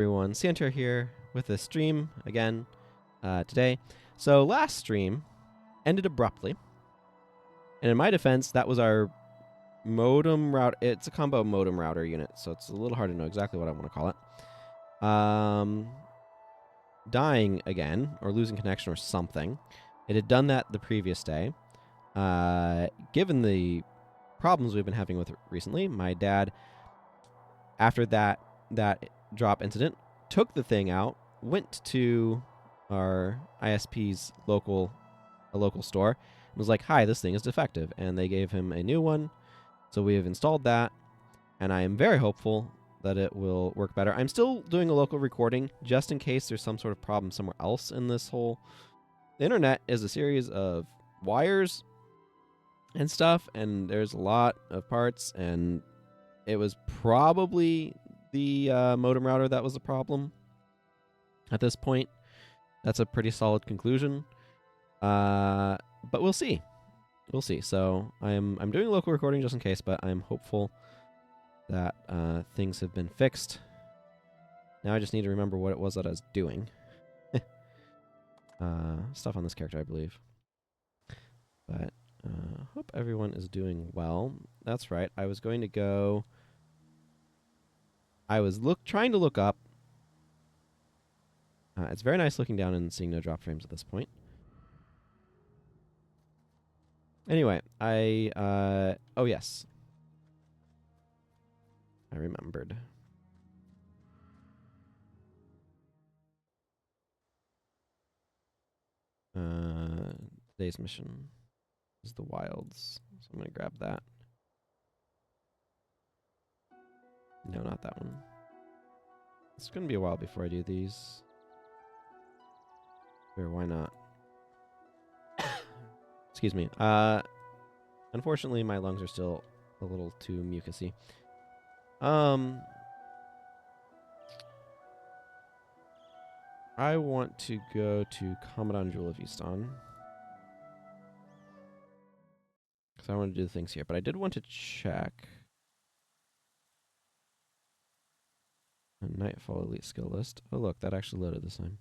Everyone, Santer here with a stream again today. So last stream ended abruptly, and in my defense, that was our modem route. It's a combo modem router unit, so it's a little hard to know exactly what I want to call it. Dying again, or losing connection or something. It had done that the previous day. Given the problems we've been having with it recently, my dad, after that drop incident, took the thing out, went to our ISP's local store, and was like, "Hi, this thing is defective," and they gave him a new one. So we have installed that, and I am very hopeful that it will work better. I'm still doing a local recording just in case there's some sort of problem somewhere else in this whole. The internet is a series of wires and stuff, and there's a lot of parts, and it was probably the modem router that was the problem at this point. That's a pretty solid conclusion. But we'll see. We'll see. So I'm doing a local recording just in case, but I'm hopeful that things have been fixed. Now I just need to remember what it was that I was doing. Stuff on this character, I believe. But hope everyone is doing well. That's right. I was going to go... I was trying to look up. It's very nice looking down and seeing no drop frames at this point. Anyway, oh yes. I remembered. Today's mission is the wilds. So I'm going to grab that. No, not that one. It's going to be a while before I do these. Sure, why not? Excuse me. Unfortunately, my lungs are still a little too mucusy. I want to go to Commandant Jewel of Easton. Because I want to do the things here. But I did want to check a Nightfall Elite skill list. Oh, look, that actually loaded this time.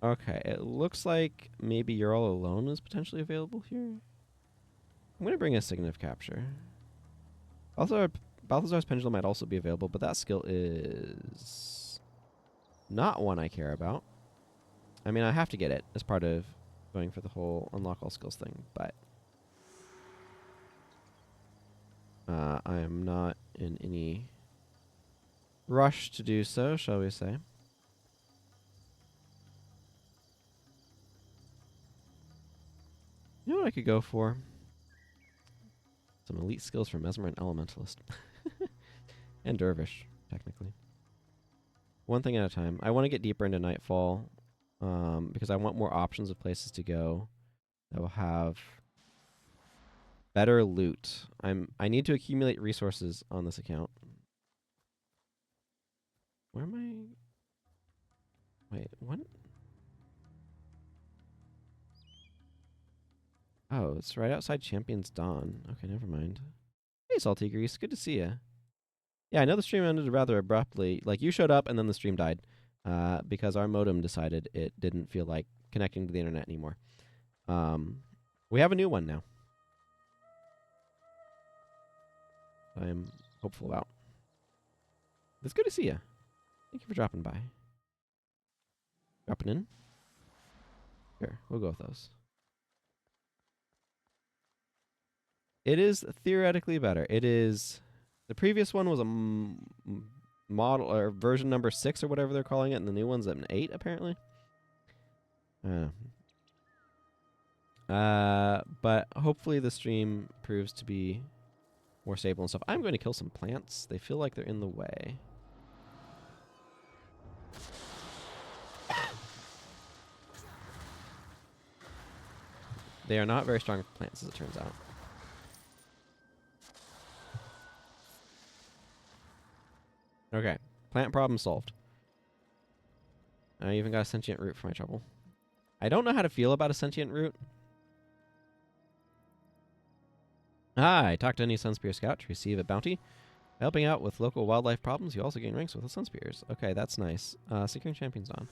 Okay, it looks like maybe You're All Alone is potentially available here. I'm going to bring a Signet of Capture. Also, Balthazar's Pendulum might also be available, but that skill is not one I care about. I mean, I have to get it as part of going for the whole unlock all skills thing, but I am not in any rush to do so, shall we say. You know what I could go for? Some elite skills for Mesmer and Elementalist. And Dervish, technically. One thing at a time. I want to get deeper into Nightfall, because I want more options of places to go that will have better loot. I need to accumulate resources on this account. Where am I? Wait, what? Oh, it's right outside Champion's Dawn. Okay, never mind. Hey, Salty Grease. Good to see you. Yeah, I know the stream ended rather abruptly. Like, you showed up and then the stream died because our modem decided it didn't feel like connecting to the internet anymore. We have a new one now. I'm hopeful about. It's good to see you. Thank you for dropping by. Dropping in? Sure, we'll go with those. It is theoretically better. It is... The previous one was a model or version number 6 or whatever they're calling it, and the new one's an 8 apparently. But hopefully the stream proves to be more stable and stuff. I'm going to kill some plants. They feel like they're in the way. They are not very strong plants, as it turns out. Okay, plant problem solved. I even got a sentient root for my trouble. I don't know how to feel about a sentient root. I talked to any Sunspear Scout to receive a bounty. By helping out with local wildlife problems, you also gain ranks with the Sun Spears. Okay, that's nice. Securing Champions on.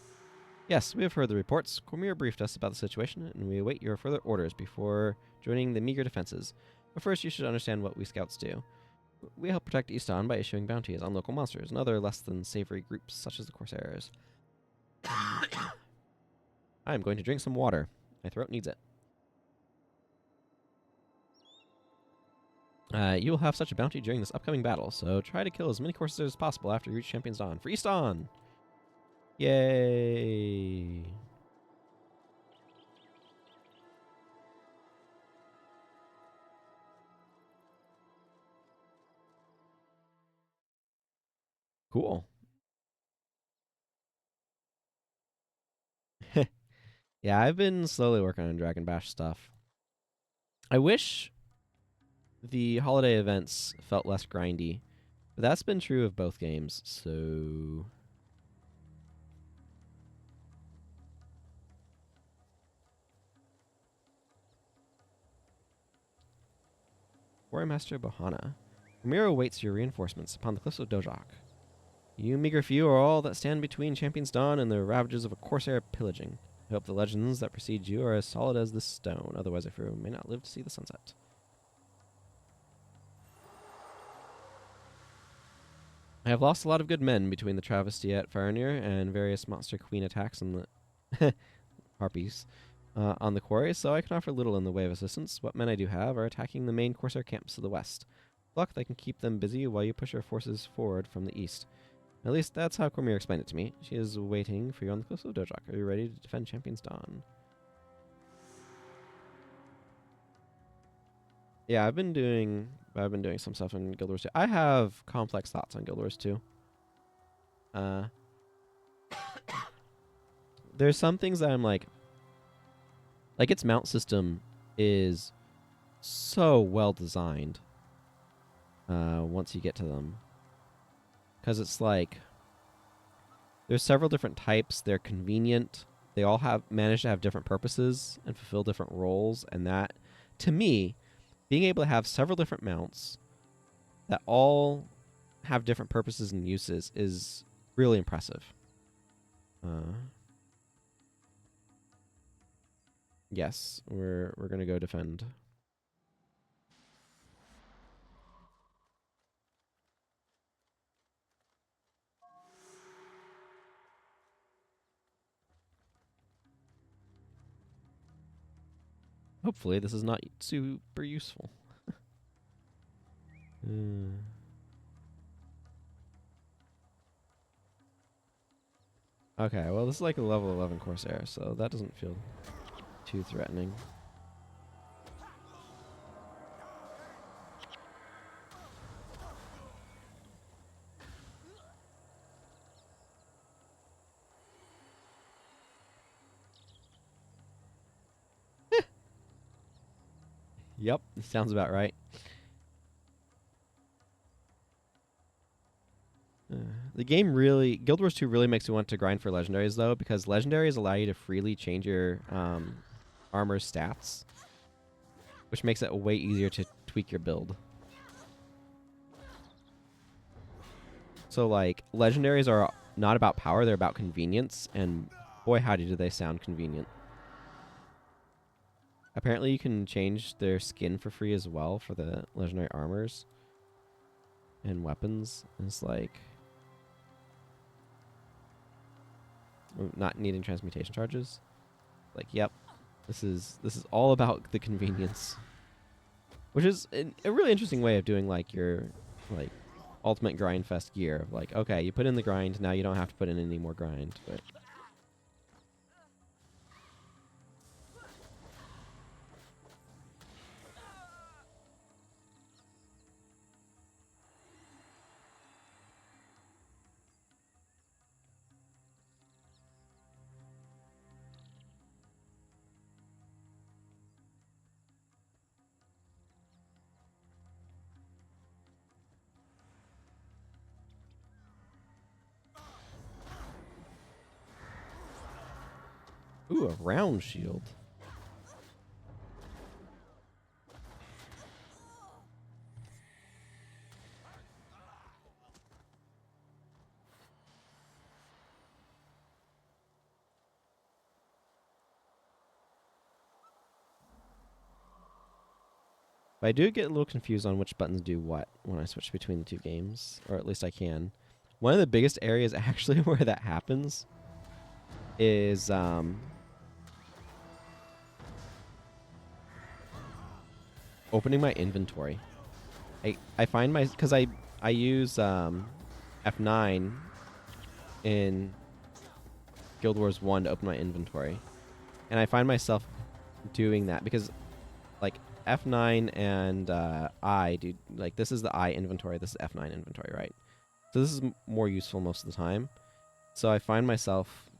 Yes, we have heard the reports. Cormier briefed us about the situation, and we await your further orders before joining the meager defenses. But first, you should understand what we scouts do. We help protect Easton by issuing bounties on local monsters and other less than savory groups, such as the Corsairs. I am going to drink some water. My throat needs it. You will have such a bounty during this upcoming battle, so try to kill as many Corsairs as possible after you reach Champion's Dawn. For Easton! Yay! Cool. Yeah, I've been slowly working on Dragon Bash stuff. I wish the holiday events felt less grindy, but that's been true of both games, so... Warrior Master Bohana. Ramiro awaits your reinforcements upon the cliffs of Dojak. You meager few are all that stand between Champion's Dawn and the ravages of a Corsair pillaging. I hope the legends that precede you are as solid as this stone, otherwise I fear we may not live to see the sunset. I have lost a lot of good men between the travesty at Farinir and various monster queen attacks on the harpies on the quarry, so I can offer little in the way of assistance. What men I do have are attacking the main Corsair camps to the west. Luck that can keep them busy while you push your forces forward from the east. At least that's how Cormier explained it to me. She is waiting for you on the cliffs of Dojak. Are you ready to defend Champion's Dawn? Yeah, I've been doing some stuff in Guild Wars 2. I have complex thoughts on Guild Wars 2. There's some things that I'm like its mount system is so well designed once you get to them. Because it's like, there's several different types. They're convenient. They all manage to have different purposes and fulfill different roles. And that, to me, being able to have several different mounts that all have different purposes and uses is really impressive. Yes, we're gonna go defend. Hopefully this is not super useful. Okay, well this is like a level 11 Corsair, so that doesn't feel too threatening. Yep, sounds about right. The game really, Guild Wars 2 really makes you want to grind for legendaries though, because legendaries allow you to freely change your armor's stats, which makes it way easier to tweak your build. So like, legendaries are not about power, they're about convenience, and boy howdy do they sound convenient. Apparently you can change their skin for free as well for the legendary armors and weapons. And it's like, not needing transmutation charges. Like, yep, this is all about the convenience, which is a really interesting way of doing like your like ultimate grind fest gear. Of like, okay, you put in the grind, now you don't have to put in any more grind. But ooh, a round shield. But I do get a little confused on which buttons do what when I switch between the two games, or at least I can. One of the biggest areas actually where that happens is opening my inventory. I find because I use F9 in Guild Wars 1 to open my inventory, and I find myself doing that because like F9 and I do, like, this is the I inventory, this is F9 inventory, right? So this is more useful most of the time. So I find myself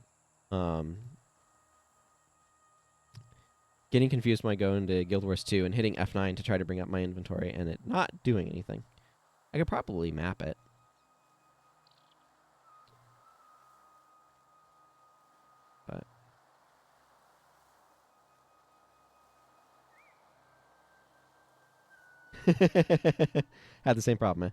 getting confused when I go into Guild Wars 2 and hitting F9 to try to bring up my inventory and it not doing anything. I could probably map it. But had the same problem, eh?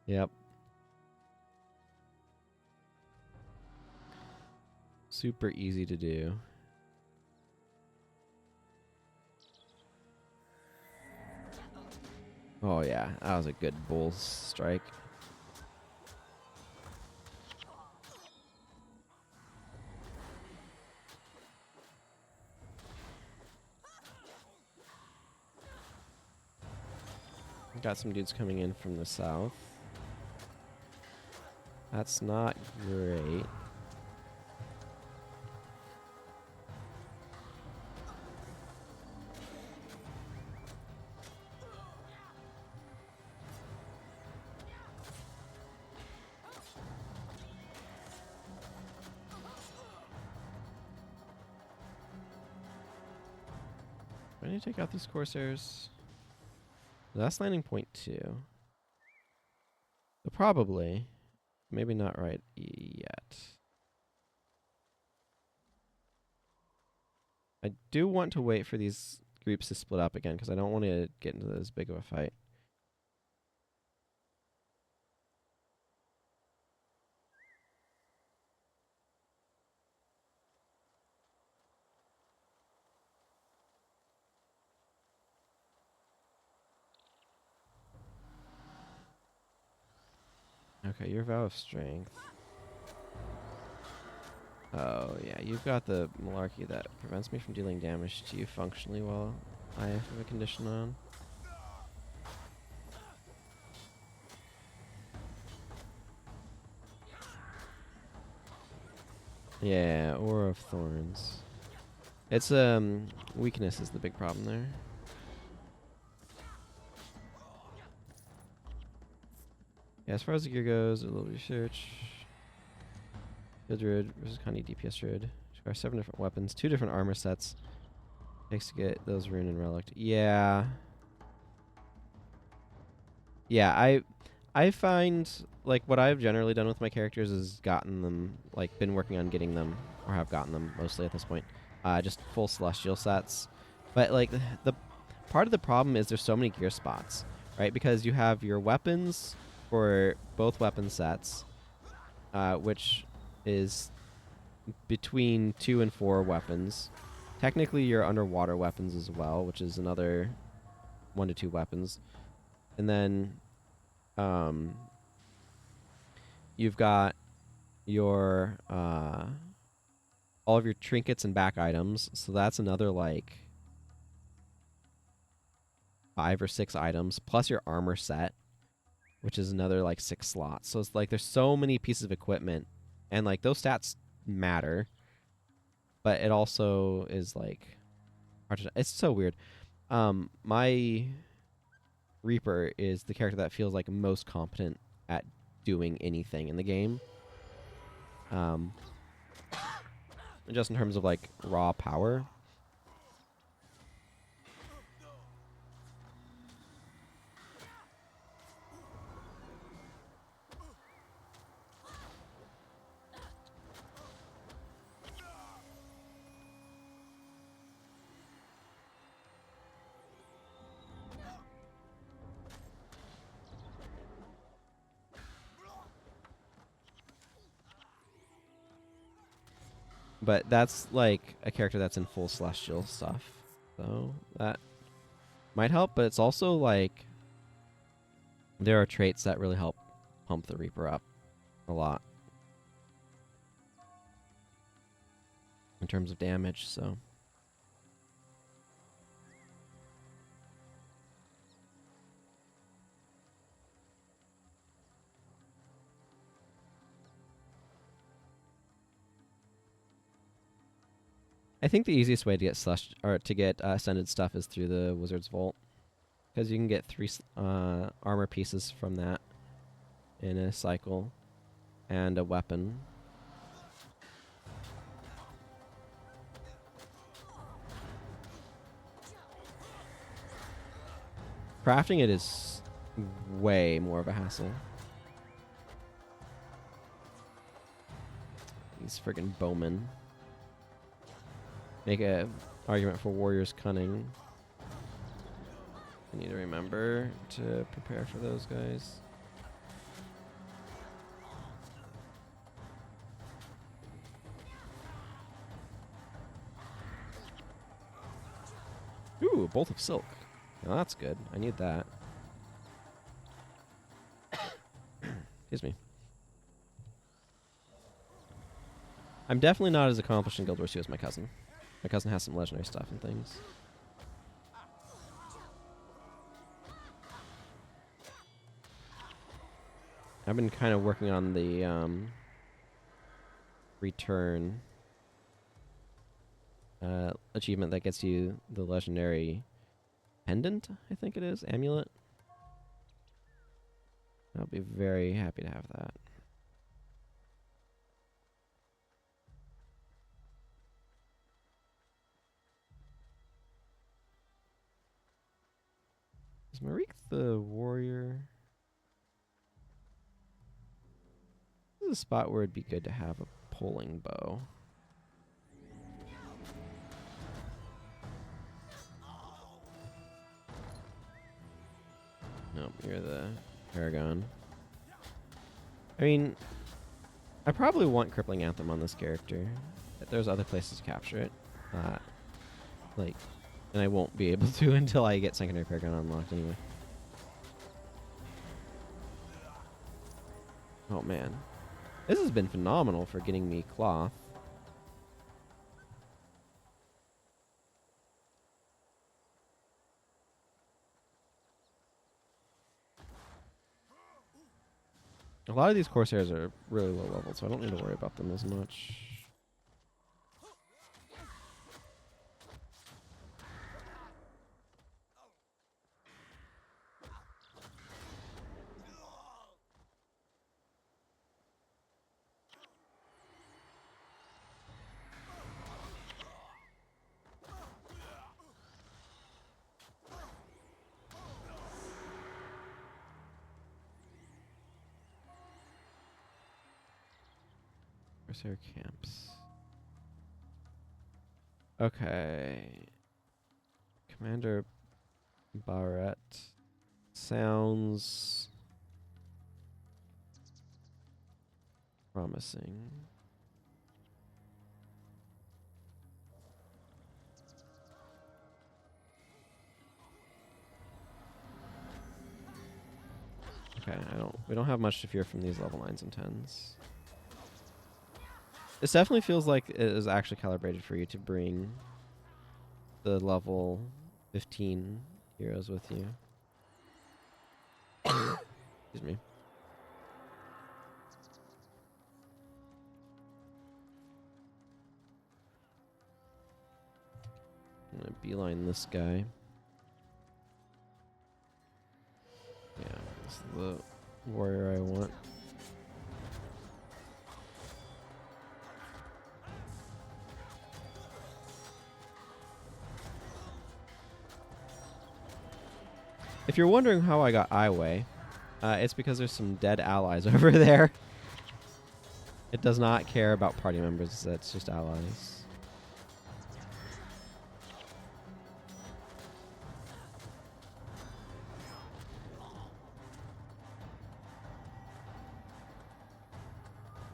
Yep. Super easy to do. Oh yeah, that was a good bull strike. Got some dudes coming in from the south. That's not great. I need to take out these Corsairs. That's landing point 2. So probably, maybe not right yet. I do want to wait for these groups to split up again because I don't want to get into this big of a fight. Okay, your Vow of Strength. Oh, yeah, you've got the Malarkey that prevents me from dealing damage to you functionally while I have a condition on. Yeah, Aura of Thorns. It's, weakness is the big problem there. Yeah, as far as the gear goes, a little research. Field Druid versus Connie DPS Druid. Requires 7 different weapons, 2 different armor sets. Takes to get those Rune and Relic. Yeah. Yeah, I find, like, what I've generally done with my characters is gotten them, like, been working on getting them, or have gotten them mostly at this point, just full Celestial sets. But, like, the part of the problem is there's so many gear spots, right? Because you have your weapons for both weapon sets, which is between 2 and 4 weapons. Technically, your underwater weapons as well, which is another 1 to 2 weapons. And then you've got your all of your trinkets and back items, so that's another like 5 or 6 items, plus your armor set, which is another like 6 slots. So it's like there's so many pieces of equipment, and like those stats matter, but it also is like hard to, it's so weird. My Reaper is the character that feels like most competent at doing anything in the game. Just in terms of like raw power. But that's like a character that's in full celestial stuff. So that might help, but it's also like there are traits that really help pump the Reaper up a lot in terms of damage, so. I think the easiest way to get ascended stuff is through the Wizard's Vault, because you can get 3 armor pieces from that in a cycle, and a weapon. Crafting it is way more of a hassle. These friggin' bowmen. Make a argument for Warrior's Cunning. I need to remember to prepare for those guys. Ooh, a Bolt of Silk. Now that's good. I need that. Excuse me. I'm definitely not as accomplished in Guild Wars 2 as my cousin. My cousin has some legendary stuff and things. I've been kind of working on the return achievement that gets you the legendary pendant, I think it is, amulet. I'll be very happy to have that. Is Marique the warrior? This is a spot where it'd be good to have a pulling bow. Nope, you're the Paragon. I mean, I probably want Crippling Anthem on this character. But there's other places to capture it. And I won't be able to until I get Secondary Paragon unlocked anyway. Oh man. This has been phenomenal for getting me cloth. A lot of these Corsairs are really low level, so I don't need to worry about them as much. Corsair camps. Okay. Commander Barrett sounds promising. Okay, we don't have much to fear from these level 9s and 10s. This definitely feels like it is actually calibrated for you to bring the level 15 heroes with you. Excuse me. I'm gonna beeline this guy. Yeah, this is the warrior I want. If you're wondering how I got Iway, it's because there's some dead allies over there. It does not care about party members, it's just allies.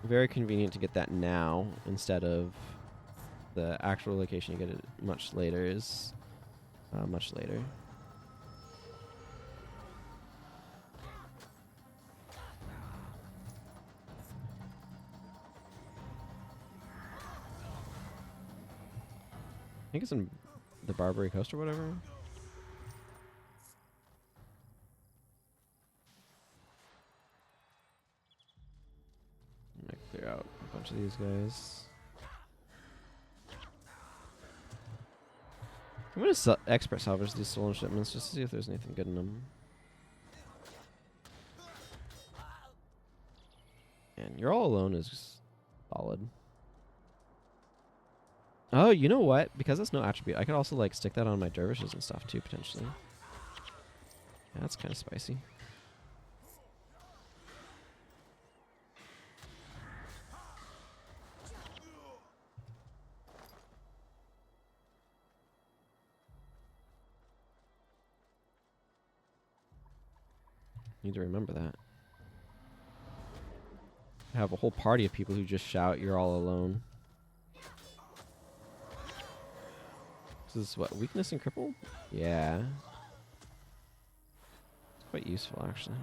Very convenient to get that now instead of the actual location you get it much later is much later. I think it's in the Barbary Coast or whatever. I'm gonna clear out a bunch of these guys. I'm gonna expert salvage these stolen shipments just to see if there's anything good in them. And You're All Alone is solid. Oh, you know what? Because it's no attribute, I could also like stick that on my dervishes and stuff too, potentially. Yeah, that's kind of spicy. Need to remember that. I have a whole party of people who just shout, "You're all alone." This is what, weakness and crippled? Yeah. It's quite useful, actually.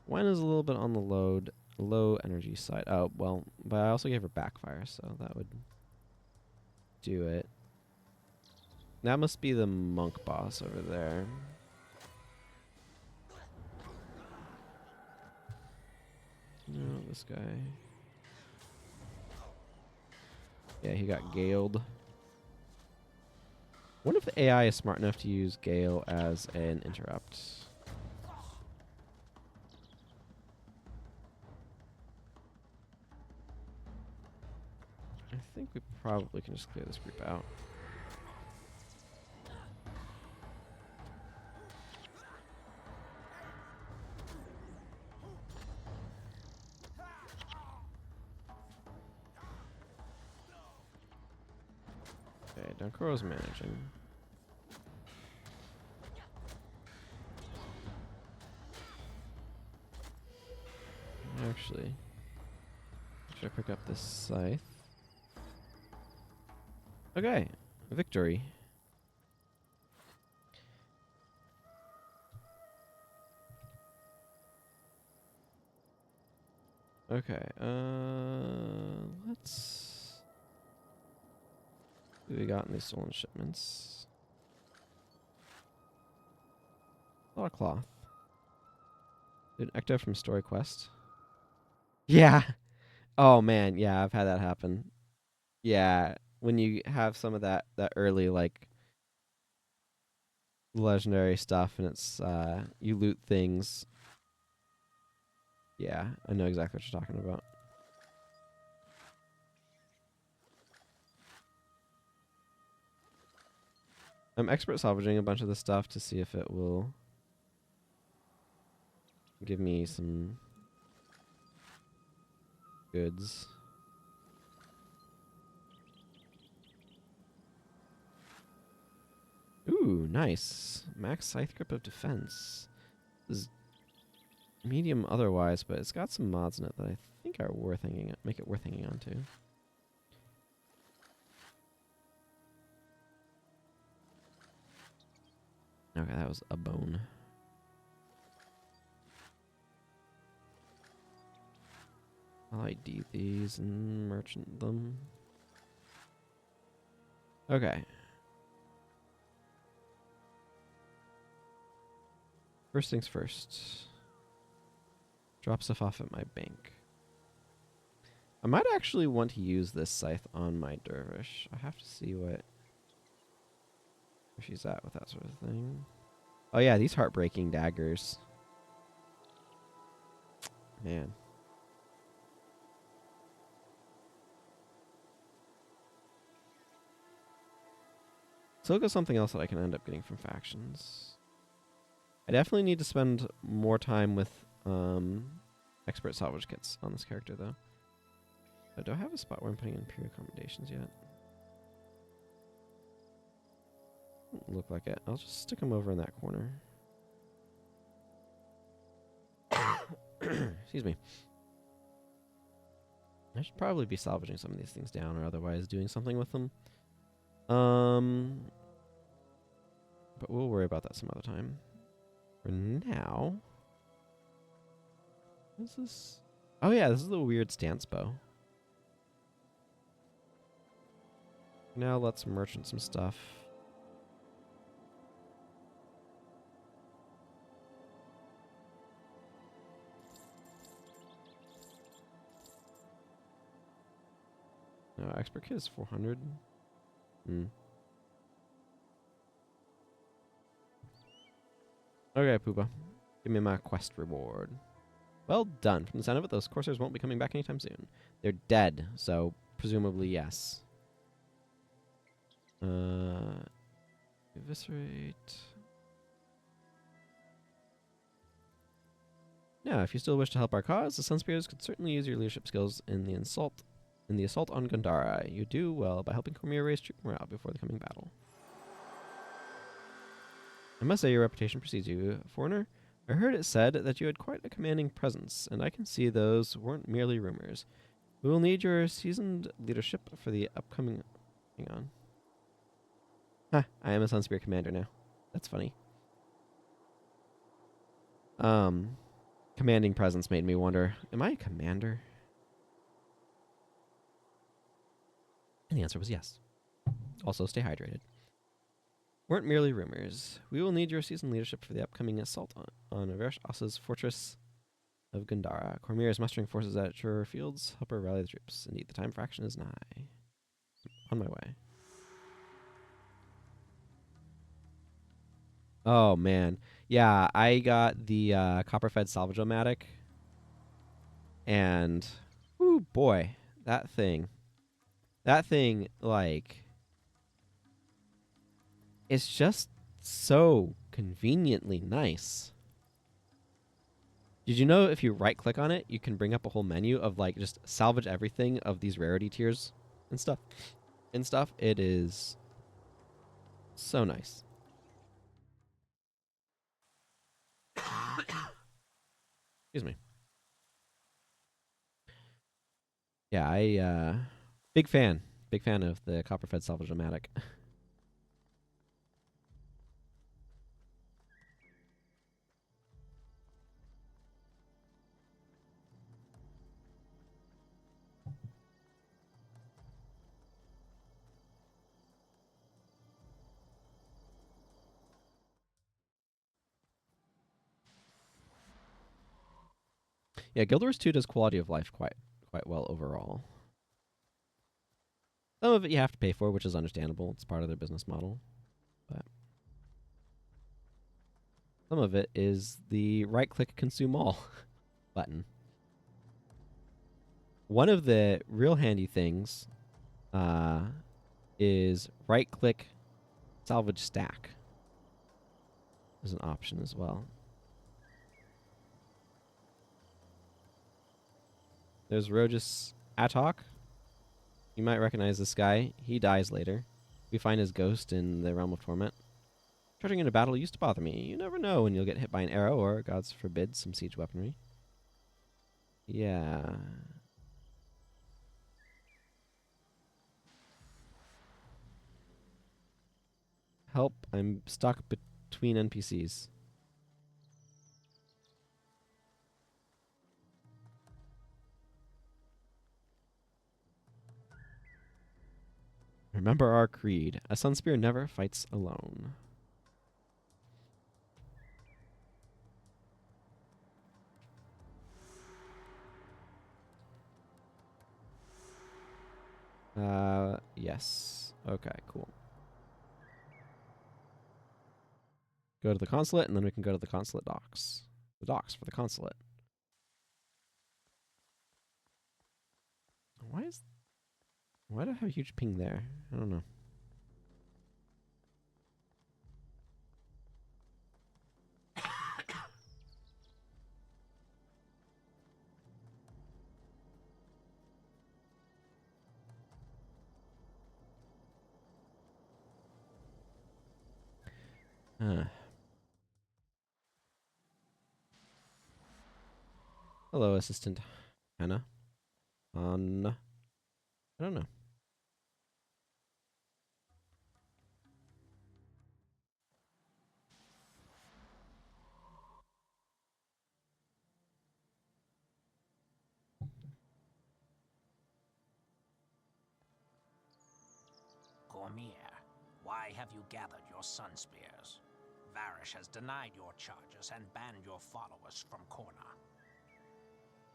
Wine is a little bit on the low energy side. Oh, well, but I also gave her backfire, so that would do it. That must be the monk boss over there. No, this guy. Yeah, he got galed. What if the AI is smart enough to use Gale as an interrupt? I think we probably can just clear this group out. Okay, Dunkoro's managing. Actually, should I pick up this scythe? Okay, victory. Okay, let's... What do we got in these stolen shipments? A lot of cloth. Did Ecto from Story Quest? Yeah. Oh man, yeah, I've had that happen. Yeah, when you have some of that early like legendary stuff and it's you loot things. Yeah, I know exactly what you're talking about. I'm expert salvaging a bunch of this stuff to see if it will give me some goods. Ooh, nice. Max Scythe Grip of Defense. This is medium otherwise, but it's got some mods in it that I think are worth make it worth hanging on to. Okay, that was a bone. I'll ID these and merchant them. Okay. First things first. Drop stuff off at my bank. I might actually want to use this scythe on my dervish. I have to see where she's at with that sort of thing. Oh yeah, these heartbreaking daggers. Man. So look at something else that I can end up getting from factions. I definitely need to spend more time with expert salvage kits on this character, though. Do I have a spot where I'm putting in pure accommodations yet? Doesn't look like it. I'll just stick them over in that corner. Excuse me. I should probably be salvaging some of these things down or otherwise doing something with them. But we'll worry about that some other time. For now... What is this? Oh yeah, this is the weird stance bow. Now let's merchant some stuff. No, expert kit is 400. Okay, Poopa. Give me my quest reward. Well done. From the sound of it, those Corsairs won't be coming back anytime soon. They're dead, so presumably yes. Eviscerate. Now, if you still wish to help our cause, the Sunspears could certainly use your leadership skills in the assault on Gandara. You do well by helping Cormier raise troop morale before the coming battle. I must say your reputation precedes you, foreigner. I heard it said that you had quite a commanding presence, and I can see those weren't merely rumors. We will need your seasoned leadership for the upcoming... Hang on. Huh, I am a Sunspear commander now. That's funny. Commanding presence made me wonder, am I a commander? And the answer was yes. Also, stay hydrated. Weren't merely rumors. We will need your seasoned leadership for the upcoming assault on Avesh Asa's fortress of Gandara. Cormier is mustering forces at Shore Fields. Help her rally the troops. Indeed, the time for action is nigh. On my way. Oh, man. Yeah, I got the copper-fed salvage-o-matic. And, oh boy, that thing, like, it's just so conveniently nice. Did you know if you right-click on it, you can bring up a whole menu of, like, just salvage everything of these rarity tiers and stuff? It is so nice. Excuse me. Yeah, big fan of the copper-fed salvage-o-matic. Yeah, Guild Wars 2 does quality of life quite well overall. Some of it you have to pay for, which is understandable. It's part of their business model. But some of it is the right-click consume all button. One of the real handy things is right-click salvage stack. There's an option as well. There's Rogus Atok. You might recognize this guy. He dies later. We find his ghost in the Realm of Torment. Charging into battle used to bother me. You never know when you'll get hit by an arrow or, gods forbid, some siege weaponry. Yeah. Help, I'm stuck between NPCs. Remember our creed. A Sunspear never fights alone. Yes. Okay, cool. Go to the consulate, and then we can go to the consulate docks. The docks for the consulate. Why do I have a huge ping there? I don't know. Hello, Assistant Hannah. on... I don't know. Gormier, why have you gathered your sun spears? Varish has denied your charges and banned your followers from Korna.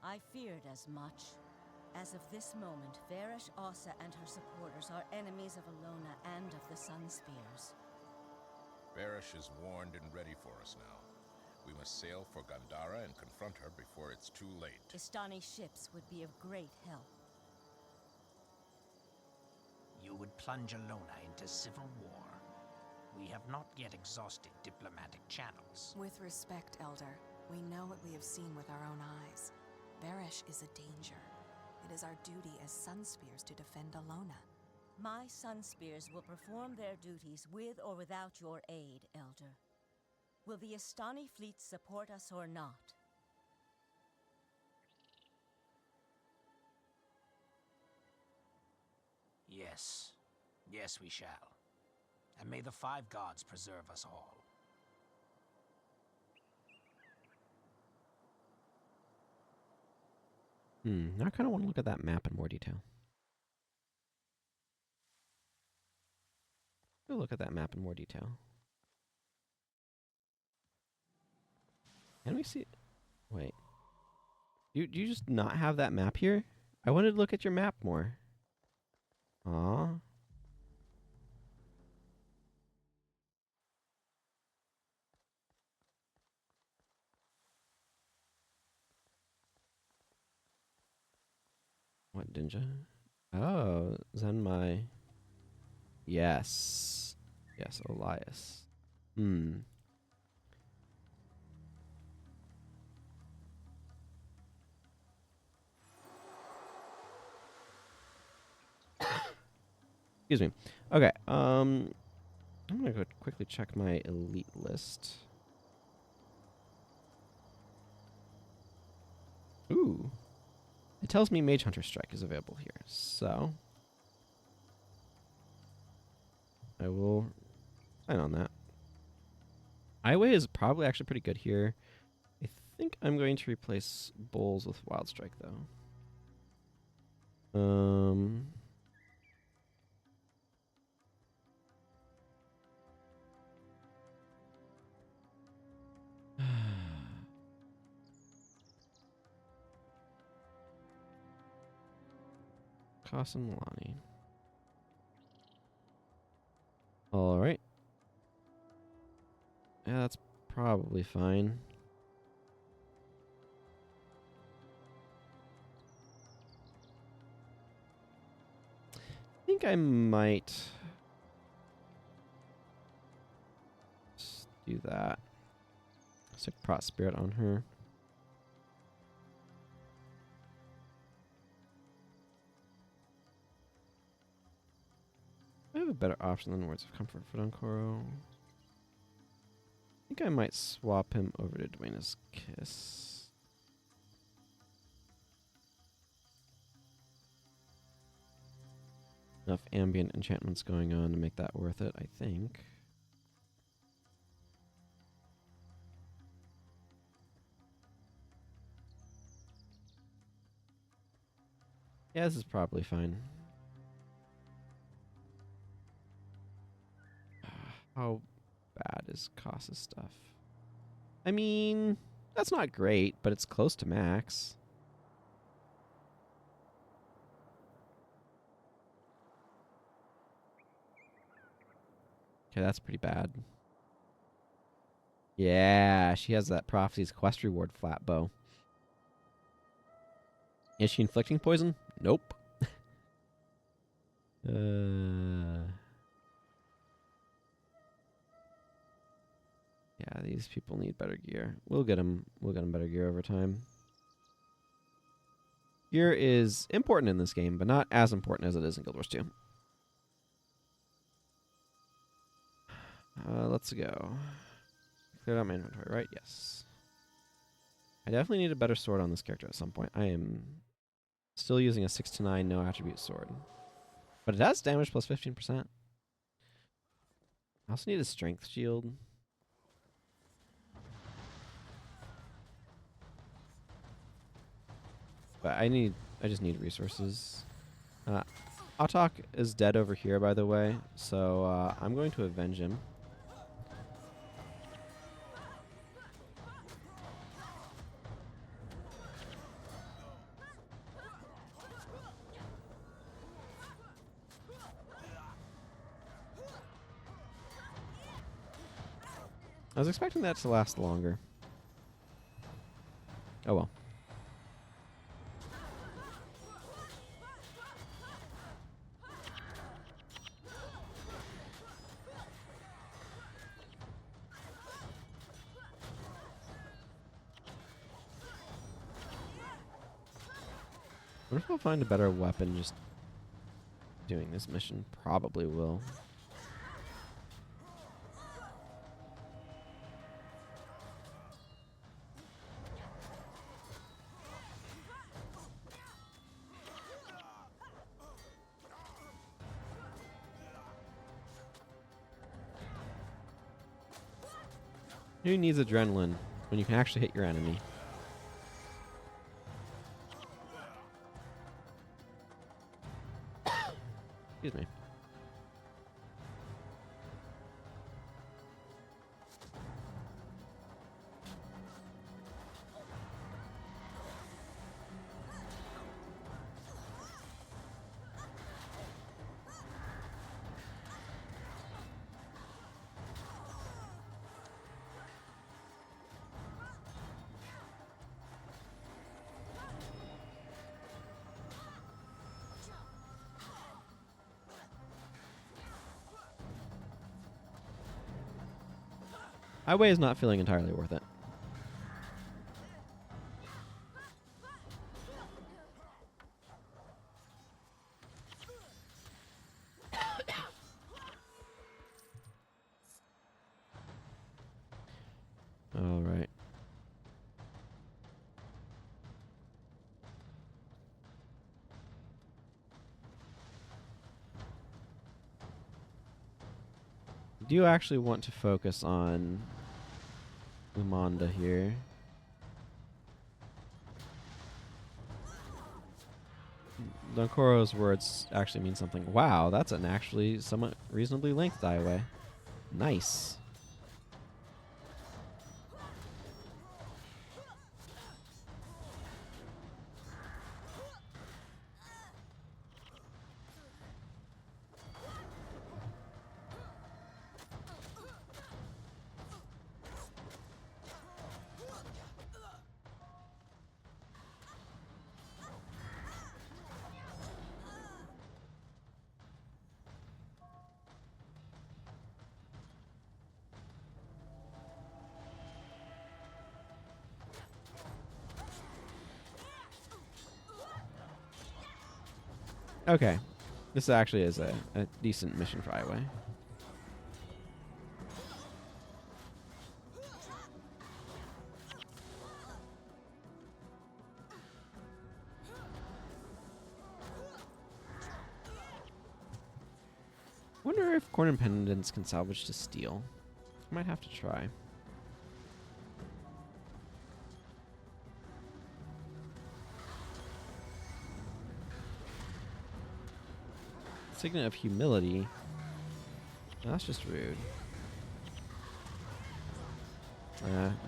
I feared as much. As of this moment, Varish, Asa, and her supporters are enemies of Alona and of the Sun Spears. Varish is warned and ready for us now. We must sail for Gandhara and confront her before it's too late. Istani ships would be of great help. You would plunge Alona into civil war. We have not yet exhausted diplomatic channels. With respect, Elder, we know what we have seen with our own eyes. Varish is a danger. It is our duty as Sun Spears to defend Alona. My Sun Spears will perform their duties with or without your aid, Elder. Will the Istani fleet support us or not? Yes. Yes, we shall. And may the Five Gods preserve us all. I kind of want to look at that map in more detail. Look at that map in more detail. Can we see? Wait. Do you just not have that map here? I wanted to look at your map more. Aw. What, Dinja? Oh, Zenmai. Yes. Yes, Elias. Excuse me. Okay, I'm gonna go quickly check my elite list. Ooh. It tells me Mage Hunter Strike is available here, so I will sign on that. Highway is probably actually pretty good here. I think I'm going to replace Bowls with Wild Strike, though. Kasim Milani. All right. Yeah, that's probably fine. I think I might just do that. Stick Prot Spirit on her. I have a better option than Words of Comfort for Dunkoro. I think I might swap him over to Dwayna's Kiss. Enough ambient enchantments going on to make that worth it, I think. Yeah, this is probably fine. How bad is Kasa's stuff? I mean, that's not great, but it's close to max. Okay, that's pretty bad. Yeah, she has that Prophecy's Quest Reward flat bow. Is she inflicting poison? Nope. Yeah, these people need better gear. We'll get them better gear over time. Gear is important in this game, but not as important as it is in Guild Wars 2. Let's go. Cleared out my inventory, right? Yes. I definitely need a better sword on this character at some point. I am Still using a 6 to 9 no attribute sword. But it has damage plus 15%. I also need a strength shield. But I just need resources. Autok is dead over here, by the way, so I'm going to avenge him. I was expecting that to last longer. Oh well. What if I'll find a better weapon just doing this mission? Probably will. Who needs adrenaline when you can actually hit your enemy? Excuse me. Highway is not feeling entirely worth it. All right. Do you actually want to focus on Lumanda here? Donkoro's words actually mean something. Wow, that's an actually somewhat reasonably length highway. Nice. Okay. This actually is a decent mission for highway. Wonder if Corn and Pendants can salvage to steel. I might have to try. Signet of Humility. That's just rude.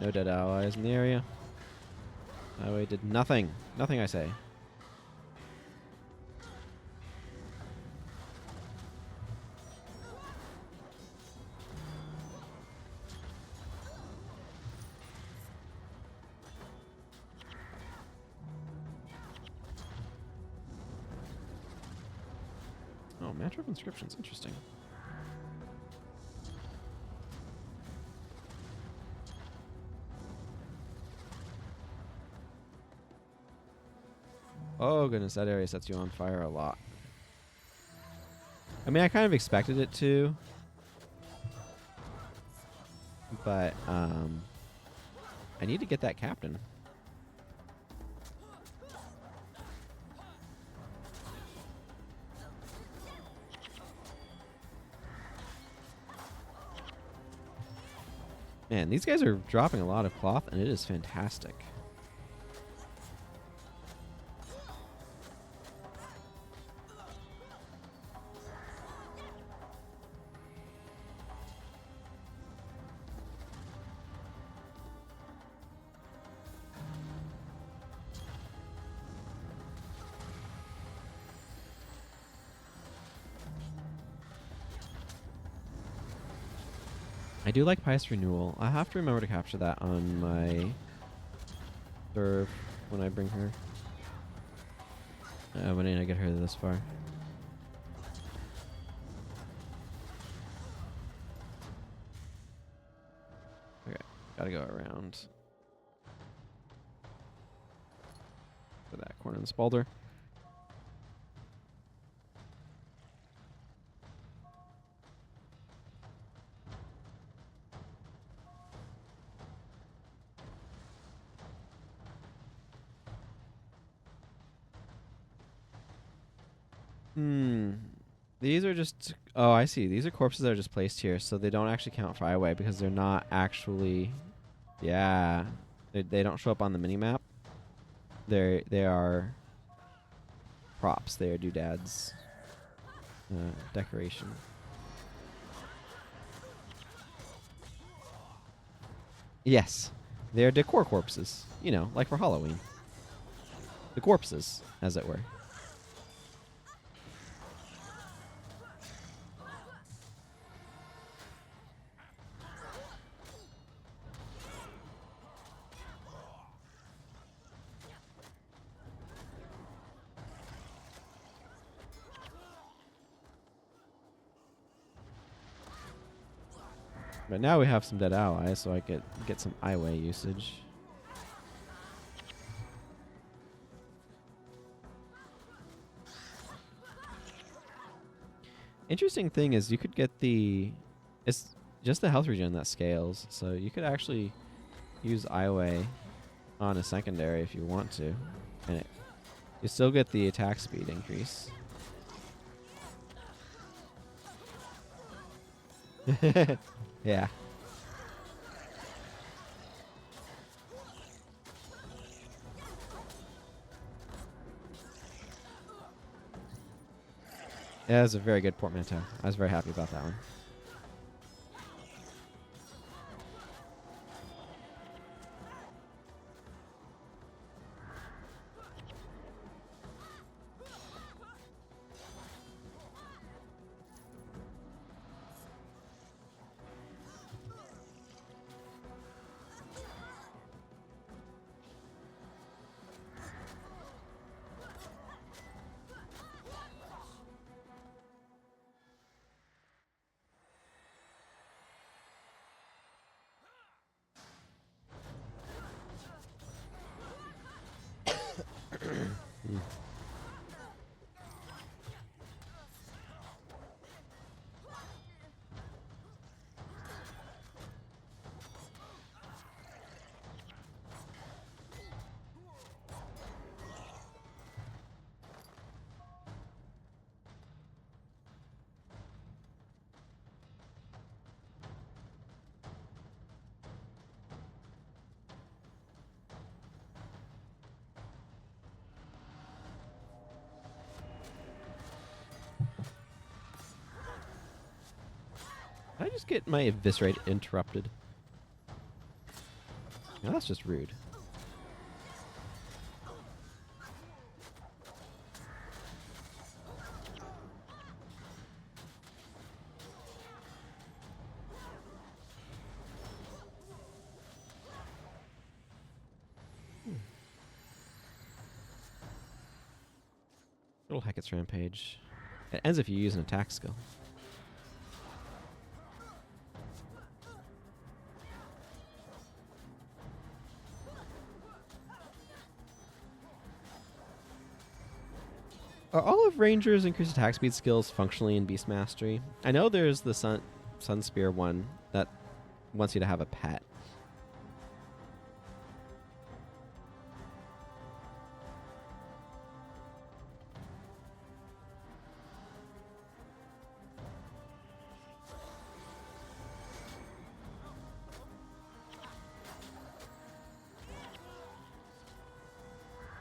No dead allies in the area. Highway did nothing. Nothing, I say. Oh, Mantra of Inscriptions. Interesting. Oh, goodness. That area sets you on fire a lot. I mean, I kind of expected it to. But, I need to get that captain. Man, these guys are dropping a lot of cloth, and it is fantastic. I do like Pious Renewal. I have to remember to capture that on my serve when I bring her. When I get her this far. Okay, gotta go around for that corner in the Spalder. These are just... Oh, I see. These are corpses that are just placed here, so they don't actually count for highway because they're not actually... Yeah. They don't show up on the minimap. They are props. They are doodads. Decoration. Yes. They're decor corpses. You know, like for Halloween. The corpses, as it were. But now we have some dead allies, so I could get some highway usage. Interesting thing is you could get the... It's just the health regen that scales, so you could actually use highway on a secondary if you want to. And you still get the attack speed increase. Yeah. Yeah, that was a very good portmanteau. I was very happy about that one. Did I just get my eviscerate interrupted? No, that's just rude. Little Hecat's Rampage. It ends if you use an attack skill. Are all of Ranger's increased attack speed skills functionally in Beast Mastery? I know there's the Sun Spear one that wants you to have a pet.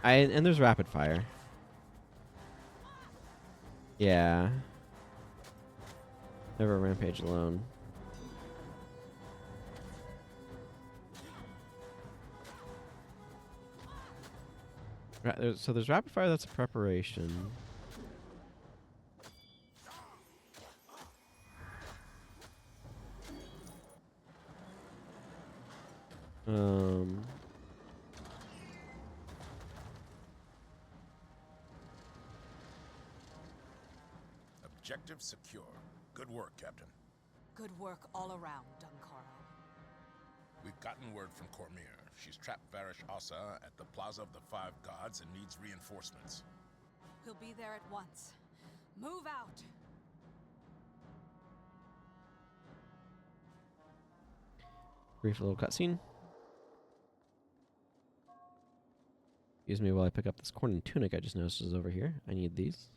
And there's rapid fire. Yeah. Never rampage alone. So there's rapid fire. That's a preparation. Objective secure. Good work, Captain. Good work all around, Dunkaro. We've gotten word from Cormier. She's trapped Varish Asa at the Plaza of the Five Gods and needs reinforcements. He'll be there at once. Move out! Brief little cutscene. Excuse me while I pick up this corn and tunic I just noticed is over here. I need these.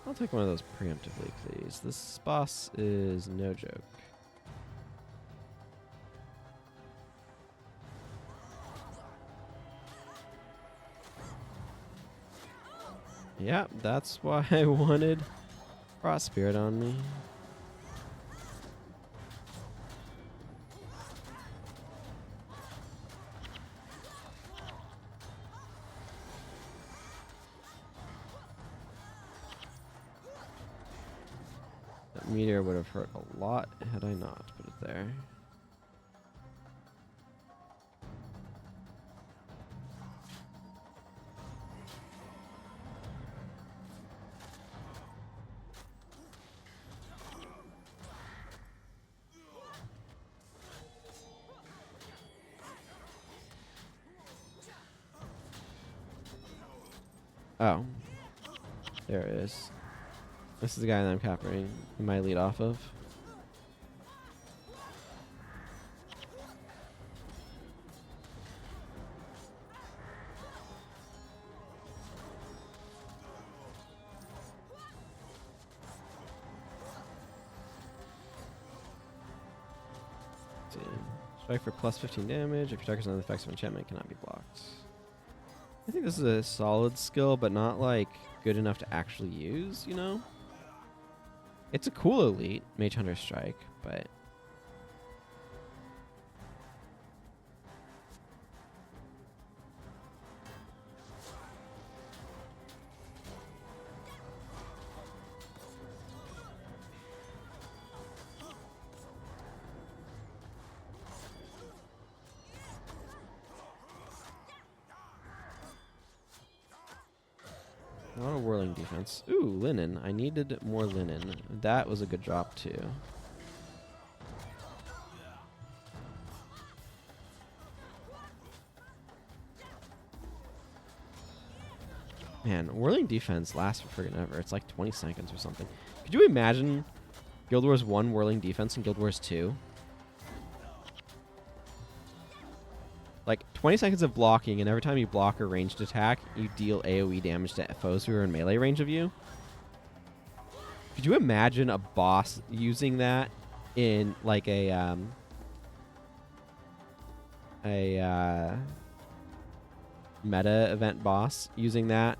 I'll take one of those preemptively, please. This boss is no joke. Yeah, that's why I wanted Frost Spirit on me. That meteor would have hurt a lot had I not put it there. Oh. There it is. This is the guy that I'm capturing. He might lead off of. Strike for plus 15 damage. If your target's under the effects of enchantment, cannot be blocked. I think this is a solid skill, but not like good enough to actually use, you know? It's a cool elite, Mage Hunter Strike, but a lot of whirling defense. Ooh, linen. I needed more linen. That was a good drop too. Man, whirling defense lasts for friggin' ever. It's like 20 seconds or something. Could you imagine Guild Wars 1 whirling defense and Guild Wars 2? Like 20 seconds of blocking, and every time you block a ranged attack, you deal AoE damage to foes who are in melee range of you. Could you imagine a boss using that in like a meta event boss using that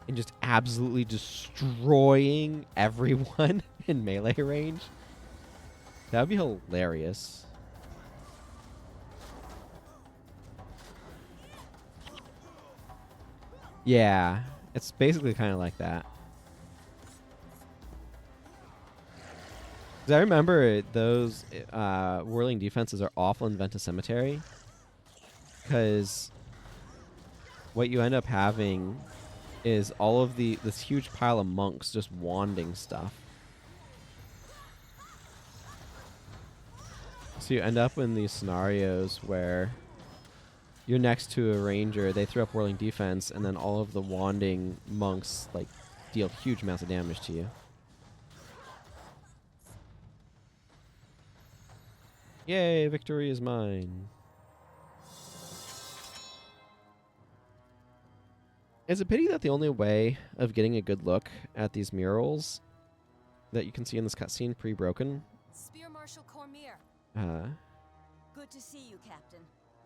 and just absolutely destroying everyone in melee range? That would be hilarious. Yeah, it's basically kind of like that. 'Cause I remember those whirling defenses are awful in Venta Cemetery. Because what you end up having is all of this huge pile of monks just wanding stuff. So you end up in these scenarios where you're next to a ranger, they throw up whirling defense, and then all of the wanding monks like deal huge amounts of damage to you. Yay, victory is mine. It's a pity that the only way of getting a good look at these murals that you can see in this cutscene pre-broken. Spear Marshal Cormier. Good to see you, Captain.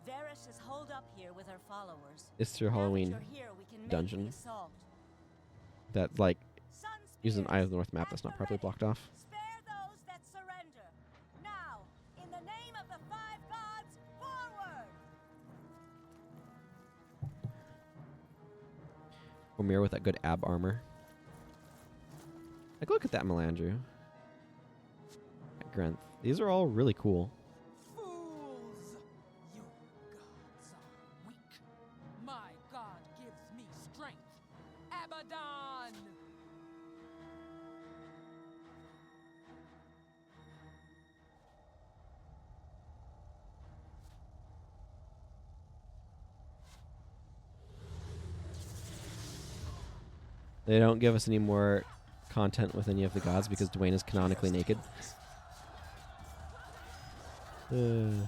Varish is holed up here with her followers. It's through Now that Halloween you're here, we can make dungeon. the assault. that like Sun uses an Eye of the spears, North map at that's the not properly ready. blocked off. Spare those that surrender. Now, in the name of the five gods, forward! Cormier with that good ab armor. Like, look at that Melandru. That Grenth. These are all really cool. Fools! Your gods are weak. My god gives me strength. Abaddon! They don't give us any more content with any of the gods because Dwayne is canonically naked. Regroup!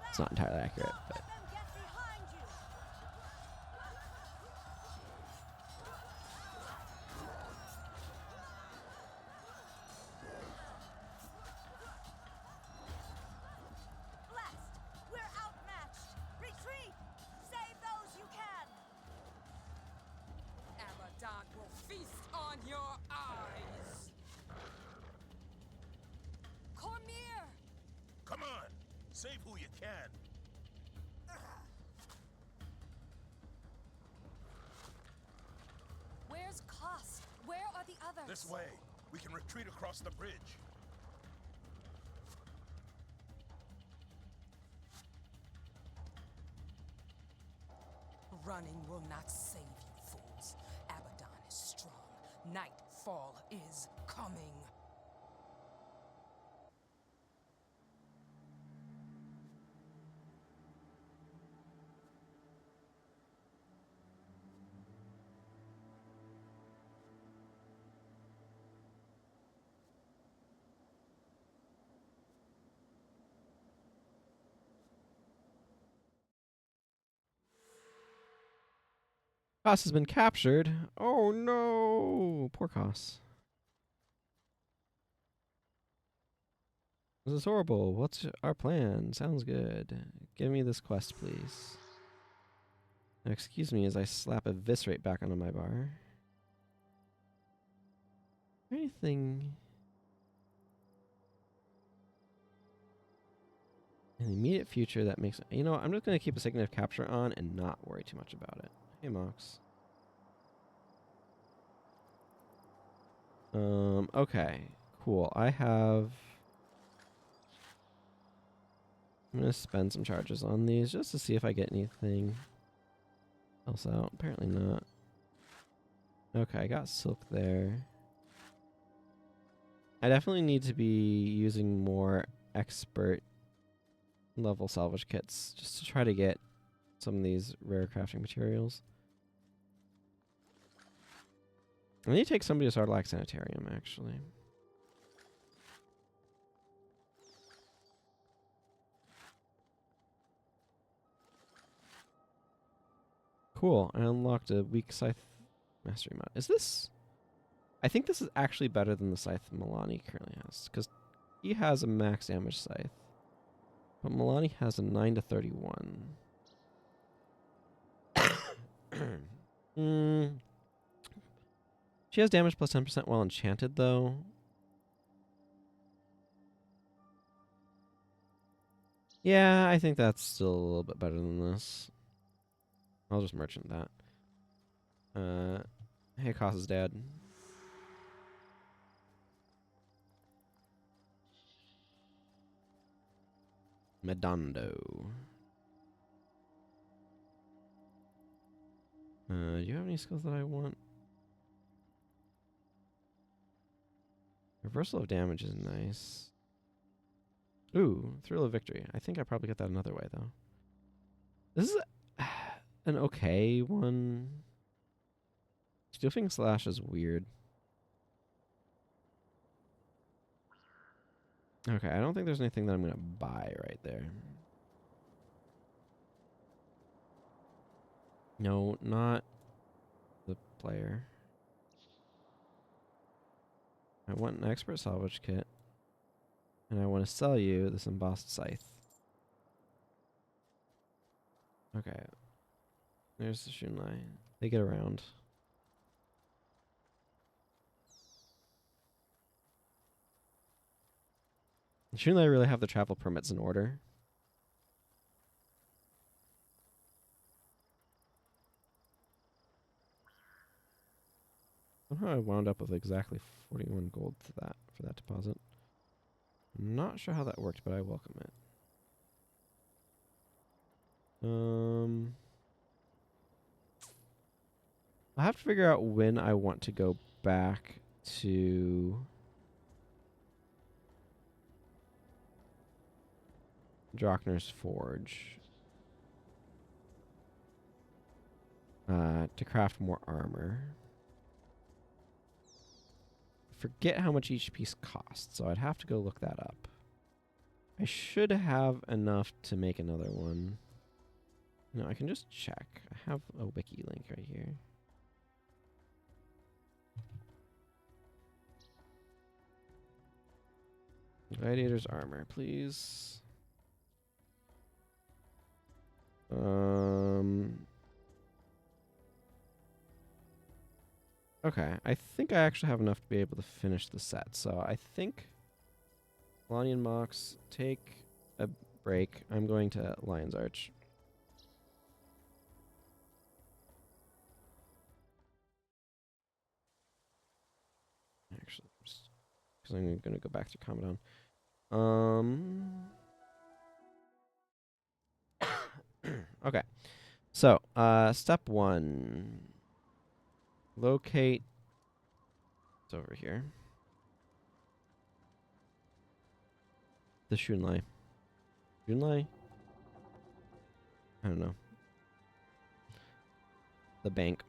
It's not entirely accurate, but Let them get behind you! Blast! We're outmatched! Retreat! Save those you can! Abaddon will feast on your eyes. Cormier! Come on, save who you can. Where's Koss? Where are the others? This way. We can retreat across the bridge. Running will not save you, fools. Abaddon is strong. Nightfall is coming. Koss has been captured. Oh no! Poor Koss. This is horrible. What's our plan? Sounds good. Give me this quest, please. Now, excuse me as I slap Eviscerate back onto my bar. Is there anything in the immediate future that makes... You know what? I'm just going to keep a signative capture on and not worry too much about it. Hey, Mox. Okay. Cool. I have... I'm going to spend some charges on these just to see if I get anything else out. Apparently not. Okay, I got Silk there. I definitely need to be using more expert level salvage kits just to try to get some of these rare crafting materials. I need to take somebody to Sarlacc Sanitarium, actually. Cool. I unlocked a weak scythe mastery mod. Is this... I think this is actually better than the scythe Milani currently has, because he has a max damage scythe. But Milani has a 9 to 31. She has damage plus 10% while enchanted, though. Yeah, I think that's still a little bit better than this. I'll just merchant that. Hey, Koss is dead. Medondo. Do you have any skills that I want? Reversal of damage is nice. Ooh, Thrill of Victory. I think I probably get that another way, though. This is an okay one. Stoofing Slash is weird. Okay, I don't think there's anything that I'm going to buy right there. No, not the player. I want an expert salvage kit. And I want to sell you this embossed scythe. Okay. There's the Shunlai. They get around. Shouldn't I really have the travel permits in order? Somehow I wound up with exactly 41 gold for that deposit. I'm not sure how that worked, but I welcome it. I have to figure out when I want to go back to Drockner's Forge to craft more armor. Forget how much each piece costs, so I'd have to go look that up. I should have enough to make another one. No, I can just check. I have a wiki link right here. Gladiator's armor, please. Okay, I think I actually have enough to be able to finish the set. So I think Lanian Mox, take a break. I'm going to Lion's Arch. Actually, because I'm going to go back to Commodon. Okay. So, step 1. Locate. It's over here. The Shunlai. Shunlai? I don't know. The bank.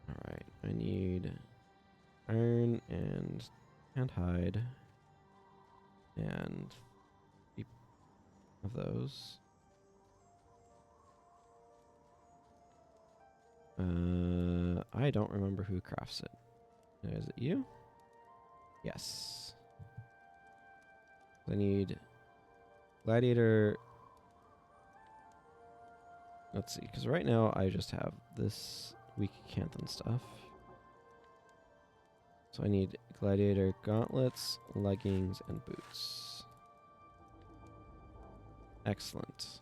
Alright, I need iron and hide and of those. I don't remember who crafts it. Is it you? Yes. I need gladiator. Let's see, because right now I just have this weak Canthan stuff. So I need gladiator gauntlets, leggings, and boots. Excellent.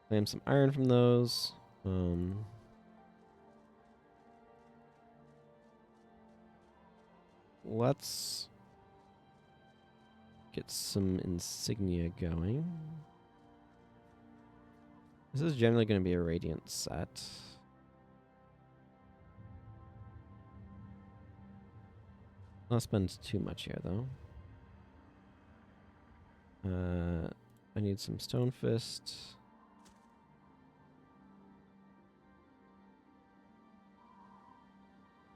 Claim some iron from those. Let's get some insignia going. This is generally going to be a radiant set. Not spend too much here though. I need some stone fist.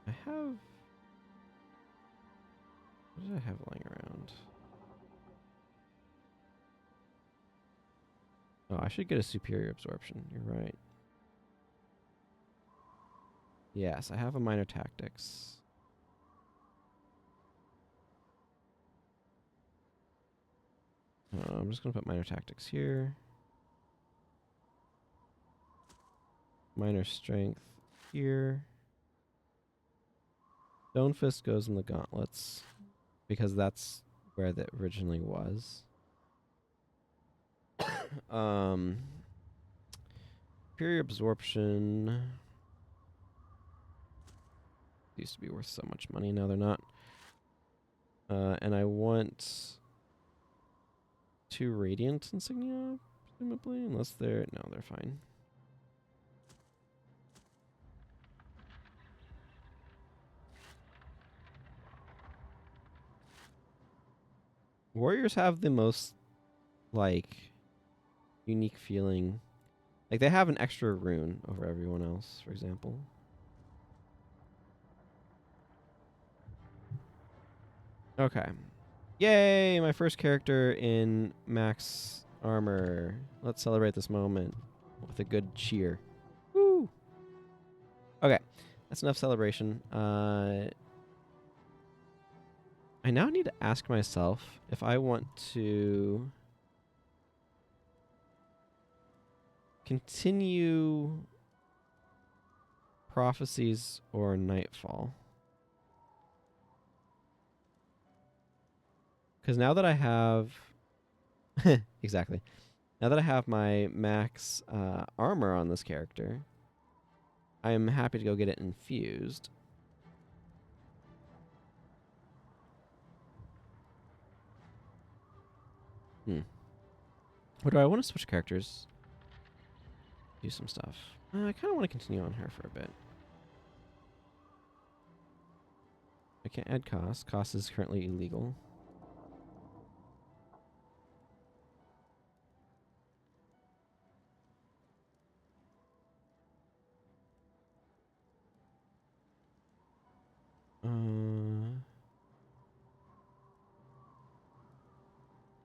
I have. What did I have lying around? Oh, I should get a superior absorption. You're right. Yes, I have a minor tactics. I'm just going to put minor tactics here. Minor strength here. Stone fist goes in the gauntlets because that's where that originally was. Superior absorption used to be worth so much money. Now they're not. And I want 2 radiant insignia, presumably, unless they're no, they're fine. warriors have the most, like, unique feeling. Like, they have an extra rune over everyone else, for example. Okay. Yay! My first character in max armor. Let's celebrate this moment with a good cheer. Woo! Okay. That's enough celebration. I now need to ask myself if I want to continue prophecies or nightfall. Because now that I have... exactly. Now that I have my max armor on this character, I am happy to go get it infused. Or do I want to switch characters? Do some stuff. I kind of want to continue on her for a bit. I can't add cost. Cost is currently illegal.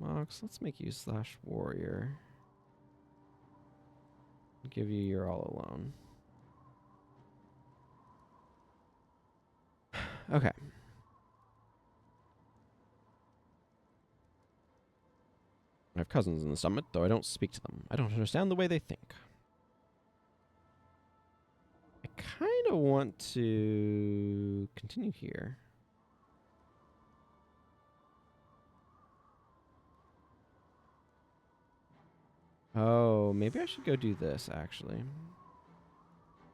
Mox, let's make you /warrior. Give you your all alone. Okay. I have cousins in the summit, though I don't speak to them. I don't understand the way they think. I kind of want to continue here. Oh, maybe I should go do this, actually.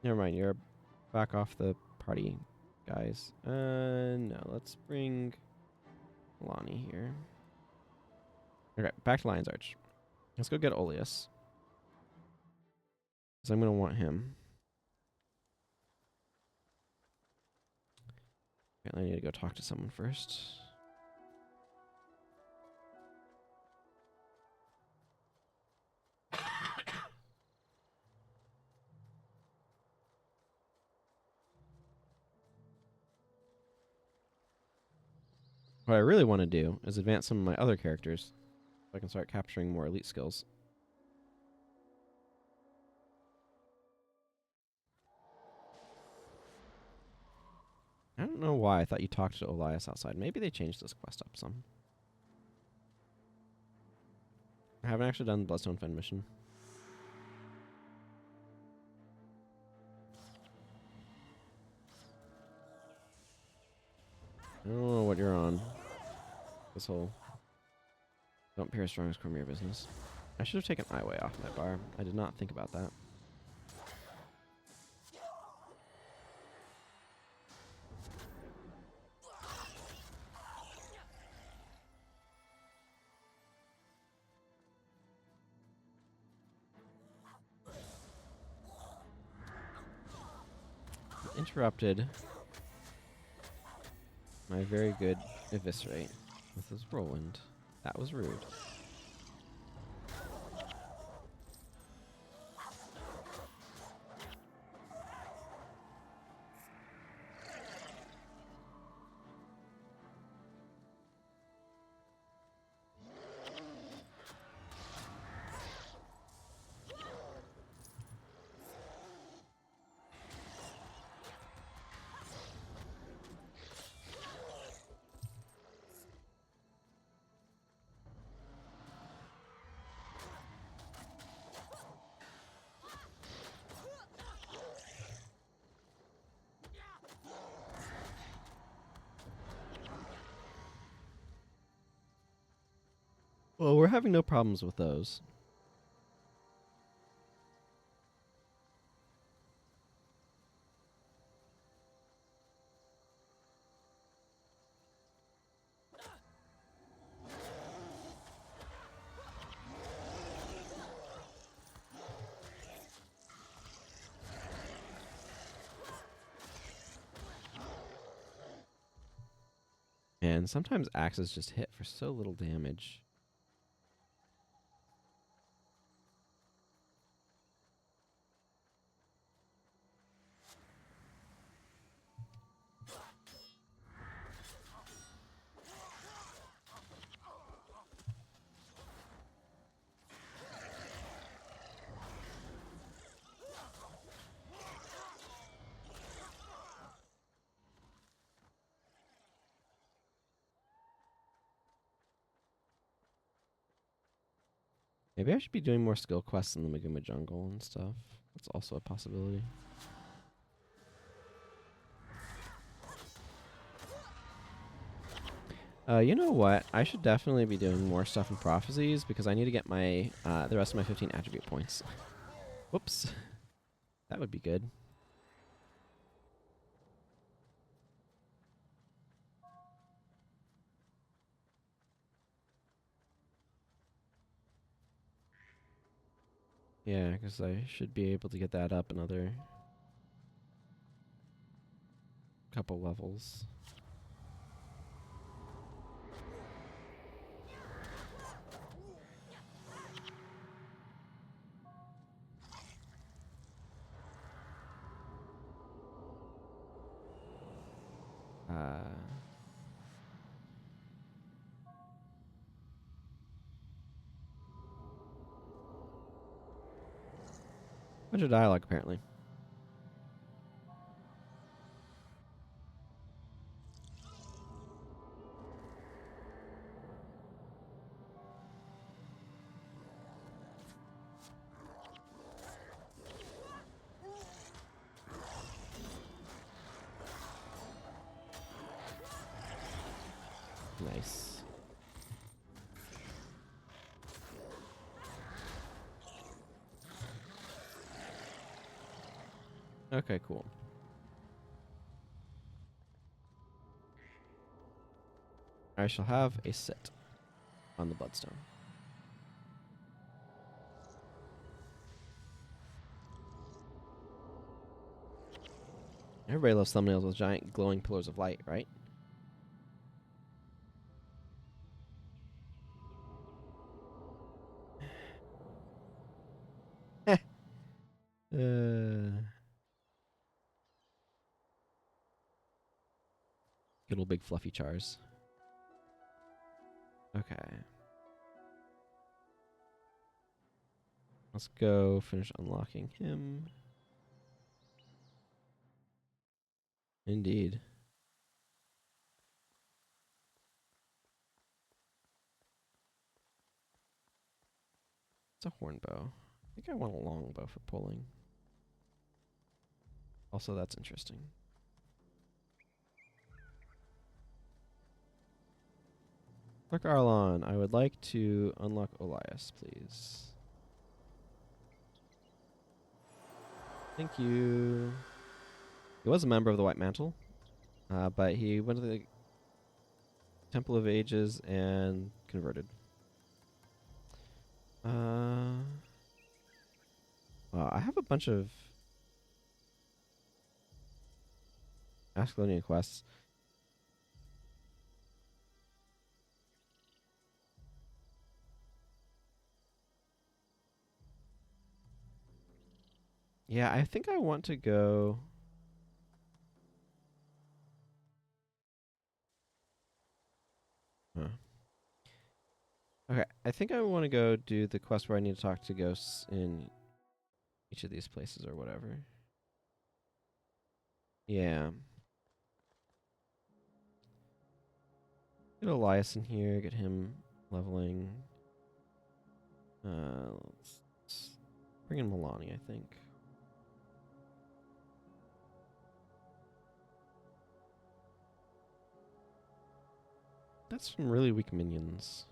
Never mind, you're back off the party, guys. No, let's bring Lonnie here. Okay, back to Lion's Arch. Let's go get Oleus. Because I'm going to want him. Okay, I need to go talk to someone first. What I really want to do is advance some of my other characters so I can start capturing more elite skills. I don't know why I thought you talked to Elias outside. Maybe they changed this quest up some. I haven't actually done the Bloodstone Fen mission. I don't know what you're on. This whole don't pierce strongest Cormier business. I should have taken Highway off my bar. I did not think about that. Interrupted my very good eviscerate with his whirlwind. That was rude. Well, we're having no problems with those. And sometimes axes just hit for so little damage. Maybe I should be doing more skill quests in the Maguma jungle and stuff. That's also a possibility. You know what? I should definitely be doing more stuff in prophecies because I need to get my the rest of my 15 attribute points. Whoops. That would be good. Yeah, because I should be able to get that up another couple levels. Bunch of dialogue, apparently. Nice. Okay, cool. I shall have a sit on the bloodstone. Everybody loves thumbnails with giant glowing pillars of light, right? Good old big fluffy chars. Okay. Let's go finish unlocking him. Indeed. It's a horn bow. I think I want a long bow for pulling. Also, that's interesting. Look, Arlon, I would like to unlock Elias, please. Thank you. He was a member of the White Mantle, but he went to the Temple of Ages and converted. Well, I have a bunch of Ascalonian quests. Yeah, I think I want to go... Huh. Okay, I think I want to go do the quest where I need to talk to ghosts in each of these places or whatever. Yeah. Get Elias in here, get him leveling. Let's bring in Milani, I think. That's some really weak minions.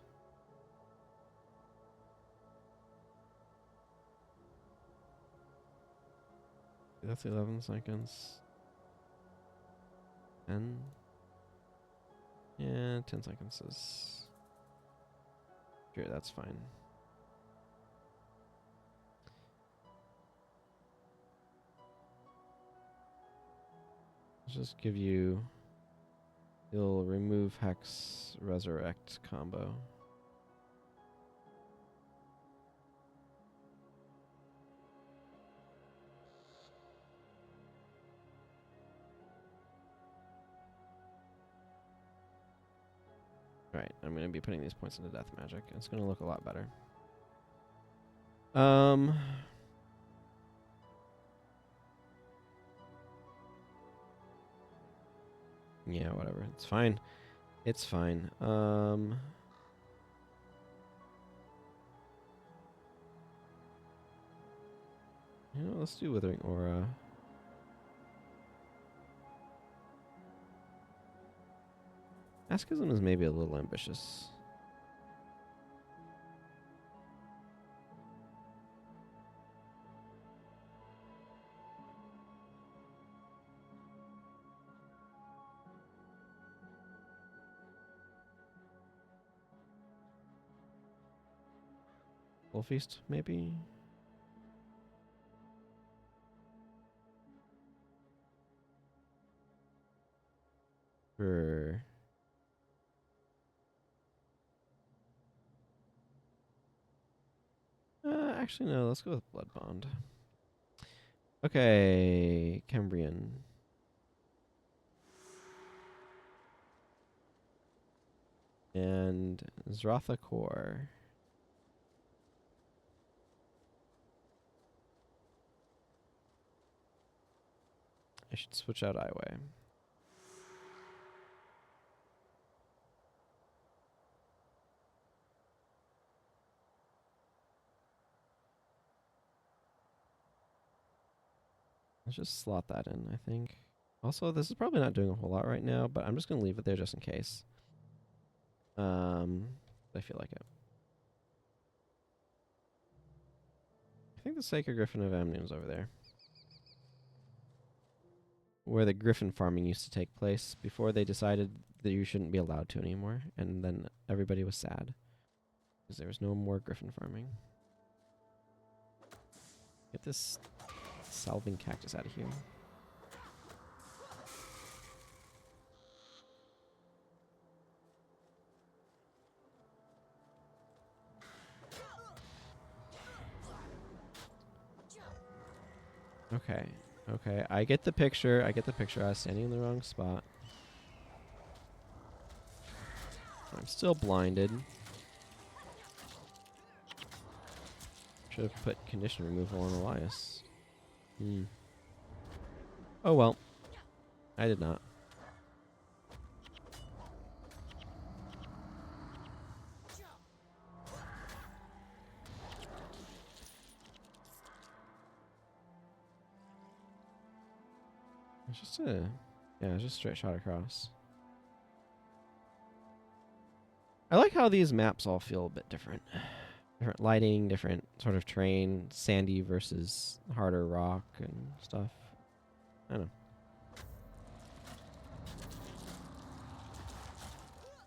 That's 11 seconds. 10. Yeah, 10 seconds is... Sure, that's fine. Let's just give you You'll remove Hex Resurrect combo. Right, I'm going to be putting these points into Death Magic. It's going to look a lot better. Yeah, whatever. It's fine. It's fine. You know, let's do Withering Aura. Askism is maybe a little ambitious. Full Feast, maybe? Sure. Actually, no. Let's go with Blood Bond. Okay, Cambrian. And Zratha Core. I should switch out Iway. Let's just slot that in, I think. Also, this is probably not doing a whole lot right now, but I'm just going to leave it there just in case. I feel like it. I think the Sacred Griffin of Amnion's over there. Where the griffin farming used to take place before they decided that you shouldn't be allowed to anymore. And then everybody was sad. Because there was no more griffin farming. Get this salving cactus out of here. Okay. Okay, I get the picture. I get the picture. I was standing in the wrong spot. I'm still blinded. Should have put condition removal on Elias. Oh well. I did not. It's just a... Yeah, it's just a straight shot across. I like how these maps all feel a bit different. Different lighting, different sort of terrain, sandy versus harder rock and stuff. I don't know.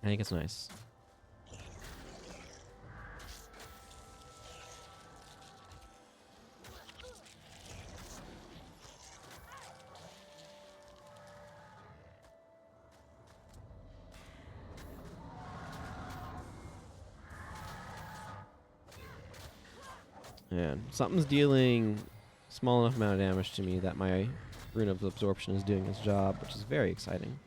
I think it's nice. Man, something's dealing small enough amount of damage to me that my Rune of Absorption is doing its job, which is very exciting.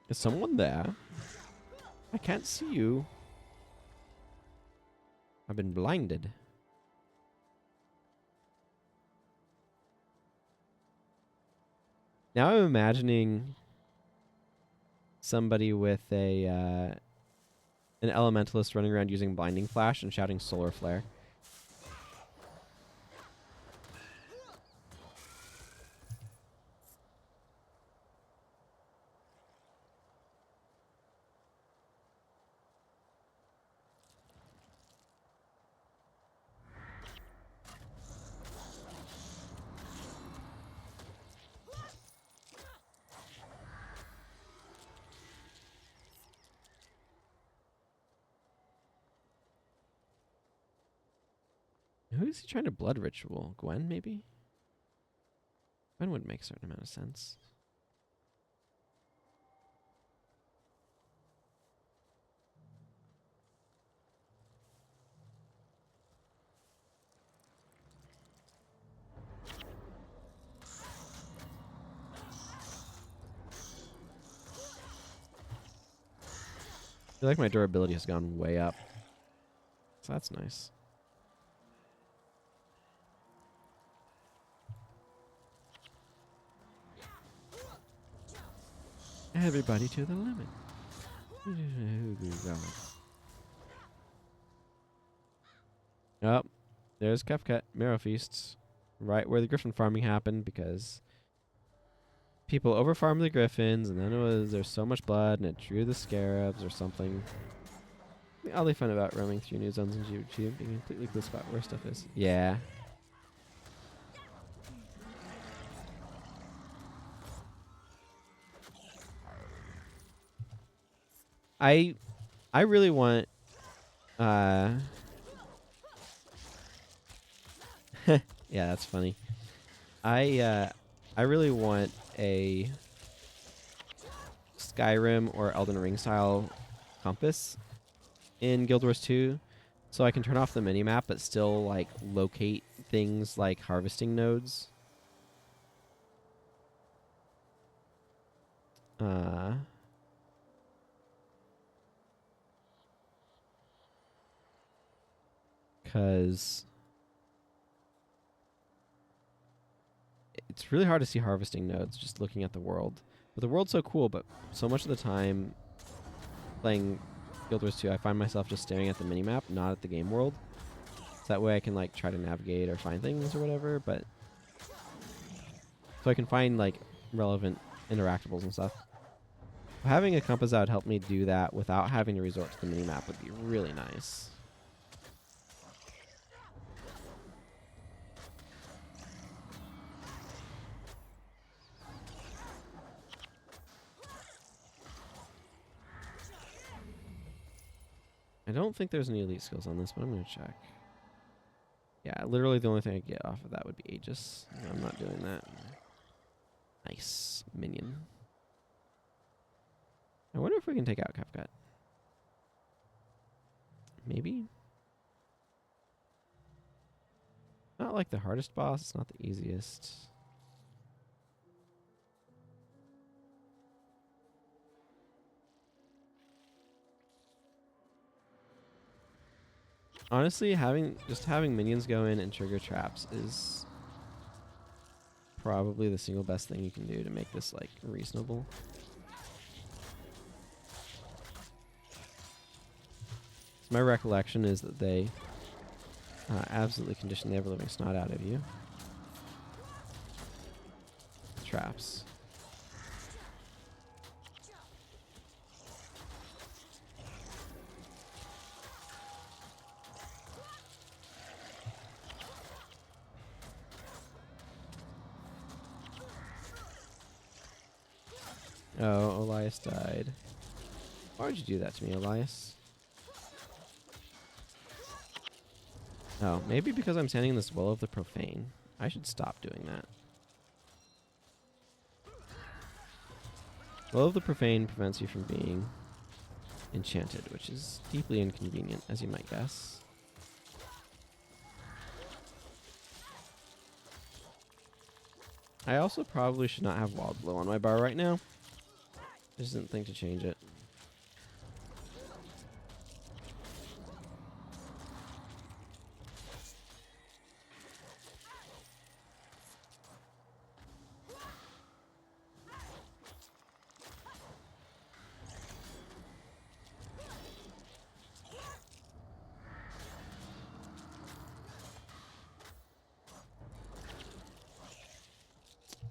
Is someone there? I can't see you. I've been blinded. Now I'm imagining somebody with a an elementalist running around using blinding flash and shouting solar flare. Who is he trying to blood ritual? Gwen, maybe? Gwen would make a certain amount of sense. I feel like my durability has gone way up. So that's nice. Everybody to the limit. Oh, there's Kefkat, Marrow Feasts. Right where the griffin farming happened because people overfarmed the griffins and then there's so much blood and it drew the scarabs or something. The oddly fun about roaming through new zones in YouTube, being completely clueless about where stuff is. Yeah. I really want yeah, that's funny. I really want a Skyrim or Elden Ring style compass in Guild Wars 2 so I can turn off the minimap but still like locate things like harvesting nodes. Because it's really hard to see harvesting nodes just looking at the world. But the world's so cool, but so much of the time playing Guild Wars 2, I find myself just staring at the minimap, not at the game world. So that way I can like try to navigate or find things or whatever, but so I can find like relevant interactables and stuff. Having a compass that would help me do that without having to resort to the minimap would be really nice. I don't think there's any elite skills on this, but I'm going to check. Yeah, literally the only thing I get off of that would be Aegis. No, I'm not doing that. Nice. Minion. I wonder if we can take out Kefkat. Maybe? Not like the hardest boss. It's not the easiest. Honestly, having minions go in and trigger traps is probably the single best thing you can do to make this like reasonable. So my recollection is that they absolutely condition the ever-living snot out of you. Traps. Oh, Elias died. Why would you do that to me, Elias? Oh, maybe because I'm standing in this well of the profane. I should stop doing that. Well of the profane prevents you from being enchanted, which is deeply inconvenient, as you might guess. I also probably should not have Wild Blow on my bar right now. I just didn't think to change it.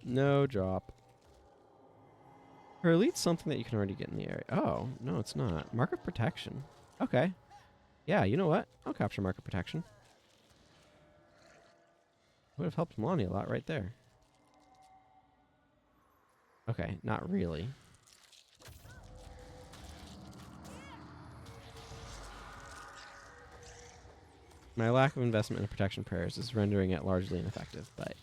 No drop. Her elite's something that you can already get in the area. Oh, no, it's not. Mark of Protection. Okay. Yeah, you know what? I'll capture Mark of Protection. Would have helped Melania a lot right there. Okay, not really. My lack of investment in protection prayers is rendering it largely ineffective, but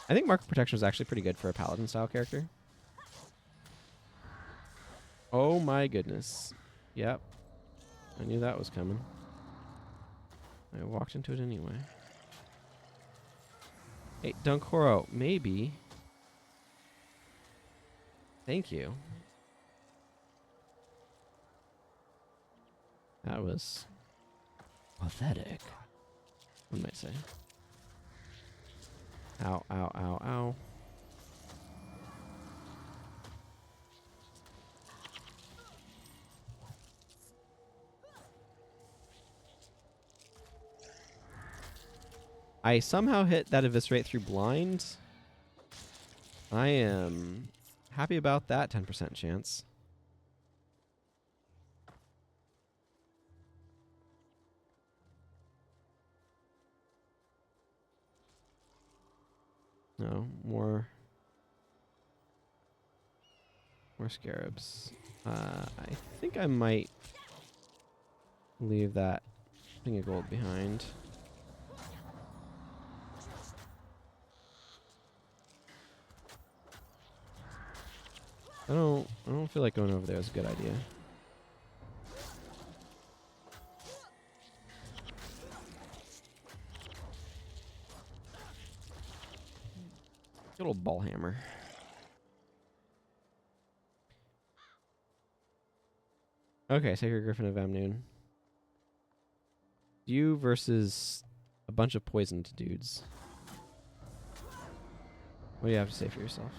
I think mark of protection is actually pretty good for a paladin style character. Oh my goodness. Yep. I knew that was coming. I walked into it anyway. Hey, Dunkoro, maybe. Thank you. That was pathetic, one might say. Ow, ow, ow, ow. I somehow hit that eviscerate through blind. I am happy about that 10% chance. No, more scarabs. I think I might leave that thing of gold behind. I don't feel like going over there is a good idea. Good old ball hammer. Okay, Sacred Griffin of Amnoon. You versus a bunch of poisoned dudes. What do you have to say for yourself?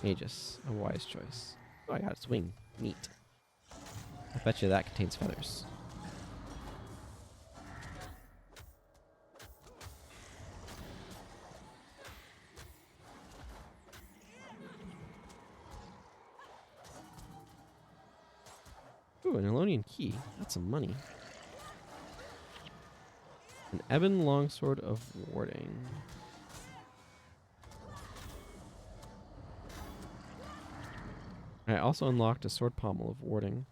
Aegis. A wise choice. Oh, I got its wing. Neat. I bet you that contains feathers. Ooh, an Elonian key. That's some money. An ebon longsword of warding. I also unlocked a sword pommel of warding.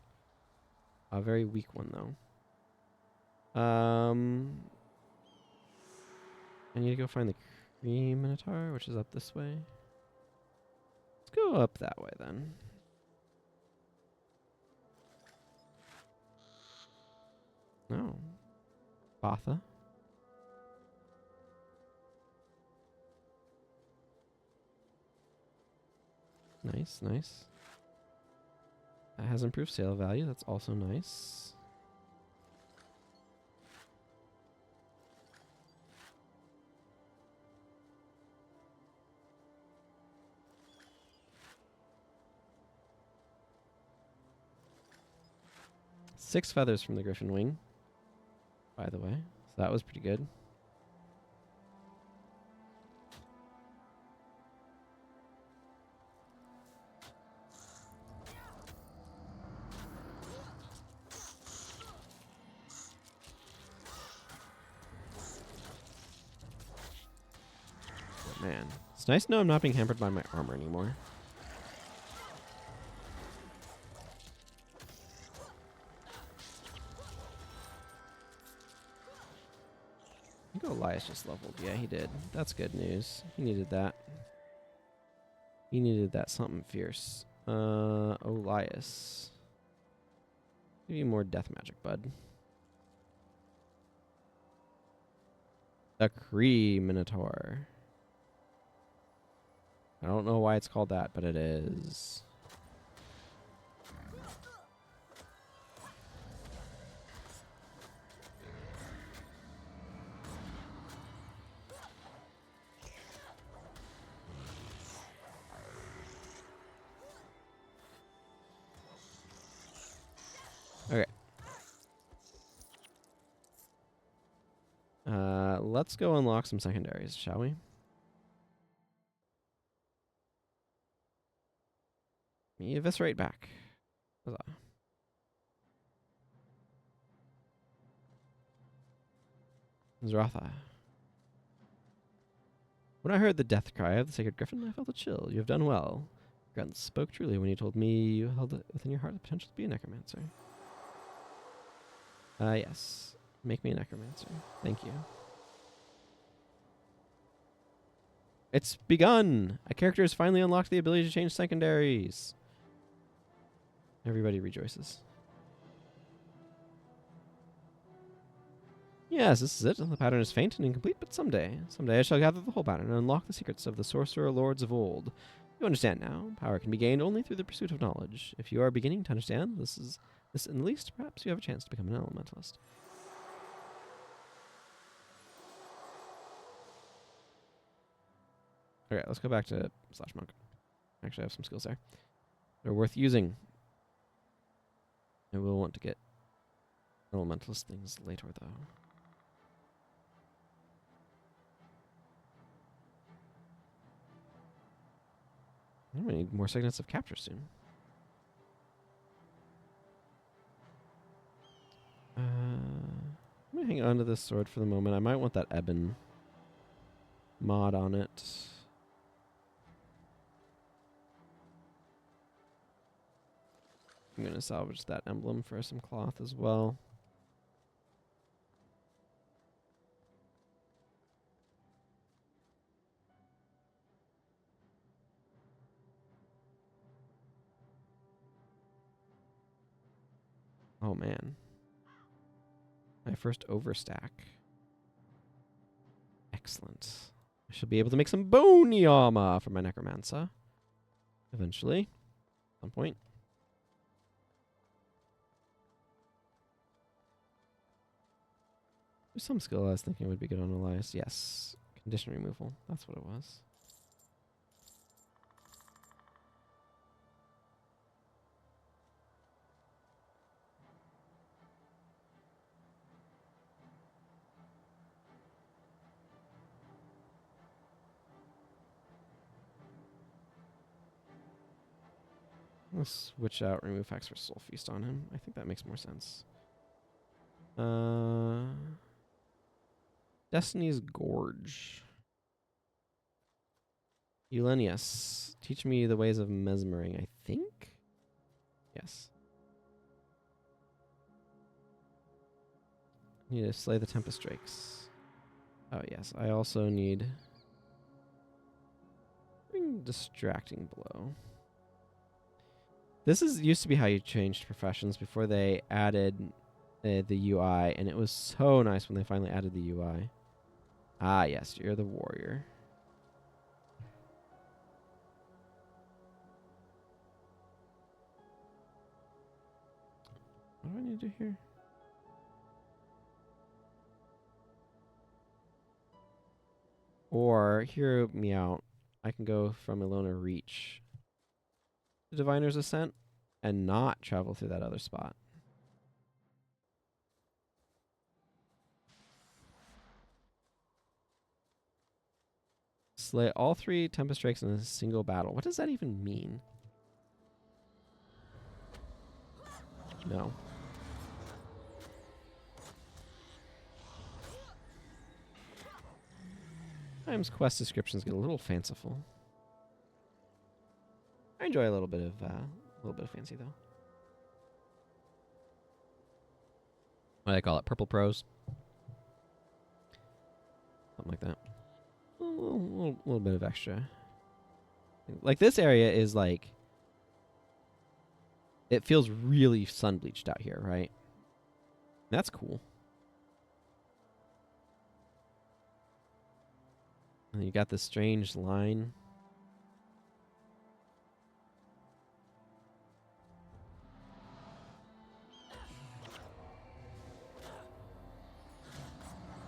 A very weak one, though. I need to go find the Cream Minotaur, which is up this way. Let's go up that way, then. Oh. Botha. Nice, nice. That has improved sale value. That's also nice. Six feathers from the griffin wing, by the way. So that was pretty good. Oh, man. It's nice to know I'm not being hampered by my armor anymore. I think Elias just leveled. Yeah, he did. That's good news. He needed that. He needed that something fierce. Elias. Give you more death magic, bud. The Kree Minotaur. I don't know why it's called that, but it is. Okay. Let's go unlock some secondaries, shall we? Me eviscerate back. Huzzah. Zratha. When I heard the death cry of the sacred griffin, I felt a chill. You have done well. Grunt spoke truly when you told me you held it within your heart the potential to be a necromancer. Yes. Make me a necromancer. Thank you. It's begun! A character has finally unlocked the ability to change secondaries. Everybody rejoices. Yes, this is it. The pattern is faint and incomplete, but someday I shall gather the whole pattern and unlock the secrets of the sorcerer lords of old. You understand now. Power can be gained only through the pursuit of knowledge. If you are beginning to understand this in the least, perhaps you have a chance to become an elementalist. Okay, let's go back to Slash Monk. Actually, I have some skills there. They're worth using. I will want to get elementalist things later, though. I'm going to need more signets of capture soon. I'm going to hang on to this sword for the moment. I might want that Ebon mod on it. I'm going to salvage that emblem for some cloth as well. Oh man. My first overstack. Excellent. I should be able to make some bony armor for my necromancer. Eventually. At some point. There's some skill I was thinking would be good on Elias. Yes. Condition removal. That's what it was. Let's switch out remove hacks for Soul Feast on him. I think that makes more sense. Destiny's Gorge. Eulenius. Teach me the ways of mesmering, I think? Yes. Need to slay the Tempest Drakes. Oh, yes. I also need Distracting Blow. This used to be how you changed professions before they added the UI, and it was so nice when they finally added the UI. Ah, yes, you're the warrior. What do I need to do here? Or, hear me out. I can go from Ilona Reach to Diviner's Ascent and not travel through that other spot. Slay all 3 Tempest Drakes in a single battle. What does that even mean? No. Sometimes quest descriptions get a little fanciful. I enjoy a little bit of fancy though. What do they call it? Purple prose. Something like that. A little bit of extra. Like this area is like, it feels really sun bleached out here, right? That's cool. And you got this strange line.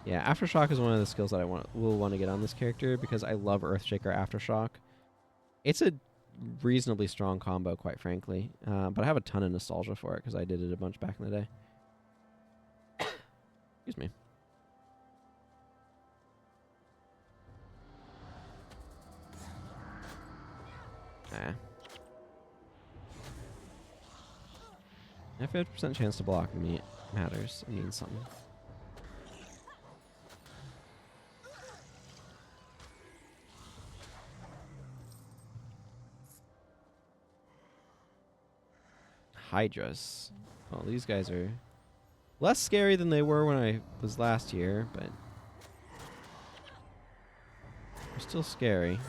Yeah, Aftershock is one of the skills that I will want to get on this character because I love Earthshaker Aftershock. It's a reasonably strong combo, quite frankly. But I have a ton of nostalgia for it because I did it a bunch back in the day. Excuse me. Ah. A 50% chance to block me matters. It means something. Hydras. Well, these guys are less scary than they were when I was last here, but they're still scary.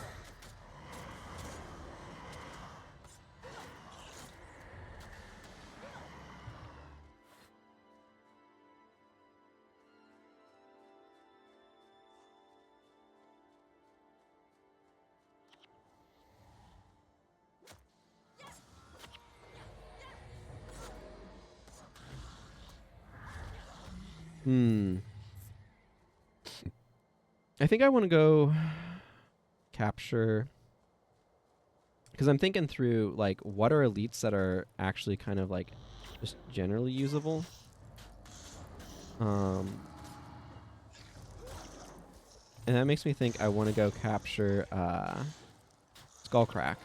I think I want to go capture, because I'm thinking through like what are elites that are actually kind of like just generally usable. And that makes me think I want to go capture Skullcrack,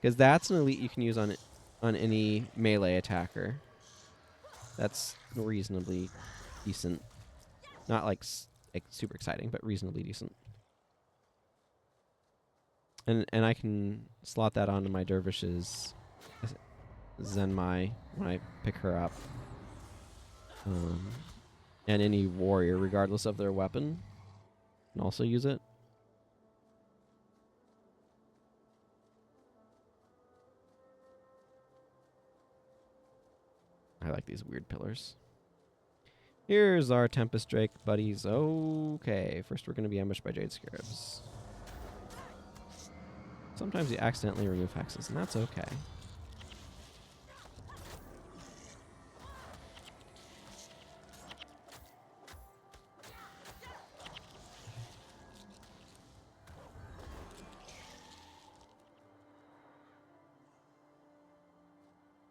because that's an elite you can use on any melee attacker. That's reasonably decent. Not like super exciting, but reasonably decent. And I can slot that onto my dervishes Zenmai when I pick her up. And any warrior, regardless of their weapon, can also use it. I like these weird pillars. Here's our Tempest Drake buddies. Okay, first we're going to be ambushed by Jade Scarabs. Sometimes you accidentally remove hexes, and that's okay.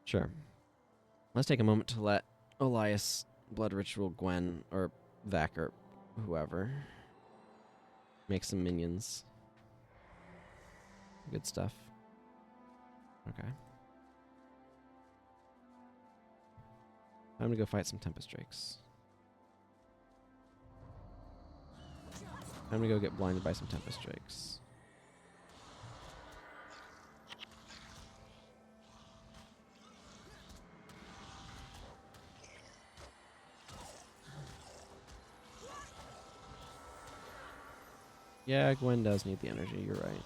Sure. Let's take a moment to let Elias, Blood Ritual, Gwen, or Vec, or whoever make some minions. Good stuff. Okay. Time to go fight some Tempest Drakes. Time to go get blinded by some Tempest Drakes. Yeah, Gwen does need the energy, you're right.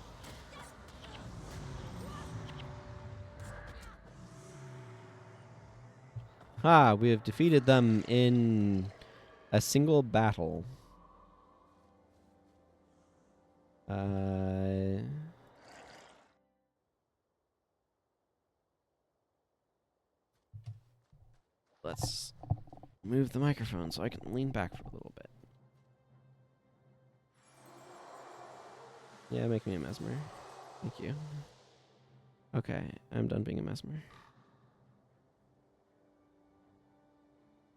Ah, we have defeated them in a single battle. Let's move the microphone so I can lean back for a little bit. Yeah, make me a mesmer. Thank you. Okay, I'm done being a mesmer.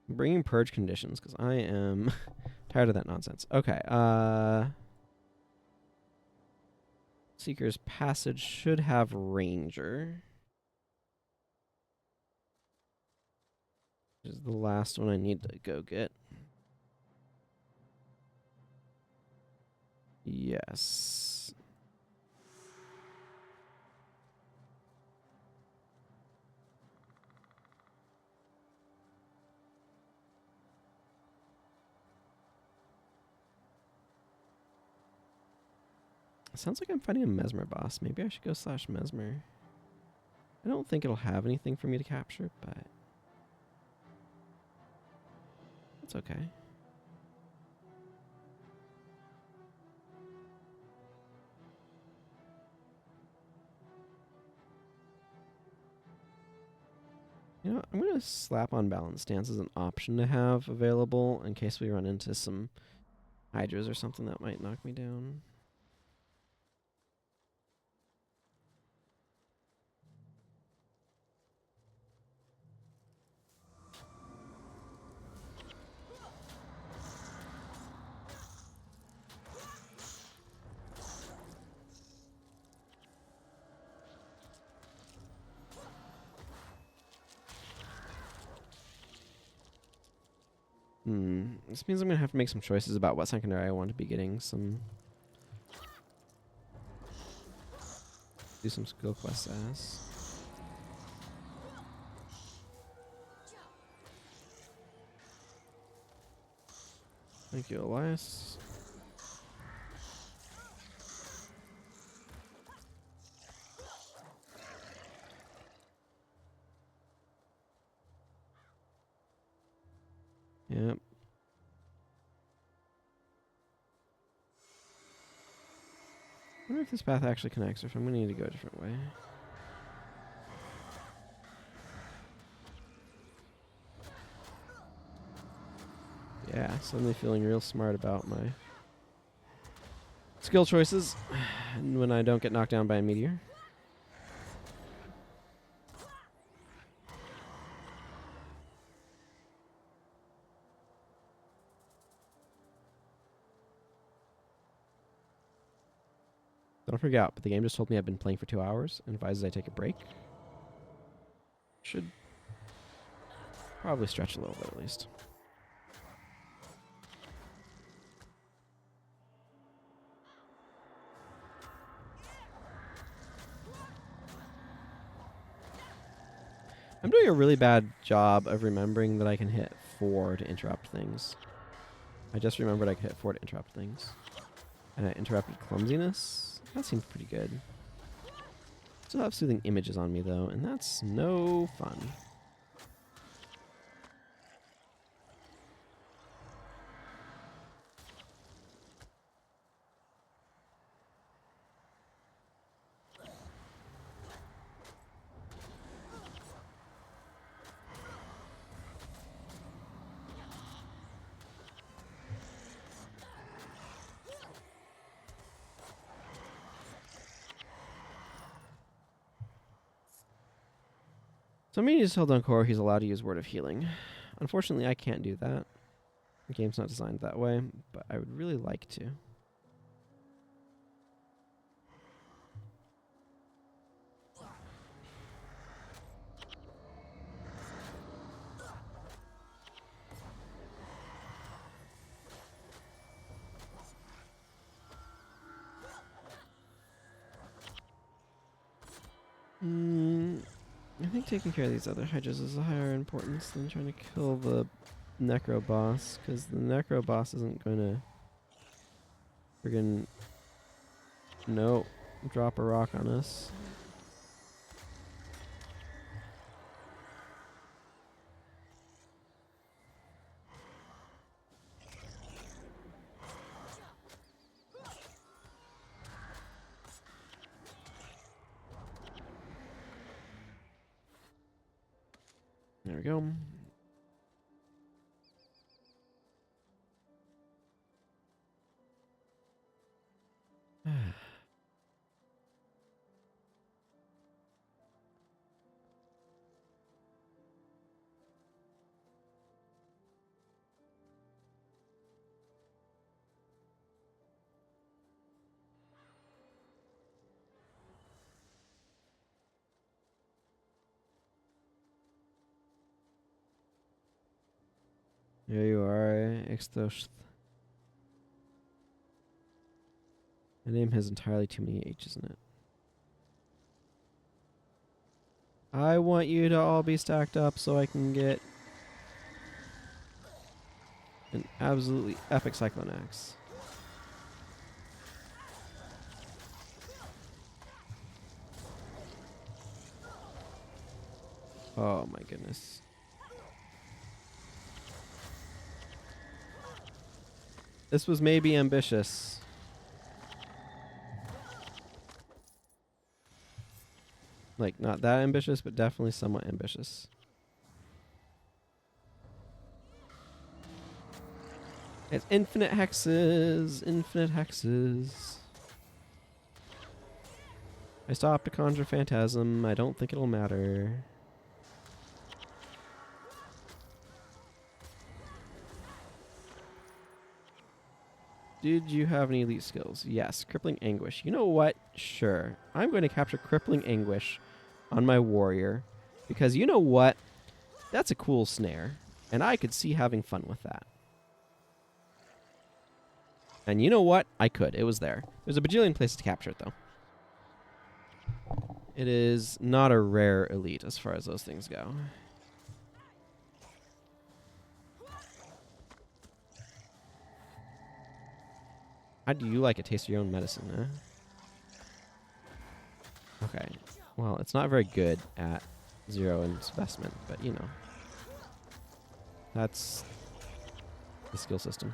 I'm bringing purge conditions because I am tired of that nonsense. Okay, Seeker's Passage should have Ranger. Which is the last one I need to go get. Yes. Sounds like I'm fighting a Mesmer boss. Maybe I should go / Mesmer. I don't think it'll have anything for me to capture, but it's okay. You know, I'm going to slap on Balance Stance as an option to have available in case we run into some Hydras or something that might knock me down. This means I'm going to have to make some choices about what secondary I want to be getting. Do some skill quests as. Thank you, Elias. Yep. I wonder if this path actually connects or if I'm going to need to go a different way. Yeah, suddenly feeling real smart about my skill choices and when I don't get knocked down by a meteor. Don't freak out, but the game just told me I've been playing for 2 hours and advises I take a break. Should probably stretch a little bit at least. I'm doing a really bad job of remembering that I can hit 4 to interrupt things. I just remembered I could hit 4 to interrupt things. And I interrupted clumsiness. That seems pretty good. Still have soothing images on me though, and that's no fun. So when he's held on core, he's allowed to use Word of Healing. Unfortunately, I can't do that. The game's not designed that way, but I would really like to. I think taking care of these other hedges is a higher importance than trying to kill the Necro boss, because the Necro boss isn't going to friggin' drop a rock on us. There we go. There you are, Extosh. The name has entirely too many H's in it. I want you to all be stacked up so I can get an absolutely epic Cyclone Axe. Oh my goodness. This was maybe ambitious. Like, not that ambitious, but definitely somewhat ambitious. It's infinite hexes, infinite hexes. I stopped to conjure Phantasm. I don't think it'll matter. Did you have any elite skills? Yes. Crippling Anguish. You know what? Sure. I'm going to capture Crippling Anguish on my warrior. Because you know what? That's a cool snare. And I could see having fun with that. And you know what? I could. It was there. There's a bajillion places to capture it, though. It is not a rare elite as far as those things go. How do you like it? Taste your own medicine, eh? Okay. Well, it's not very good at zero investment, but you know. That's the skill system.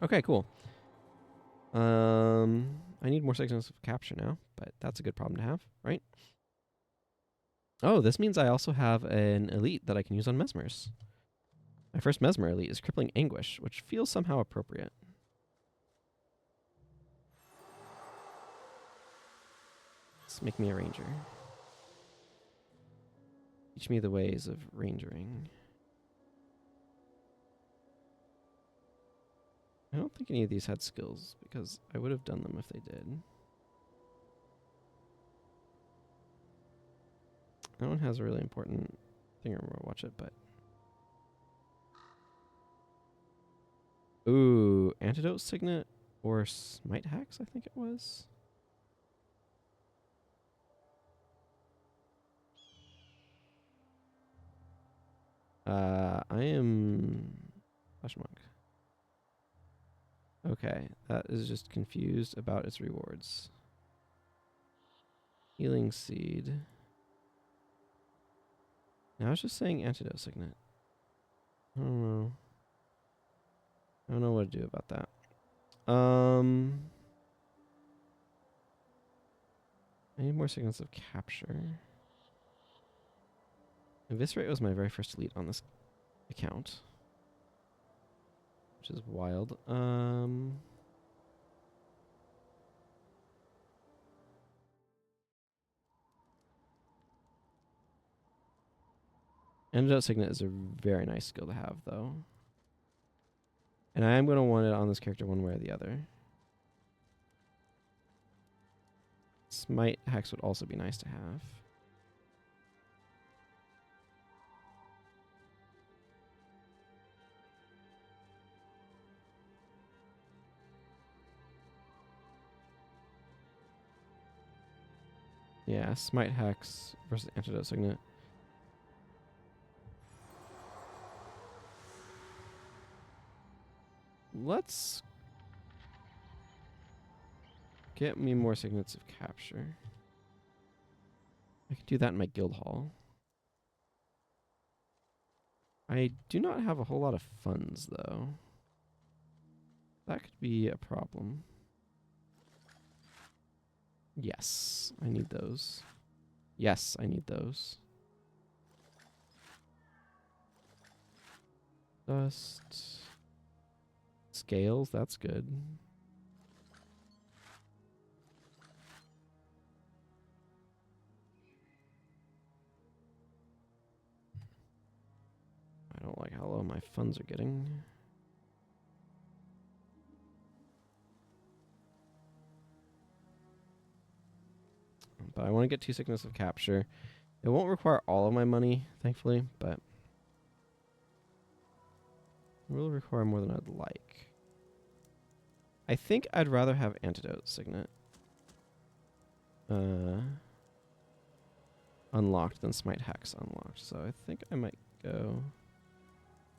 Okay, cool. I need more signals of capture now, but that's a good problem to have, right? Oh, this means I also have an elite that I can use on Mesmers. My first Mesmer elite is Crippling Anguish, which feels somehow appropriate. Let's make me a ranger. Teach me the ways of rangering. I don't think any of these had skills, because I would have done them if they did. That one has a really important thing. I'm gonna watch it, but ooh, Antidote Signet or Smite Hex, I think it was. I am Flesh Monk. Okay, that is just confused about its rewards. Healing Seed. Now it's just saying Antidote Signet. I don't know. I don't know what to do about that. I need more signals of capture. Eviscerate was my very first elite on this account, which is wild. Antidote Signet is a very nice skill to have, though. And I am going to want it on this character one way or the other. Smite Hex would also be nice to have. Yeah, Smite Hex versus Antidote Signet. Let's get me more signets of capture. I can do that in my guild hall. I do not have a whole lot of funds, though. That could be a problem. Yes, I need those. Yes, I need those. Dust. Scales, that's good. I don't like how low my funds are getting. But I want to get 2 sickness of capture. It won't require all of my money, thankfully, but it will require more than I'd like. I think I'd rather have Antidote Signet unlocked than Smite Hex unlocked. So I think I might go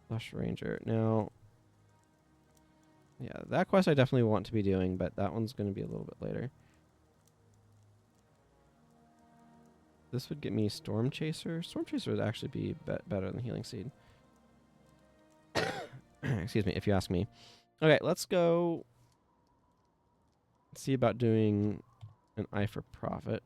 Flush Ranger. Now, yeah, that quest I definitely want to be doing, but that one's going to be a little bit later. This would get me Storm Chaser. Storm Chaser would actually be better than Healing Seed. Excuse me, if you ask me. Okay, let's go see about doing an Eye for Profit.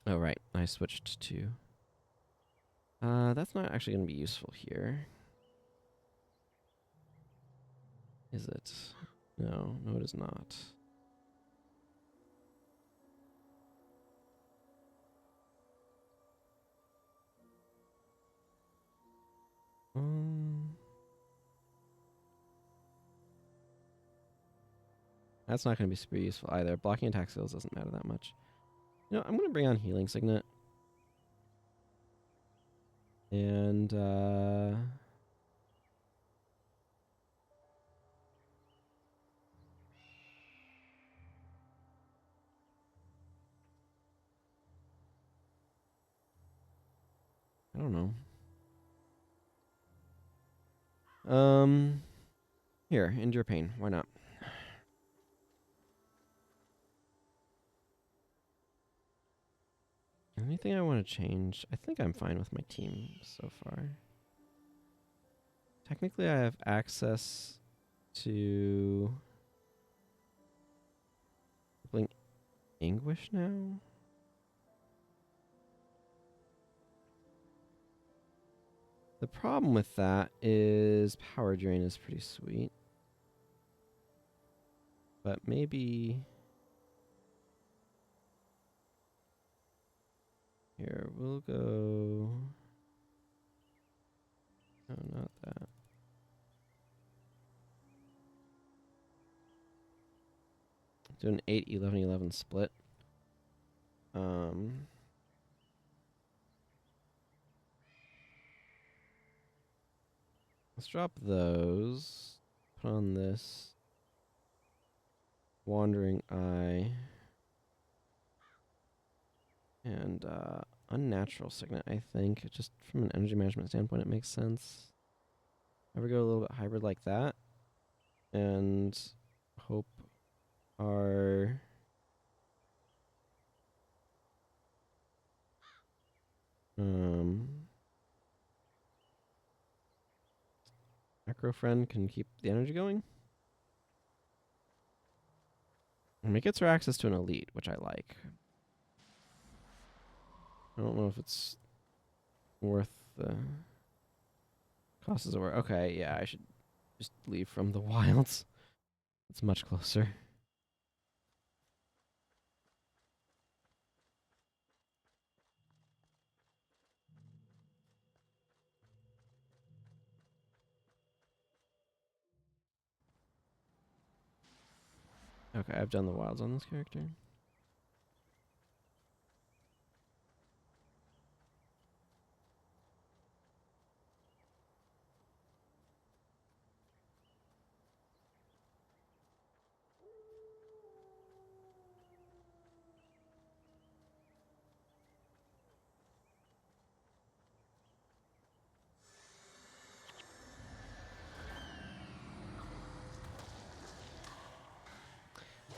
Oh, right. I switched to... that's not actually going to be useful here. Is it? No, it is not. That's not going to be super useful either. Blocking attack skills doesn't matter that much. You know, I'm going to bring on Healing Signet. And, I don't know. Here, endure pain. Why not? Anything I want to change? I think I'm fine with my team so far. Technically, I have access to Blink Anguish now. The problem with that is power drain is pretty sweet. But maybe here we'll go. No, not that. Do an 8-11-11 split. Let's drop those. Put on this Wandering Eye and Unnatural Signet. I think just from an energy management standpoint, it makes sense. Ever go a little bit hybrid like that, and hope our macro friend can keep the energy going. And it gets her access to an elite, which I like. I don't know if it's worth the cost as it were. Okay, yeah, I should just leave from the wilds. It's much closer. Okay, I've done the wilds on this character.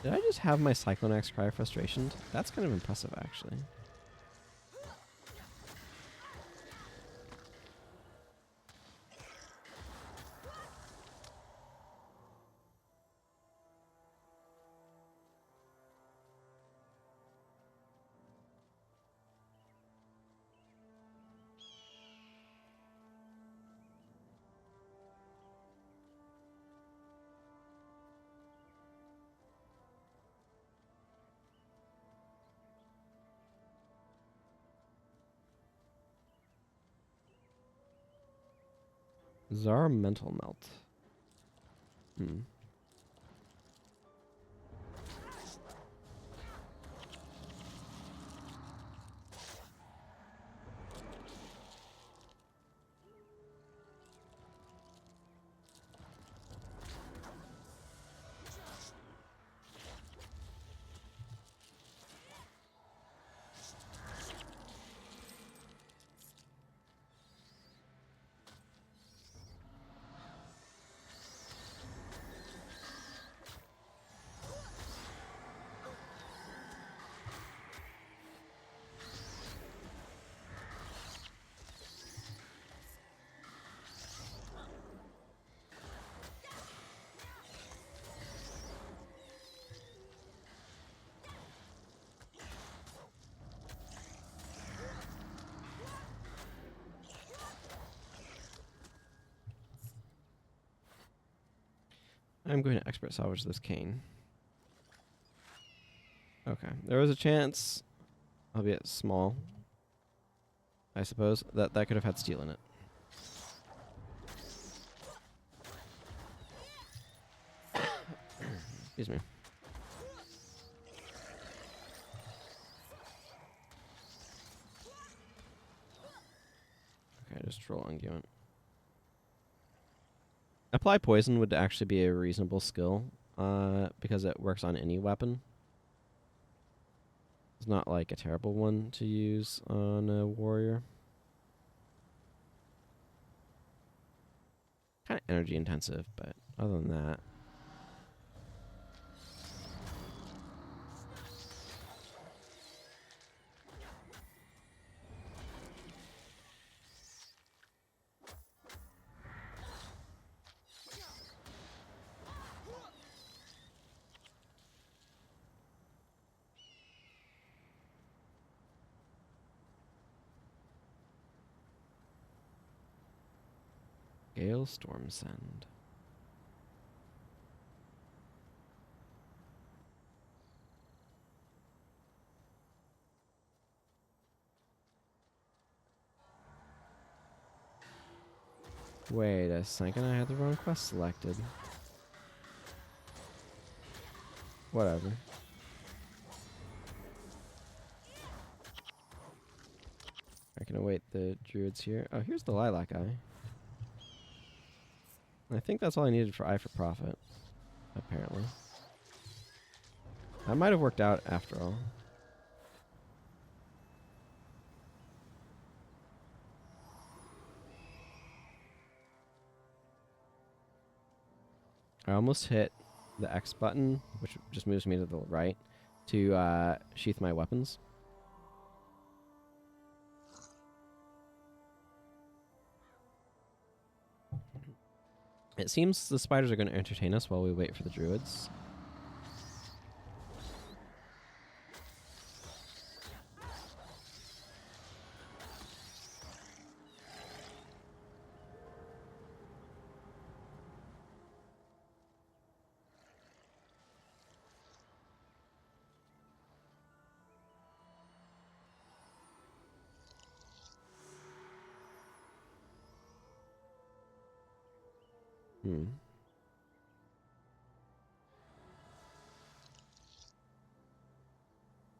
Did I just have my Cyclone Axe cry frustration? That's kind of impressive, actually. Zara Mental Melt. I'm going to expert salvage this cane. Okay, there was a chance, albeit small, I suppose, that could have had steel in it. Excuse me. Okay, just troll Unguent. Apply poison would actually be a reasonable skill, because it works on any weapon. It's not like a terrible one to use on a warrior. kind of energy intensive, but other than that. Gale Storm Send. Wait a second, I had the wrong quest selected. Whatever. I can await the druids here. Oh, here's the lilac eye. I think that's all I needed for Eye for Profit, apparently. That might have worked out after all. I almost hit the X button, which just moves me to the right, to sheath my weapons. It seems the spiders are going to entertain us while we wait for the druids.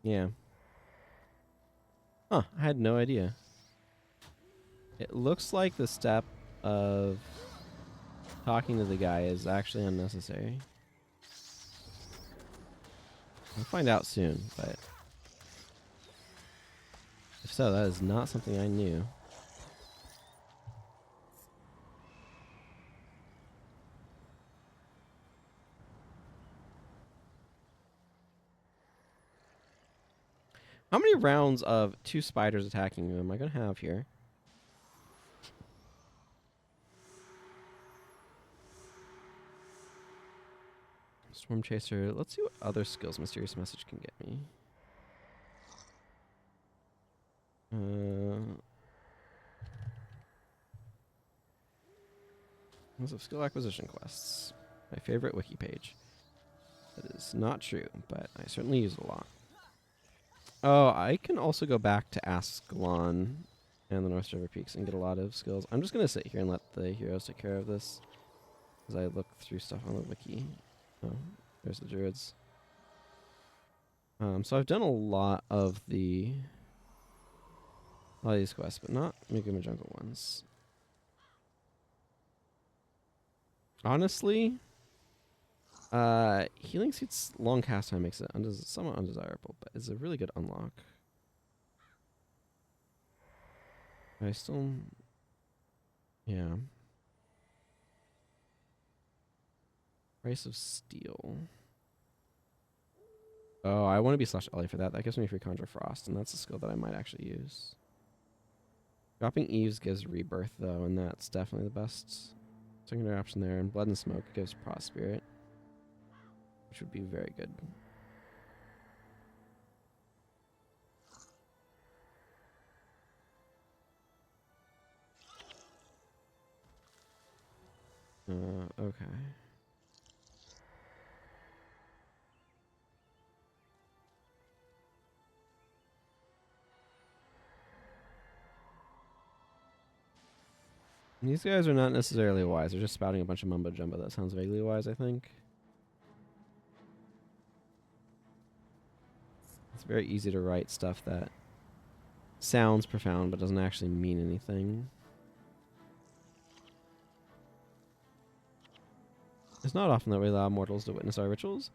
Yeah. Huh, I had no idea. It looks like the step of talking to the guy is actually unnecessary. We'll find out soon, but if so, that is not something I knew. How many rounds of 2 spiders attacking you am I going to have here? Storm Chaser. Let's see what other skills Mysterious Message can get me. Lots of skill acquisition quests. My favorite wiki page. That is not true, but I certainly use it a lot. Oh, I can also go back to Ascalon and the North River Peaks and get a lot of skills. I'm just going to sit here and let the heroes take care of this as I look through stuff on the wiki. Oh, there's the druids. So I've done a lot of these quests, but not Megumi Jungle ones. Honestly, Healing Seat's long cast time makes it somewhat undesirable, but it's a really good unlock. I still... Yeah. Price of Steel. Oh, I want to be /Ellie for that. That gives me free Conjure Frost, and that's a skill that I might actually use. Dropping Eves gives Rebirth, though, and that's definitely the best secondary option there. And Blood and Smoke gives Prost Spirit, which would be very good. Okay. These guys are not necessarily wise. They're just spouting a bunch of mumbo jumbo that sounds vaguely wise, I think. It's very easy to write stuff that sounds profound but doesn't actually mean anything. It's not often that we allow mortals to witness our rituals.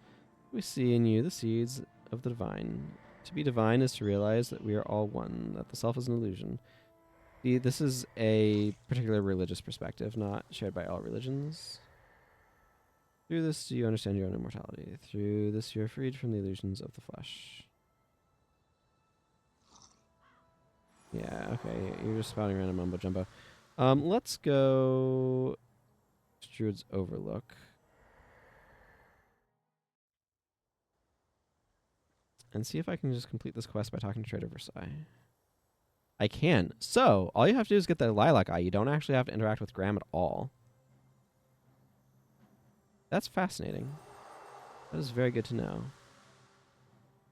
We see in you the seeds of the divine. To be divine is to realize that we are all one, that the self is an illusion. See, this is a particular religious perspective, not shared by all religions. Through this, you understand your own immortality. Through this, you are freed from the illusions of the flesh. Yeah, okay. You're just spouting around a mumbo jumbo. Let's go Druid's Overlook. And see if I can just complete this quest by talking to Trader Versailles. I can. So, all you have to do is get the Lilac Eye. You don't actually have to interact with Graham at all. That's fascinating. That is very good to know.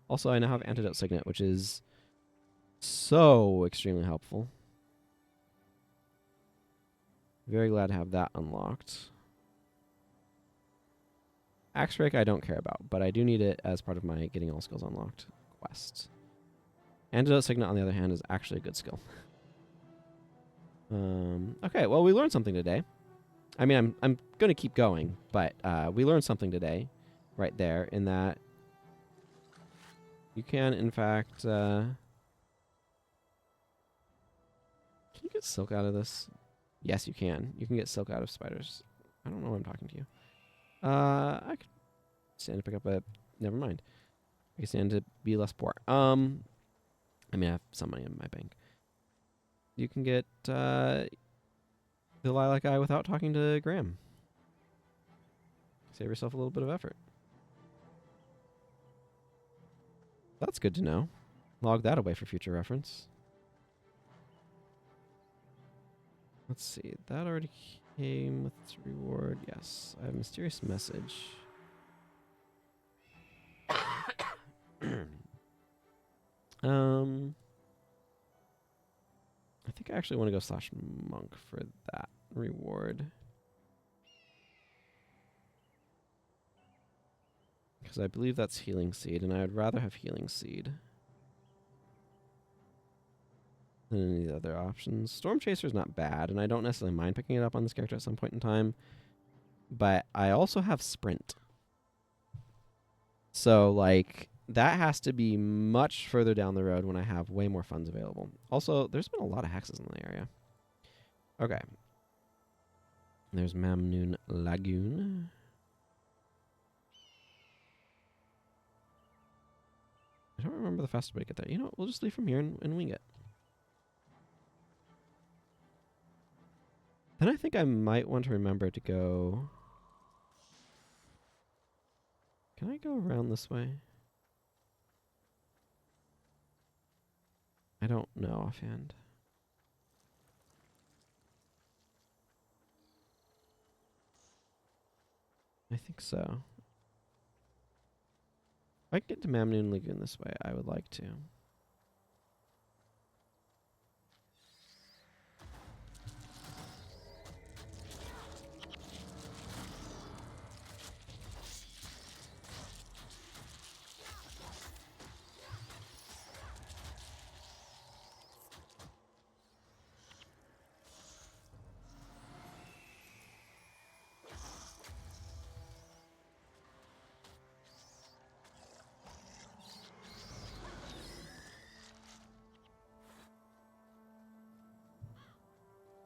Also, I now have Antidote Signet, which is so extremely helpful. Very glad to have that unlocked. Axe Rake I don't care about, but I do need it as part of my getting all skills unlocked quest. Antidote Signet, on the other hand, is actually a good skill. Okay, well, we learned something today. I mean, I'm going to keep going, but we learned something today right there in that you can, in fact... can you get silk out of this? Yes, you can. You can get silk out of spiders. I don't know why I'm talking to you. I could stand to pick up a... Never mind. I can stand to be less poor. I mean, I have some money in my bank. You can get the Lilac Eye without talking to Graham. Save yourself a little bit of effort. That's good to know. Log that away for future reference. Let's see. That already came with its reward. Yes. I have a mysterious message. I think I actually want to go slash monk for that reward. Because I believe that's healing seed, and I would rather have healing seed than any of the other options. Storm Chaser is not bad, and I don't necessarily mind picking it up on this character at some point in time. But I also have sprint. So, like, that has to be much further down the road when I have way more funds available. Also, there's been a lot of hexes in the area. Okay. There's Mamnoon Lagoon. I don't remember the fastest way to get there. You know what? We'll just leave from here and wing it. Then I think I might want to remember to go... Can I go around this way? I don't know offhand. I think so. If I can get to Mamnoon Lagoon this way, I would like to.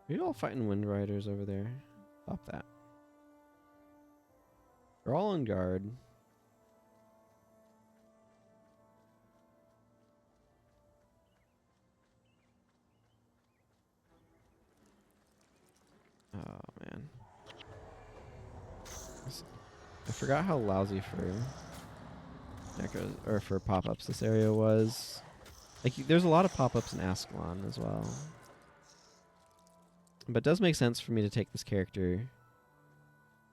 Are you all fighting Wind Riders over there? Stop that. They're all on guard. Oh, man. I forgot how lousy for echoes, or for pop-ups this area was. Like, there's a lot of pop-ups in Ascalon as well. But it does make sense for me to take this character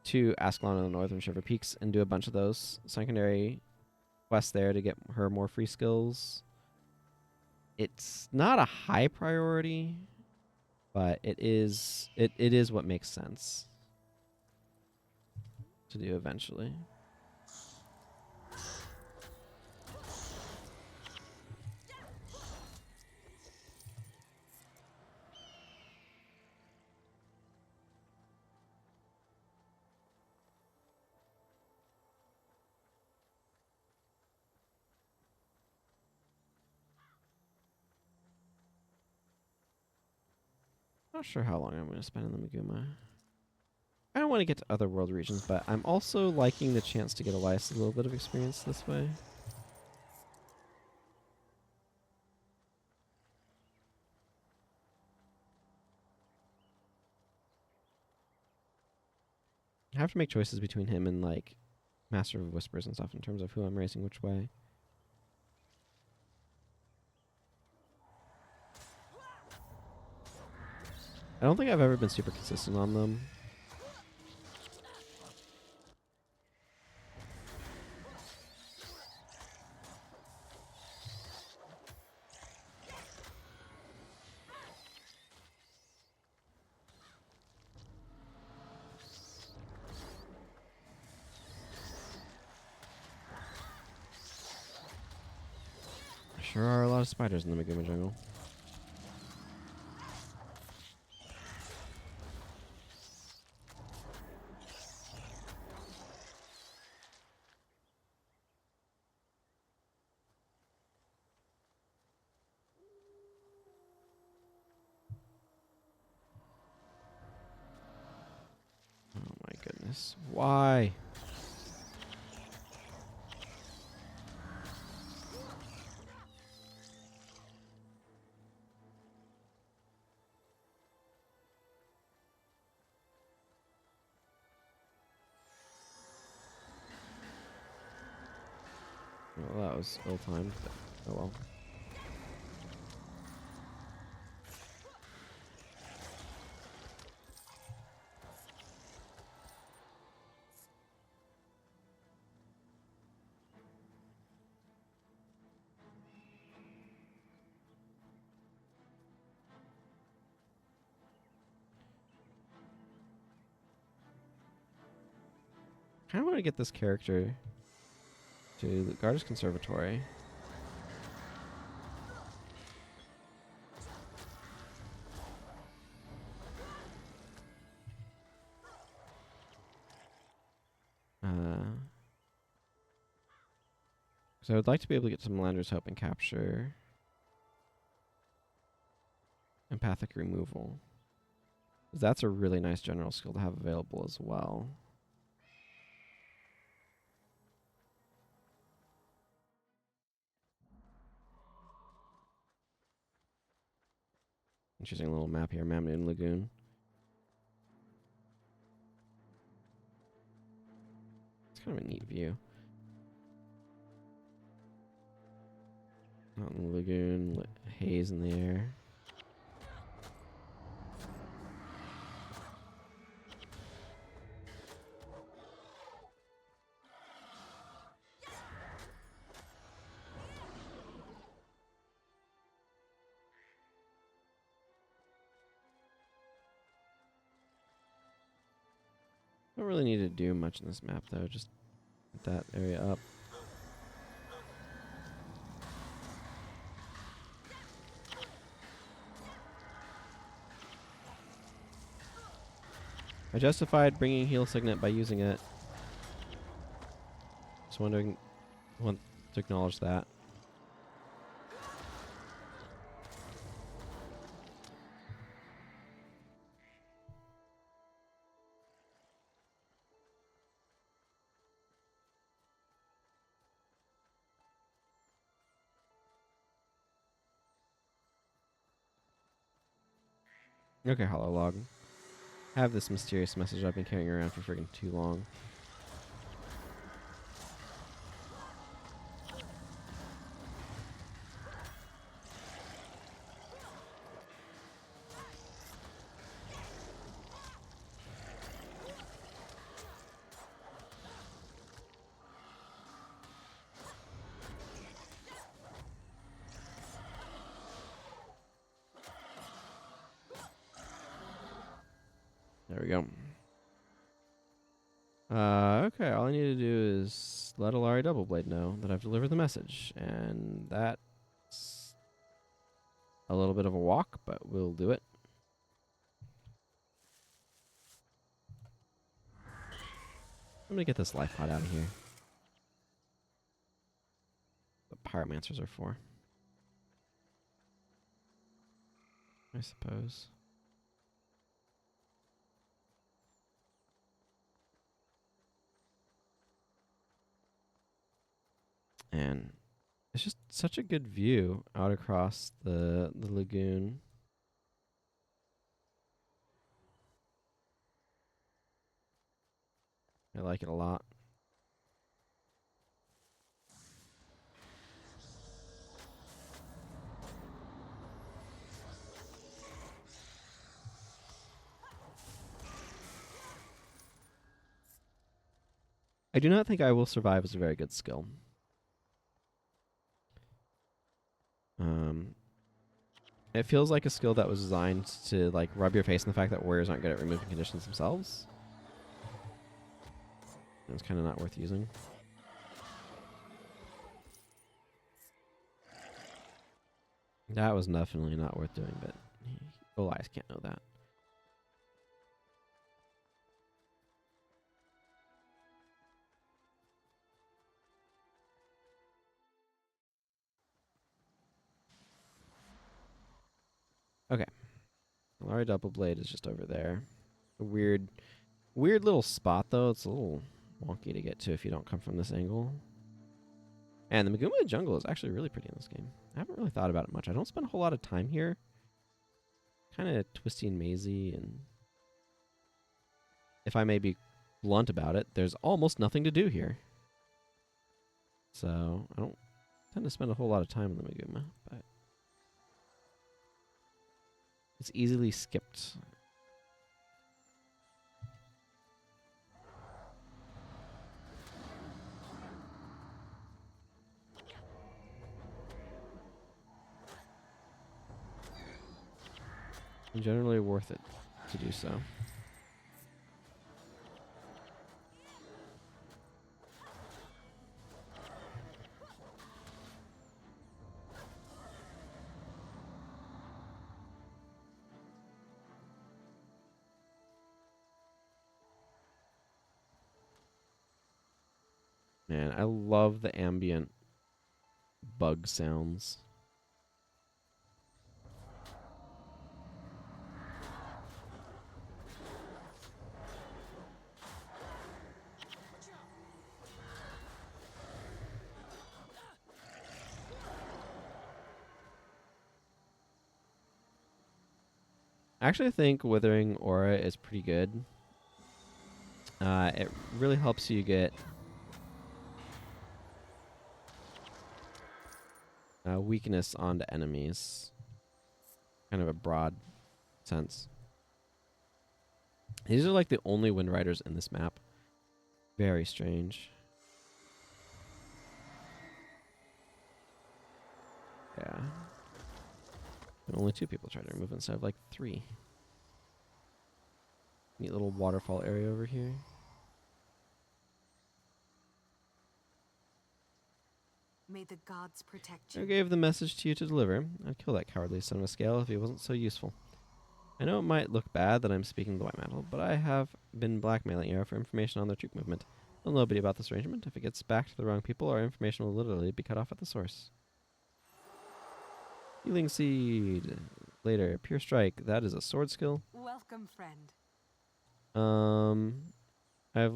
to Ascalon and the Northern Shiver Peaks and do a bunch of those secondary quests there to get her more free skills. It's not a high priority, but it is what makes sense to do eventually. Not sure how long I'm going to spend in the Maguma. I don't want to get to other world regions, but I'm also liking the chance to get Elias a little bit of experience this way. I have to make choices between him and, like, Master of Whispers and stuff in terms of who I'm racing which way. I don't think I've ever been super consistent on them. Sure are a lot of spiders in the Maguma jungle. Oh my goodness. Why? Well, that was ill-timed, but oh well. I kind of want to get this character to the Gardas Conservatory. So I would like to be able to get some Lander's Hope and capture empathic removal. That's a really nice general skill to have available as well. Interesting little map here, Mamnoon Lagoon. It's kind of a neat view. Out in the lagoon, haze in the air. Don't really need to do much in this map though, just get that area up. I justified bringing Heal Signet by using it. Just want to acknowledge that. Okay, Hollow Log. I have this mysterious message I've been carrying around for friggin' too long. There we go. Okay, all I need to do is let Alari Doubleblade know that I've delivered the message. And that's a little bit of a walk, but we'll do it. I'm gonna get this life pod out of here. The pyromancers are for, I suppose. And it's just such a good view out across the lagoon. I like it a lot. I do not think I will survive as a very good skill. It feels like a skill that was designed to like rub your face in the fact that warriors aren't good at removing conditions themselves. It's kind of not worth using. That was definitely not worth doing, but Elias can't know that. Okay. Larry Double Blade is just over there. A weird little spot, though. It's a little wonky to get to if you don't come from this angle. And the Maguma jungle is actually really pretty in this game. I haven't really thought about it much. I don't spend a whole lot of time here. Kind of twisty and mazy, and if I may be blunt about it, there's almost nothing to do here. So I don't tend to spend a whole lot of time in the Maguma, but it's easily skipped. And generally worth it to do so. Man, I love the ambient bug sounds. I actually think Withering Aura is pretty good. It really helps you get weakness onto enemies. Kind of a broad sense. These are like the only Wind Riders in this map. Very strange. Yeah. And only 2 people tried to remove instead of like 3. Neat little waterfall area over here. May the gods protect I you. gave the message to you to deliver. I'd kill that cowardly son of a scale if he wasn't so useful. I know it might look bad that I'm speaking to the White Mantle, but I have been blackmailing you for information on their troop movement. Tell nobody about this arrangement. If it gets back to the wrong people, our information will literally be cut off at the source. Healing Seed. Later. Pure Strike. That is a sword skill. Welcome, friend. I've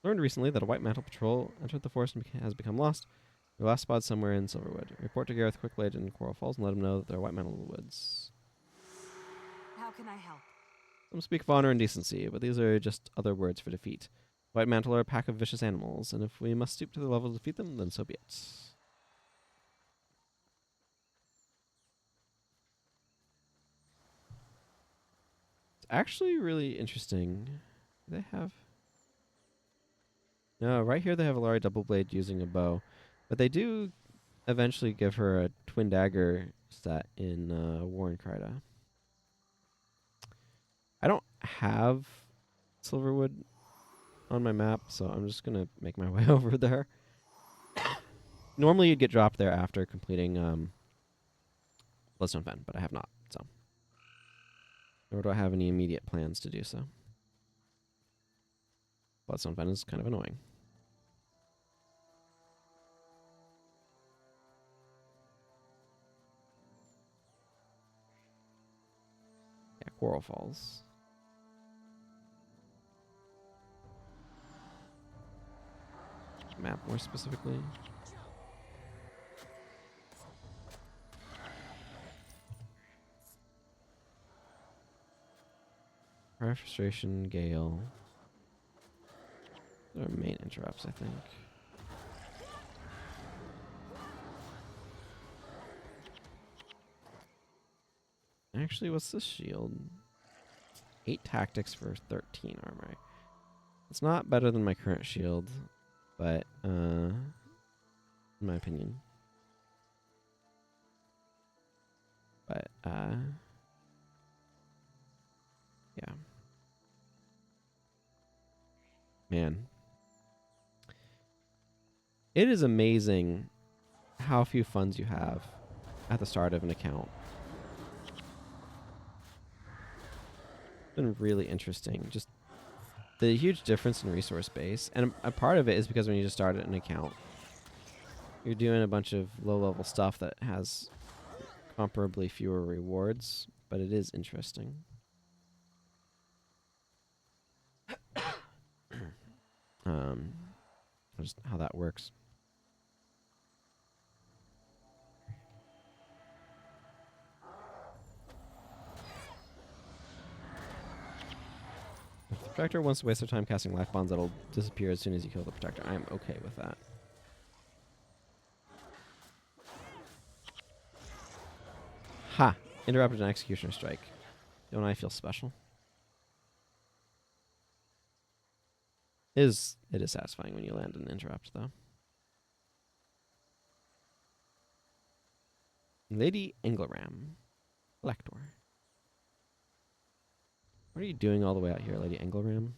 learned recently that a White Mantle patrol entered the forest and has become lost. Their last spot somewhere in Silverwood. Report to Gareth Quickblade in Coral Falls and let him know that they're White Mantle in the woods. How can I help? Some speak of honor and decency, but these are just other words for defeat. White Mantle are a pack of vicious animals, and if we must stoop to the level to defeat them, then so be it. It's actually really interesting. Do they have... No, right here they have a Alari Double Blade using a bow. But they do eventually give her a twin dagger set in Warren Kryda. I don't have Silverwood on my map, so I'm just going to make my way over there. Normally you'd get dropped there after completing Bloodstone Fen, but I have not, so. Nor do I have any immediate plans to do so. Bloodstone Fen is kind of annoying. Yeah, Coral Falls. Map more specifically. Fire frustration, gale. Those are main interrupts, I think. Actually, what's this shield? 8 tactics for 13 armor. It's not better than my current shield, but in my opinion. But yeah. Man. It is amazing how few funds you have at the start of an account. It's been really interesting. Just the huge difference in resource base. And a part of it is because when you just start an account, you're doing a bunch of low-level stuff that has comparably fewer rewards, but it is interesting. Just how that works. If the Protector wants to waste their time casting life bonds, that'll disappear as soon as you kill the Protector. I am okay with that. Ha! Interrupted an Executioner Strike. Don't I feel special? It is satisfying when you land an interrupt, though. Lady Engleram. Lector. What are you doing all the way out here, Lady Engleram?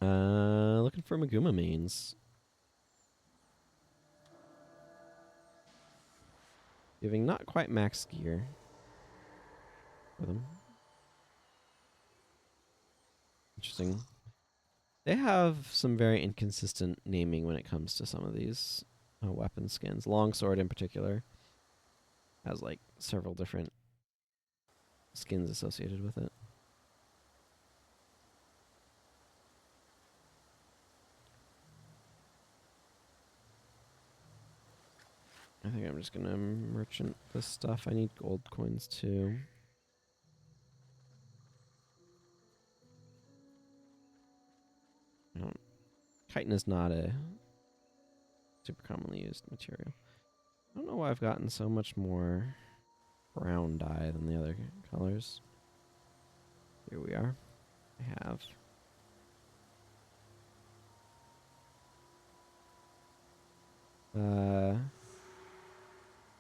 Looking for Maguma mains. Giving not quite max gear for them. Interesting. They have some very inconsistent naming when it comes to some of these weapon skins. Longsword in particular has like several different skins associated with it. I think I'm just gonna merchant this stuff. I need gold coins too. Chitin is not a super commonly used material. I don't know why I've gotten so much more brown dye than the other colors. Here we are. I have.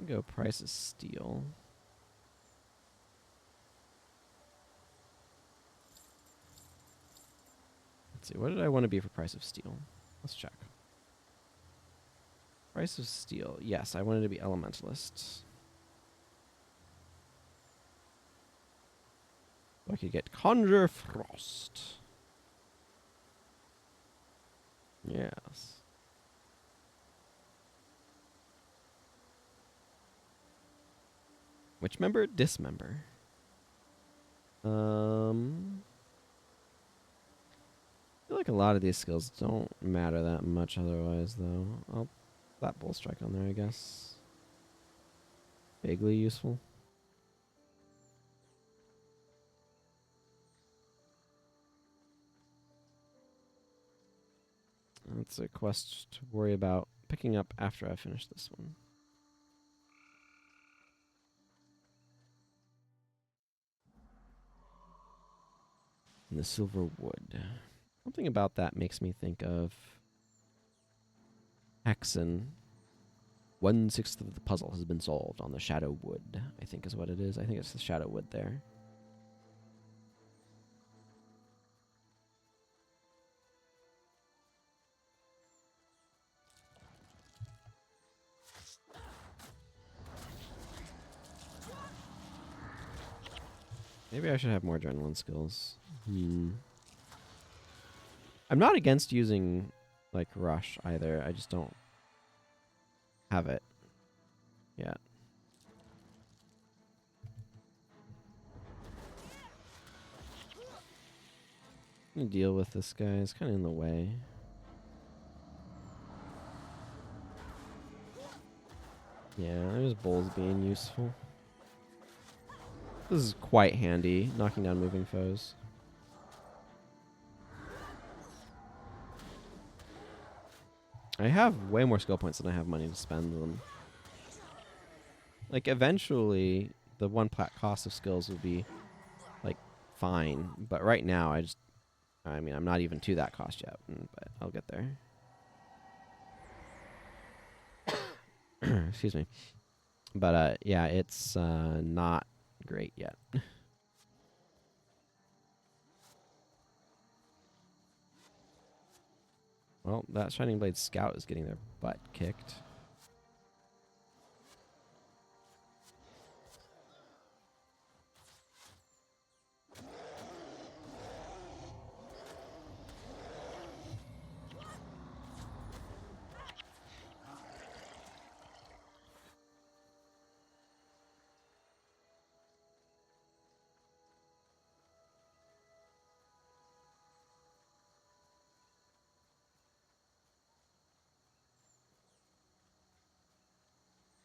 Go price of steel. Let's see, what did I want to be for price of steel? Let's check. Price of steel. Yes, I wanted to be elementalist. So I could get Conjure Frost. Yes. Which member? Dismember. I feel like a lot of these skills don't matter that much otherwise, though. I'll that bull strike on there, I guess. Vaguely useful. That's a quest to worry about picking up after I finish this one. And the silver wood. Something about that makes me think of Hexen. 1/6 of the puzzle has been solved on the shadow wood, I think is what it is. I think it's the shadow wood there. Maybe I should have more adrenaline skills. I'm not against using, like, rush either. I just don't have it yet. I'm gonna deal with this guy. It's kind of in the way. Yeah, there's bowls being useful. This is quite handy, knocking down moving foes. I have way more skill points than I have money to spend them. Like, eventually, the one plat cost of skills will be, like, fine. But right now, I mean, I'm not even to that cost yet, but I'll get there. Excuse me. But, yeah, it's not great yet. Well, that Shining Blade Scout is getting their butt kicked.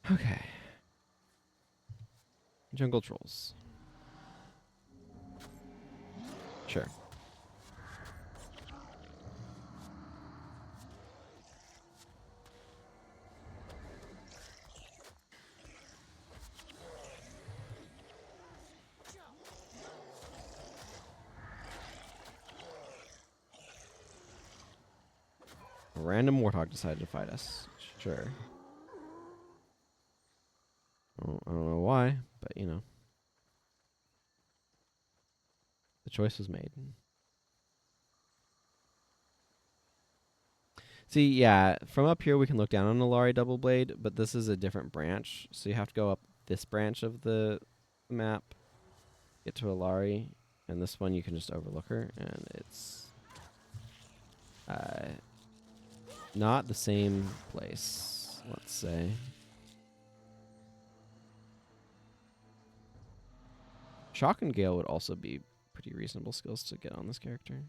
Okay. Jungle Trolls. Sure. A random Warthog decided to fight us. Sure. I don't know why, but you know. The choice was made. See, yeah, from up here we can look down on Alari Double Blade, but this is a different branch, so you have to go up this branch of the map, get to Alari, and this one you can just overlook her, and it's not the same place, let's say. Shock and Gale would also be pretty reasonable skills to get on this character.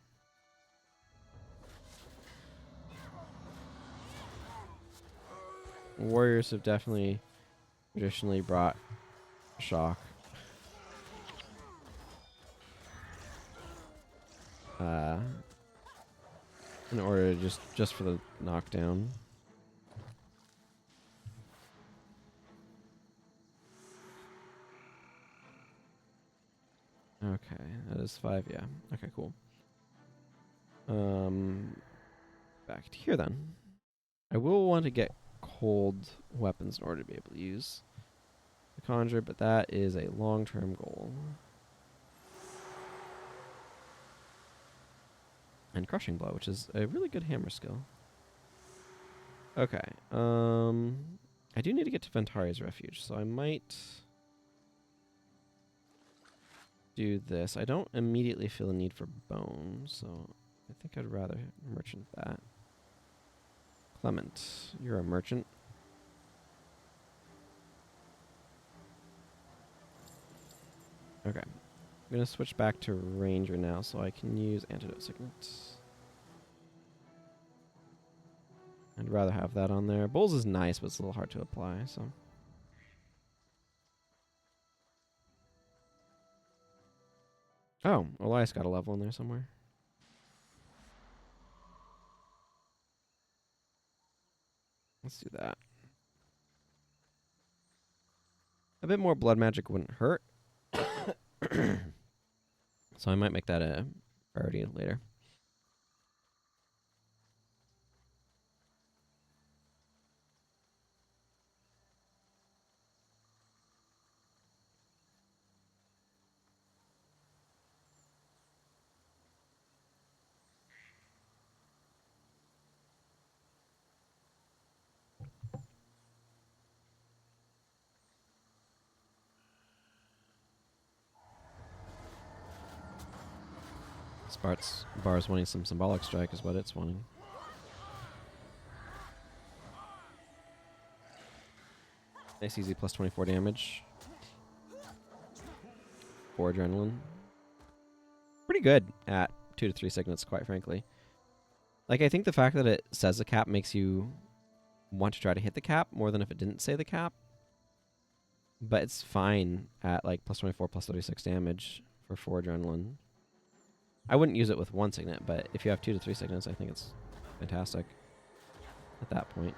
Warriors have definitely traditionally brought Shock. In order to just for the knockdown. Okay, that is 5, yeah. Okay, cool. Back to here then. I will want to get cold weapons in order to be able to use the Conjure, but that is a long-term goal. And Crushing Blow, which is a really good hammer skill. Okay, I do need to get to Ventari's Refuge, so I might do this. I don't immediately feel a need for bone, so I think I'd rather merchant that. Clement, you're a merchant. Okay. I'm going to switch back to Ranger now so I can use Antidote Signet. I'd rather have that on there. Bowls is nice, but it's a little hard to apply, so. Oh, Elias got a level in there somewhere. Let's do that. A bit more blood magic wouldn't hurt. So I might make that a priority later. Bar's wanting some Symbolic Strike is what it's wanting. Nice easy plus 24 damage. 4 adrenaline. Pretty good at 2 to 3 signets, quite frankly. Like, I think the fact that it says the cap makes you want to try to hit the cap more than if it didn't say the cap. But it's fine at like plus 24, plus 36 damage for 4 adrenaline. I wouldn't use it with 1 signet, but if you have 2 to 3 signets, I think it's fantastic at that point.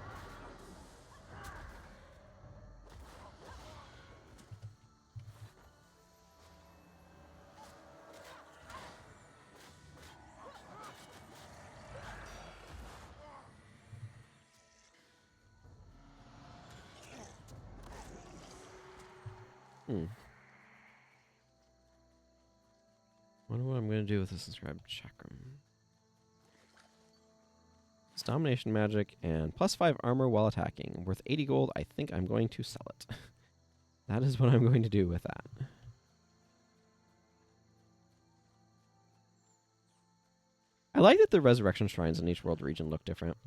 Wonder what I'm going to do with this inscribed chakram. It's domination magic and plus 5 armor while attacking. Worth 80 gold. I think I'm going to sell it. That is what I'm going to do with that. I like that the resurrection shrines in each world region look different.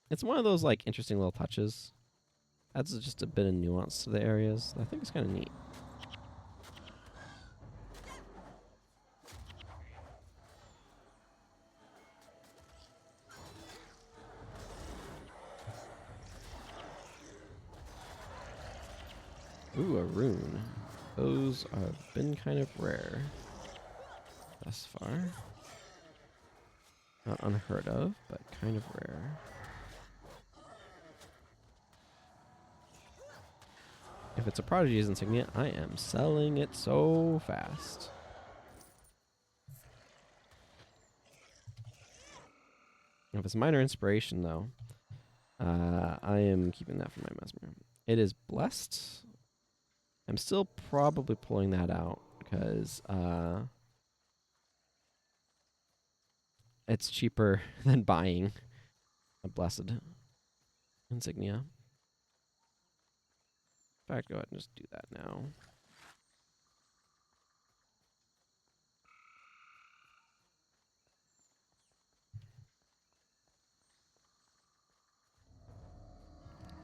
It's one of those like interesting little touches. Adds just a bit of nuance to the areas. I think it's kind of neat. Ooh, a rune. Those have been kind of rare thus far. Not unheard of, but kind of rare. If it's a Prodigy's insignia, I am selling it so fast. If it's minor inspiration, though, I am keeping that for my mesmer. It is blessed. I'm still probably pulling that out because it's cheaper than buying a blessed insignia. In fact, go ahead and just do that now.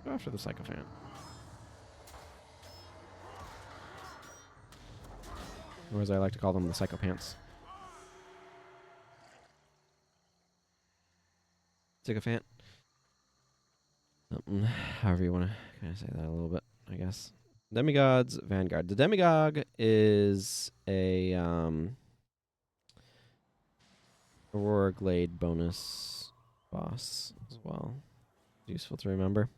Go after the Sycophant. Or as I like to call them, the Psychopants. Sycophant. However you want to kind of say that a little bit, I guess. Demigod's Vanguard. The Demigod is a Aurora Glade bonus boss as well. Useful to remember.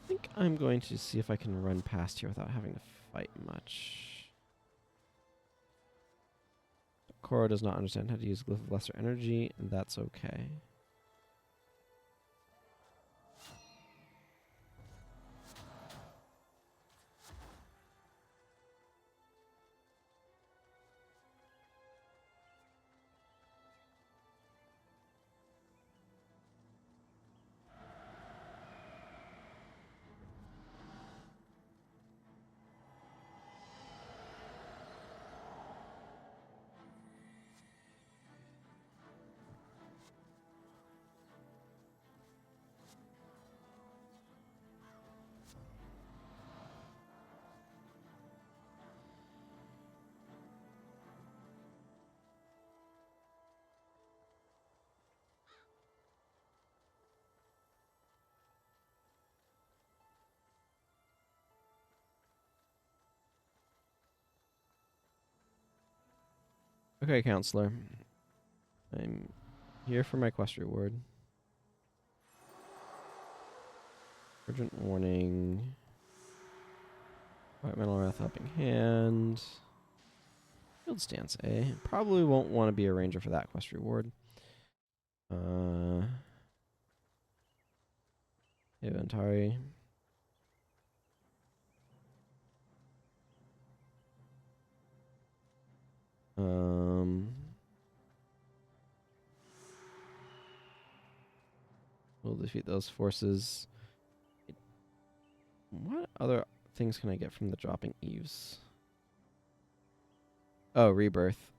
I think I'm going to see if I can run past here without having to fight much. Koro does not understand how to use Glyph of Lesser Energy, and that's okay. Okay, counselor. I'm here for my quest reward. Urgent warning. White metal wrath helping hand. Field stance A. Probably won't want to be a ranger for that quest reward. Inventory. We'll defeat those forces. What other things can I get from the dropping eaves? Oh, rebirth.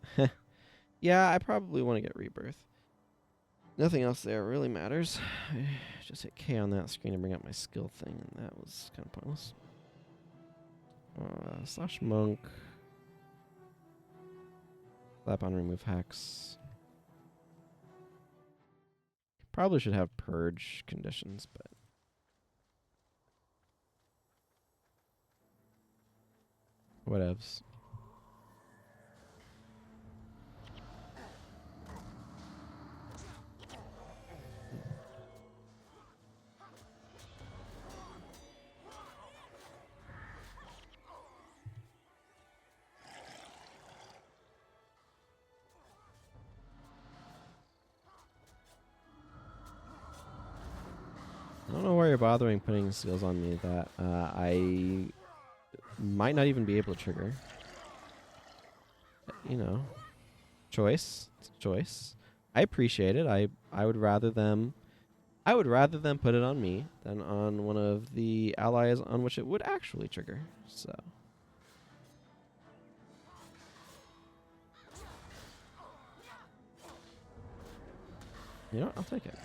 Yeah, I probably want to get rebirth. Nothing else there really matters. I just hit K on that screen to bring up my skill thing, and that was kind of pointless. Slash monk. Slap on remove hex. Probably should have purge conditions, but whatevs. I don't know why you're bothering putting seals on me that I might not even be able to trigger. You know, choice. It's a choice. I appreciate it. I would rather them put it on me than on one of the allies on which it would actually trigger. So you know what? I'll take it.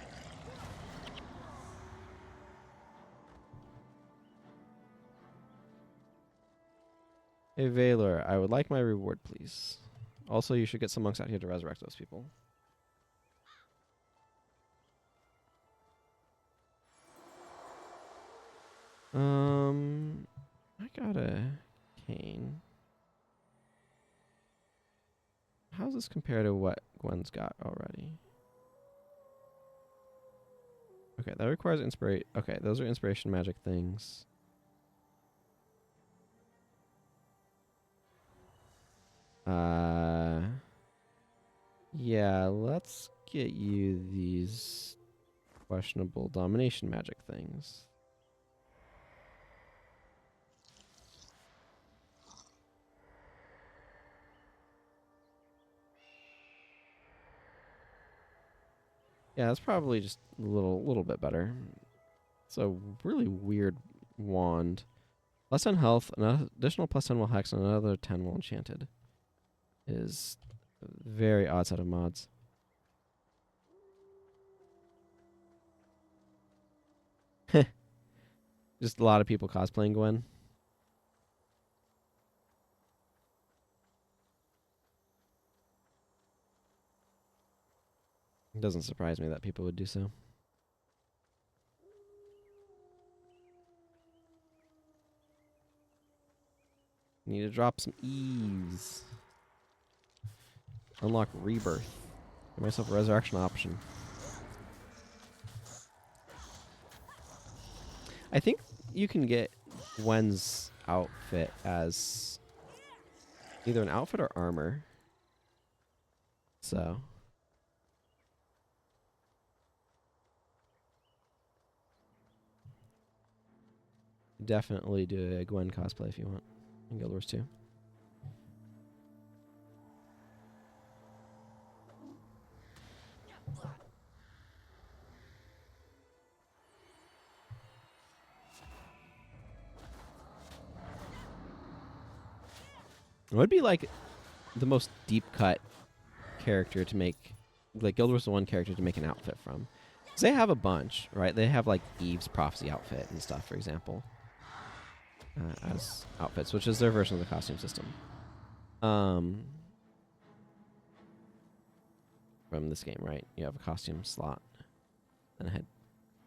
Hey Valor, I would like my reward, please. Also, you should get some monks out here to resurrect those people. I got a cane. How's this compare to what Gwen's got already? Okay, that requires inspiration. Okay, those are inspiration magic things. Yeah, let's get you these questionable domination magic things. Yeah, that's probably just a little bit better. It's a really weird wand. Plus 10 health, an additional plus 10 while hex, and another 10 while enchanted. Is a very odd set of mods. Just a lot of people cosplaying Gwen. It doesn't surprise me that people would do so. Need to drop some ease. Unlock rebirth. Give myself a resurrection option. I think you can get Gwen's outfit as either an outfit or armor. So definitely do a Gwen cosplay if you want in Guild Wars 2. It would be like the most deep cut character to make, like Guild Wars 1 character to make an outfit from. 'Cause they have a bunch, right? They have like Eve's prophecy outfit and stuff, for example, as outfits, which is their version of the costume system. From this game, right? You have a costume slot and a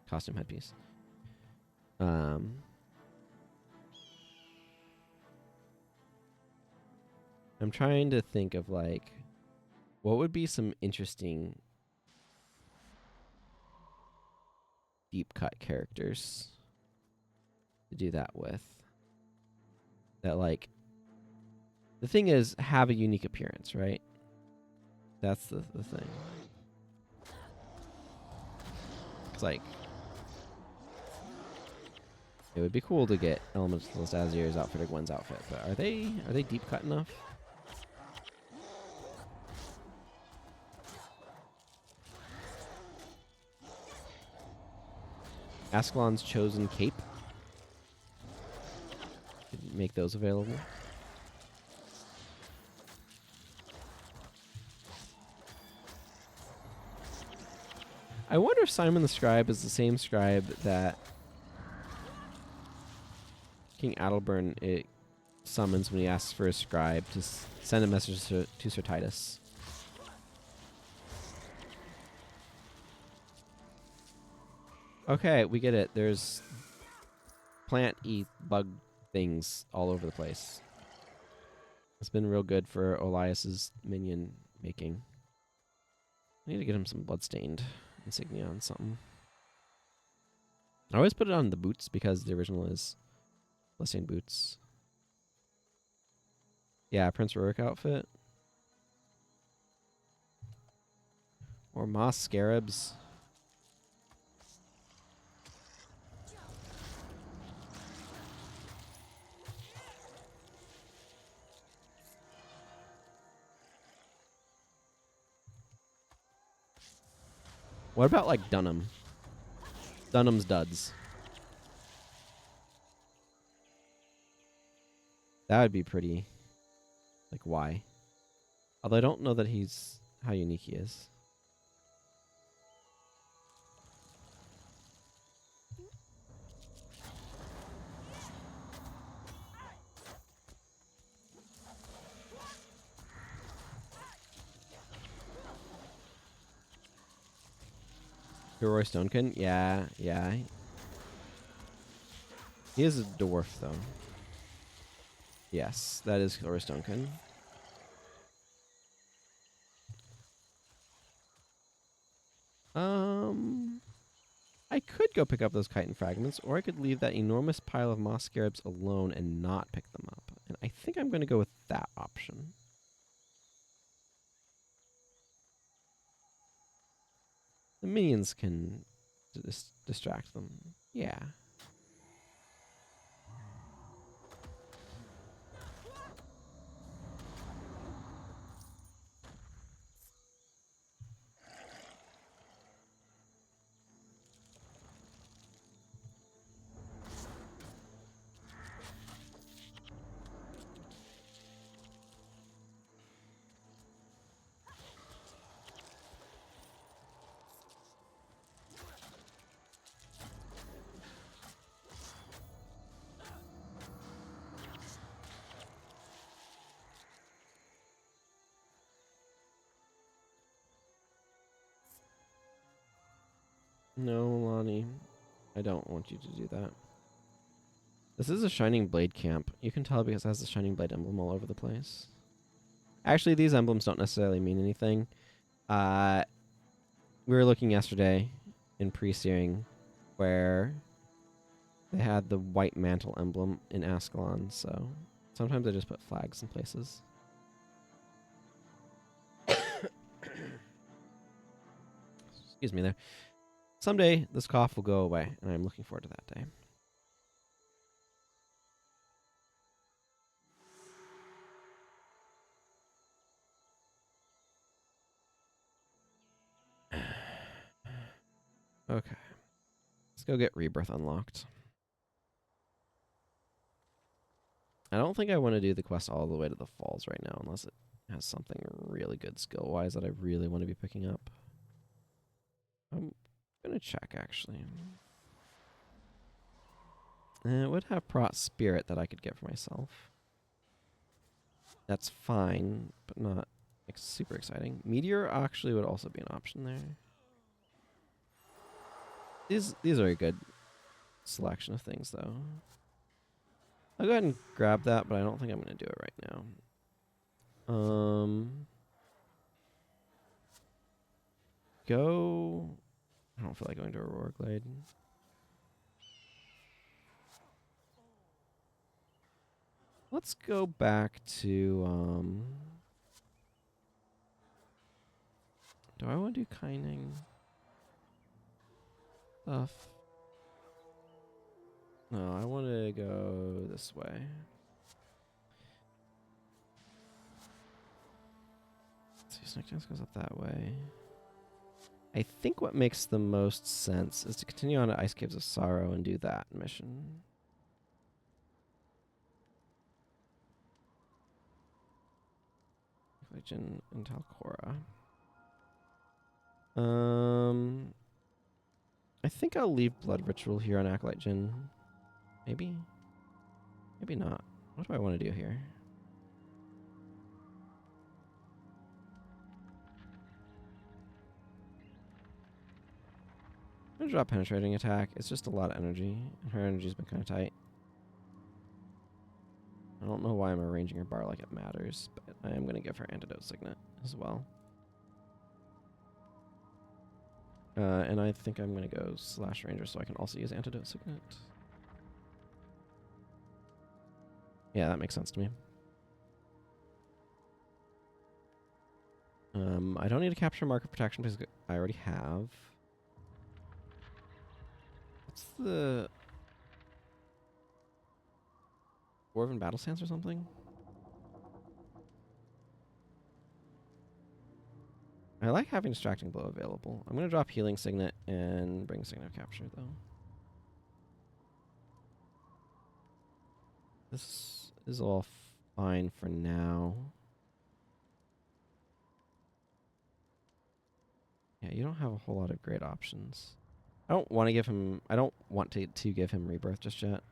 costume headpiece. I'm trying to think of like what would be some interesting deep cut characters to do that with. That like the thing is have a unique appearance, right? That's the thing. It's like it would be cool to get Elementalist Azir's outfit or Gwen's outfit, but are they deep cut enough? Ascalon's Chosen Cape. Could make those available. I wonder if Simon the Scribe is the same scribe that King Adalburn it summons when he asks for a scribe to send a message to Sir Titus. Okay, we get it. There's plant-y bug things all over the place. It's been real good for Elias's minion making. I need to get him some bloodstained insignia on something. I always put it on the boots because the original is bloodstained boots. Yeah, Prince Rourke outfit. Or moss scarabs. What about like Dunham? Dunham's duds. That would be pretty. Like, why? Although I don't know that he's how unique he is. Roy Stonekin? Yeah, yeah. He is a dwarf, though. Yes, that is Roy Stonekin. I could go pick up those chitin fragments, or I could leave that enormous pile of moss scarabs alone and not pick them up. And I think I'm going to go with that option. The minions can distract them. Yeah. No, Lonnie. I don't want you to do that. This is a Shining Blade camp. You can tell because it has the Shining Blade emblem all over the place. Actually, these emblems don't necessarily mean anything. We were looking yesterday in pre-searing where they had the white mantle emblem in Ascalon, so sometimes I just put flags in places. Excuse me there. Someday, this cough will go away, and I'm looking forward to that day. Okay. Let's go get Rebirth unlocked. I don't think I want to do the quest all the way to the falls right now, unless it has something really good skill-wise that I really want to be picking up. I'm going to check, actually. It would have Prot Spirit that I could get for myself. That's fine, but not super exciting. Meteor actually would also be an option there. These are a good selection of things, though. I'll go ahead and grab that, but I don't think I'm going to do it right now. Go... I don't feel like going to Aurora Glade. Let's go back to, do I want to do Kining stuff? No, I want to go this way. Let's see, Snake Dance goes up that way. I think what makes the most sense is to continue on to Ice Caves of Sorrow and do that mission. Legion and Talcora. I think I'll leave Blood Ritual here on Acolyte Jin. Maybe? Maybe not. What do I want to do here? I'm I'm gonna drop penetrating attack. It's just a lot of energy, and her energy's been kind of tight. I don't know why I'm arranging her bar like it matters, but I am gonna give her antidote signet as well. And I think I'm gonna go slash ranger so I can also use antidote signet. Yeah, that makes sense to me. I don't need to capture market protection because I already have. What's the Dwarven Battle Stance or something? I like having Distracting Blow available. I'm going to drop Healing Signet and bring Signet of Capture, though. This is all fine for now. Yeah, you don't have a whole lot of great options. I don't want to give him... I don't want to give him Rebirth just yet.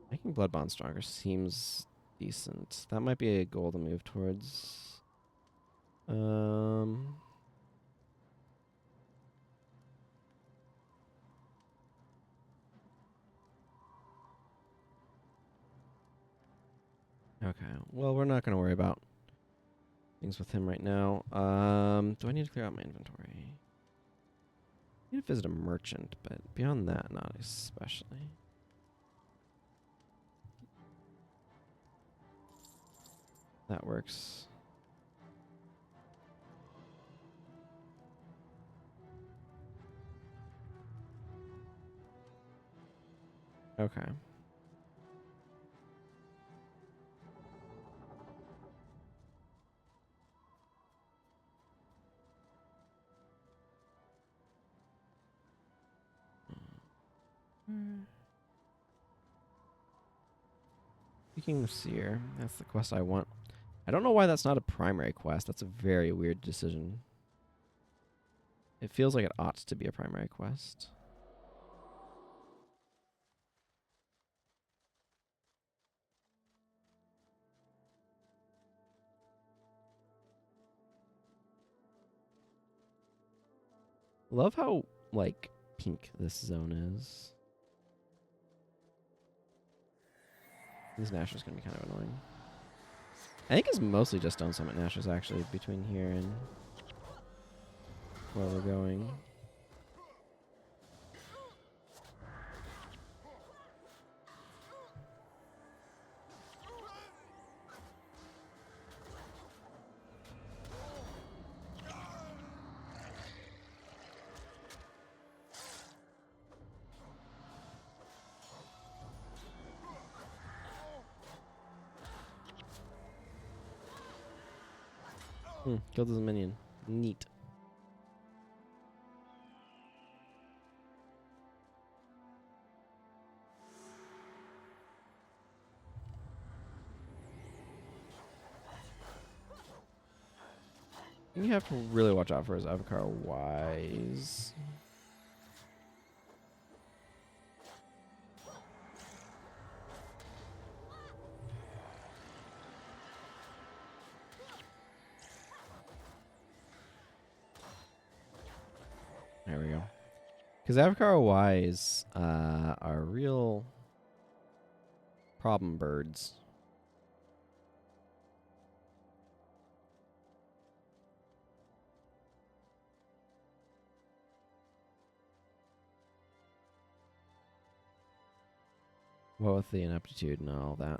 Making Blood Bond stronger seems decent. That might be a goal to move towards. Okay, well, we're not going to worry about things with him right now. Do I need to clear out my inventory? I need to visit a merchant, but beyond that, not especially. That works. Okay. Speaking of Seer, that's the quest I want. I don't know why that's not a primary quest. That's a very weird decision. It feels like it ought to be a primary quest. Love how, like, pink this zone is. These Nashers going to be kind of annoying. I think it's mostly just Stone Summit Nashers, actually, between here and where we're going. Killed his minion. Neat. You have to really watch out for his Avatar Wise. There we go. Because Avatar Wise are real problem birds. What with the ineptitude and all that.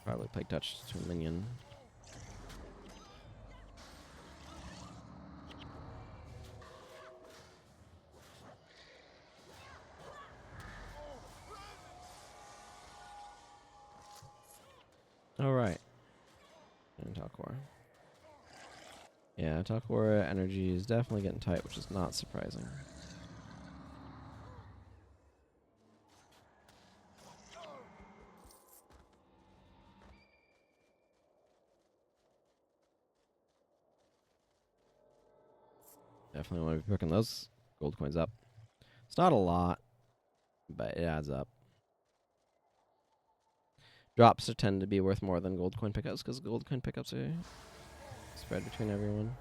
Probably Plague Touch to a minion. All right. Intel core. Yeah, Talcora energy is definitely getting tight, which is not surprising. Definitely want to be picking those gold coins up. It's not a lot, but it adds up. Drops tend to be worth more than gold coin pickups because gold coin pickups are spread between everyone.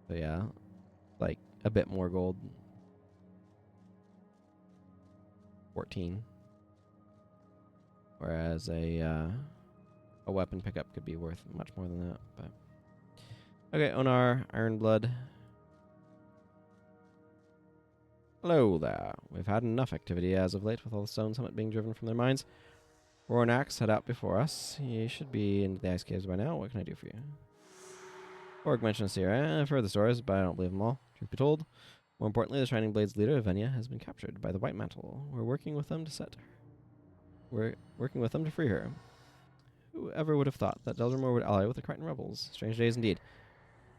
So yeah, like a bit more gold. 14. Whereas a weapon pickup could be worth much more than that. But okay, Onar, Ironblood. Hello there. We've had enough activity as of late with all the Stone Summit being driven from their mines. Rornax head out before us. He should be into the ice caves by now. What can I do for you? Org mentions here. I've heard the stories, but I don't believe them all. Truth be told, more importantly, the Shining Blades leader, Venya, has been captured by the White Mantle. We're working with them to free her. Whoever would have thought that Deldrimor would ally with the Crichton rebels? Strange days indeed.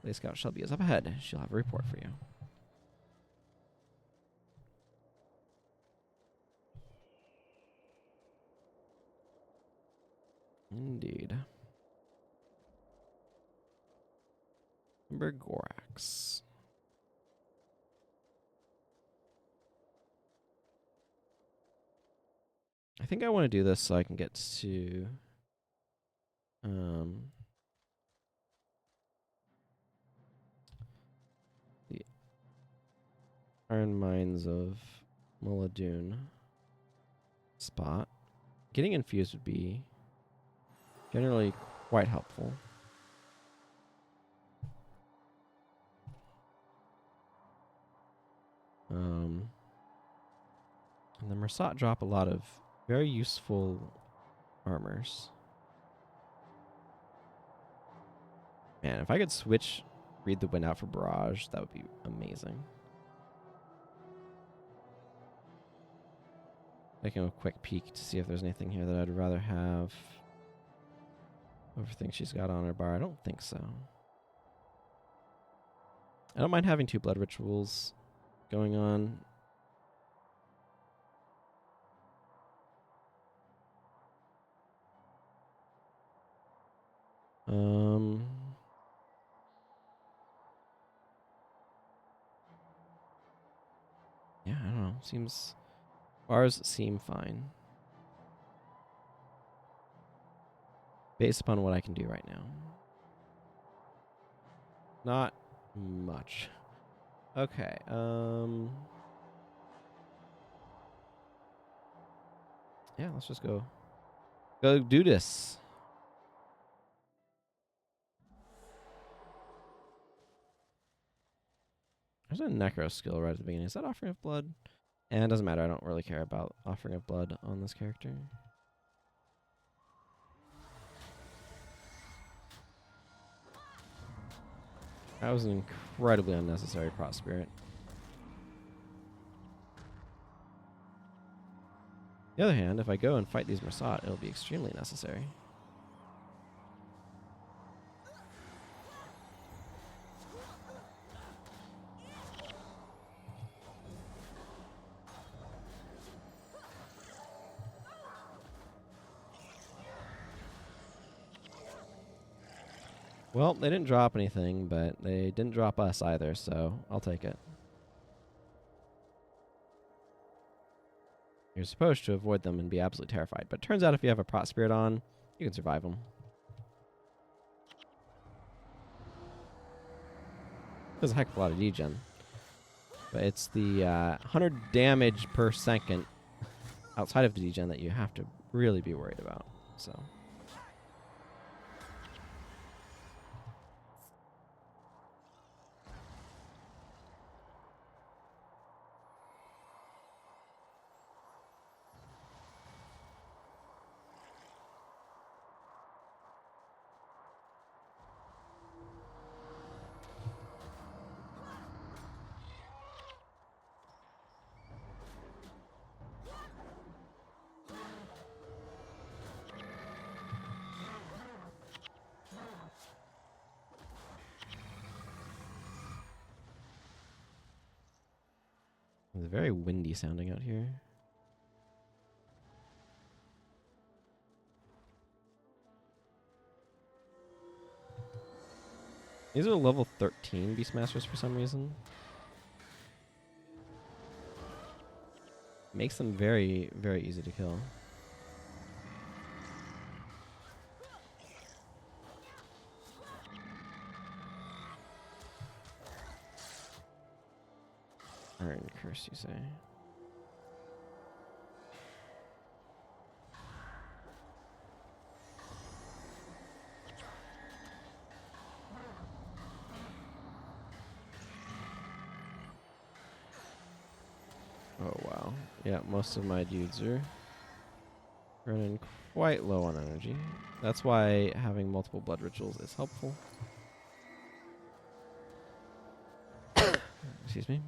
Lady Scout Shelby is up ahead. She'll have a report for you. Indeed. Ember Gorax. I think I want to do this so I can get to the Iron Mines of Mulladun spot. Getting infused would be generally quite helpful. And the Mersat drop a lot of very useful armors. Man, if I could switch Read the Wind out for Barrage, that would be amazing. Taking a quick peek to see if there's anything here that I'd rather have. Everything she's got on her bar, I don't think so. I don't mind having 2 blood rituals going on. Yeah, I don't know. Bars seem fine. Based upon what I can do right now. Not much. Okay, yeah, let's just go do this. There's a Necro skill right at the beginning. Is that Offering of Blood? And it doesn't matter. I don't really care about Offering of Blood on this character. That was an incredibly unnecessary Cross Spirit. On the other hand, if I go and fight these Mersat, it'll be extremely necessary. Well, they didn't drop anything, but they didn't drop us either, so I'll take it. You're supposed to avoid them and be absolutely terrified, but it turns out if you have a Prot Spirit on, you can survive them. There's a heck of a lot of degen. But it's the 100 damage per second outside of the degen that you have to really be worried about. So... very windy sounding out here. These are level 13 Beastmasters for some reason. Makes them very, very easy to kill. Iron Curse, you say? Oh, wow. Yeah, most of my dudes are running quite low on energy. That's why having multiple blood rituals is helpful. Excuse me.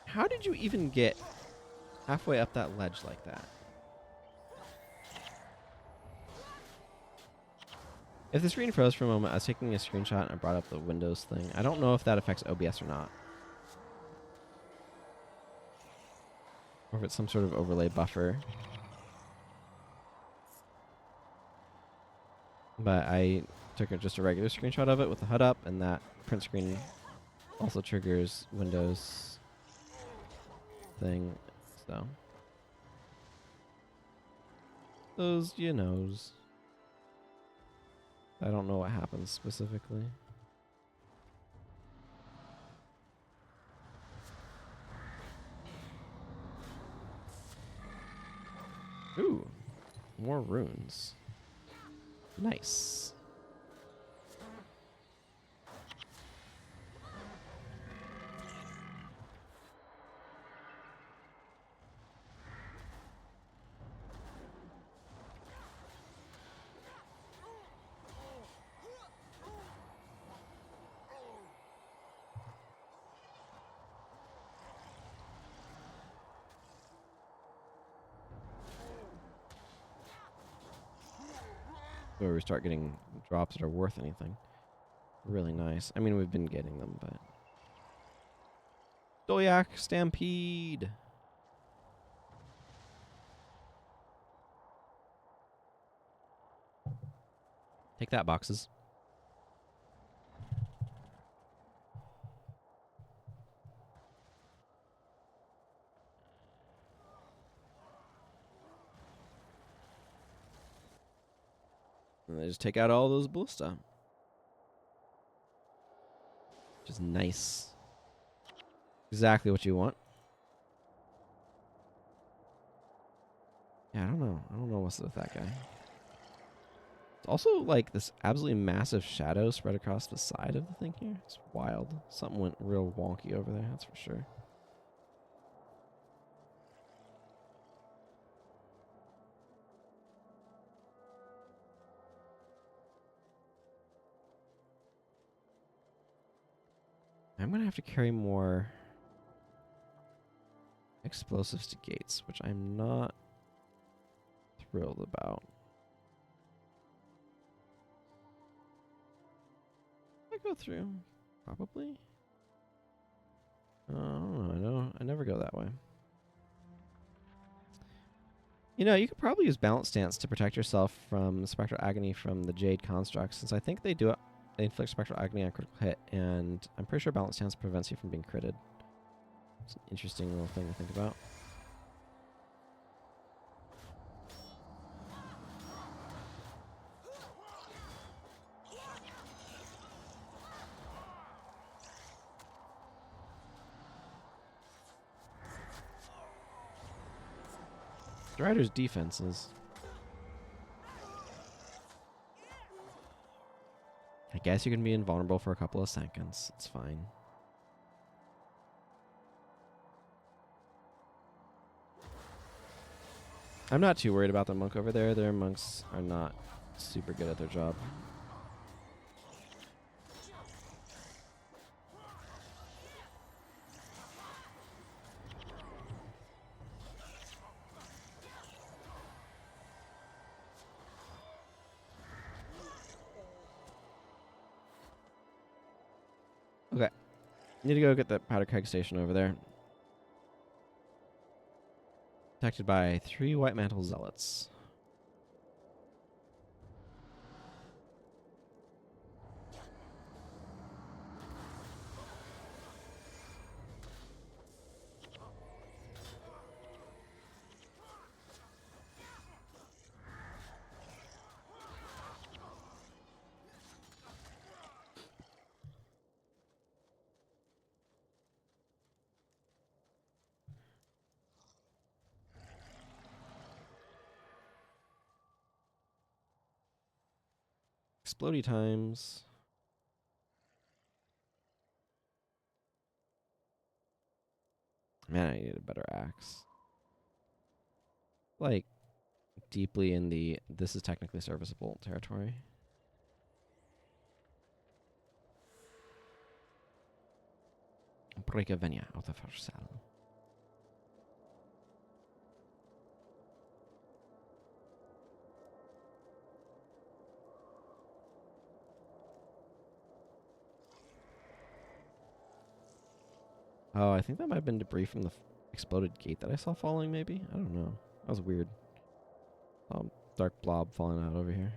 How did you even get halfway up that ledge like that? If the screen froze for a moment, I was taking a screenshot and I brought up the Windows thing. I don't know if that affects OBS or not. Or if it's some sort of overlay buffer. But I took just a regular screenshot of it with the HUD up, and that print screen also triggers Windows thing. So those you knows. I don't know what happens specifically. Ooh, more runes. Nice. Where we start getting drops that are worth anything. Really nice. I mean, we've been getting them, but... Dolyak Stampede! Take that, boxes. And they just take out all those ballista. Which is nice. Exactly what you want. Yeah, I don't know. I don't know what's with that guy. It's also like this absolutely massive shadow spread across the side of the thing here. It's wild. Something went real wonky over there, that's for sure. I'm going to have to carry more explosives to gates, which I'm not thrilled about. I go through, probably. I don't know. I never go that way. You know, you could probably use Balance Stance to protect yourself from Spectral Agony from the Jade constructs, since I think they do it. They inflict Spectral Agony on critical hit, and I'm pretty sure Balance Stance prevents you from being critted. It's an interesting little thing to think about. Strider's defenses. I guess you can be invulnerable for a couple of seconds. It's fine. I'm not too worried about the monk over there. Their monks are not super good at their job. Need to go get that powder keg station over there. Protected by 3 white mantle zealots. Explodey times. Man, I need a better axe. Like, deeply in the this is technically serviceable territory. Breka Venya out of Farsal. Oh, I think that might have been debris from the exploded gate that I saw falling, maybe? I don't know. That was weird. Dark blob falling out over here.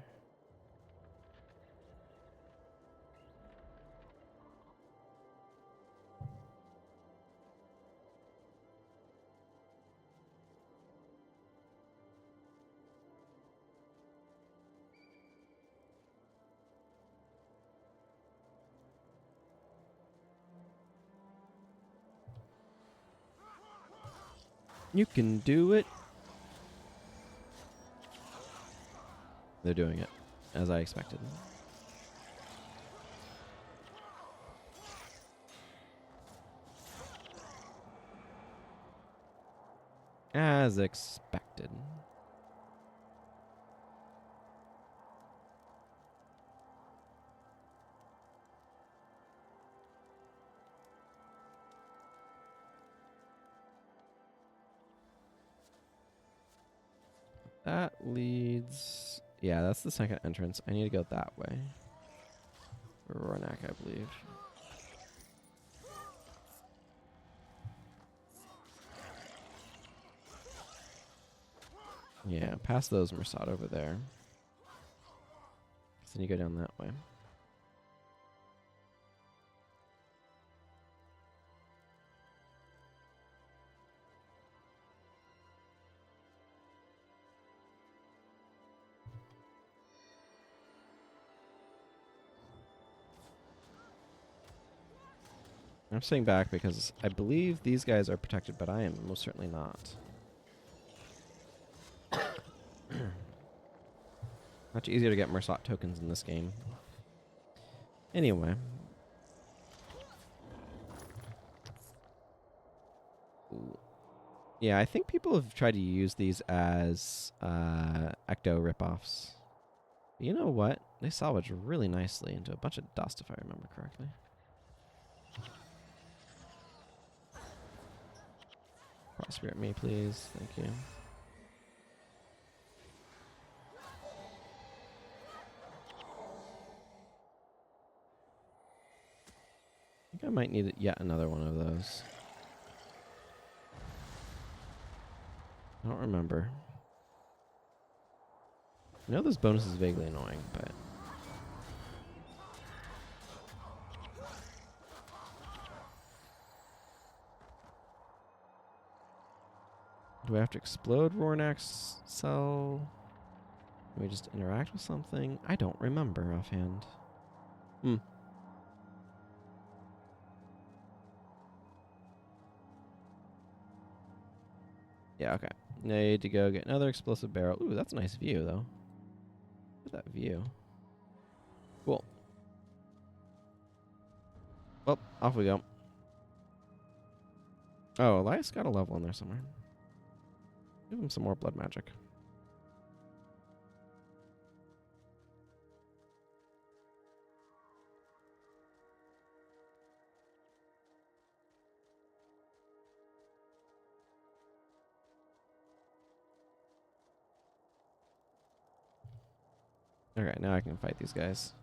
You can do it. They're doing it, as I expected. As expected. That leads... Yeah, that's the second entrance. I need to go that way. Ronak, I believe. Yeah, past those Mersad over there. So then you go down that way. I'm staying back because I believe these guys are protected, but I am most certainly not. Much easier to get Mersat tokens in this game. Anyway. Ooh. Yeah, I think people have tried to use these as Ecto ripoffs. You know what? They salvage really nicely into a bunch of dust, if I remember correctly. Prosperate me, please. Thank you. I think I might need yet another one of those. I don't remember. I know this bonus is vaguely annoying, but... Do I have to explode Rornak's cell? Can we just interact with something? I don't remember offhand. Yeah, okay. Need to go get another explosive barrel. Ooh, that's a nice view, though. Look at that view. Cool. Well, off we go. Oh, Elias got a level in there somewhere. Give him some more blood magic. Okay, now I can fight these guys.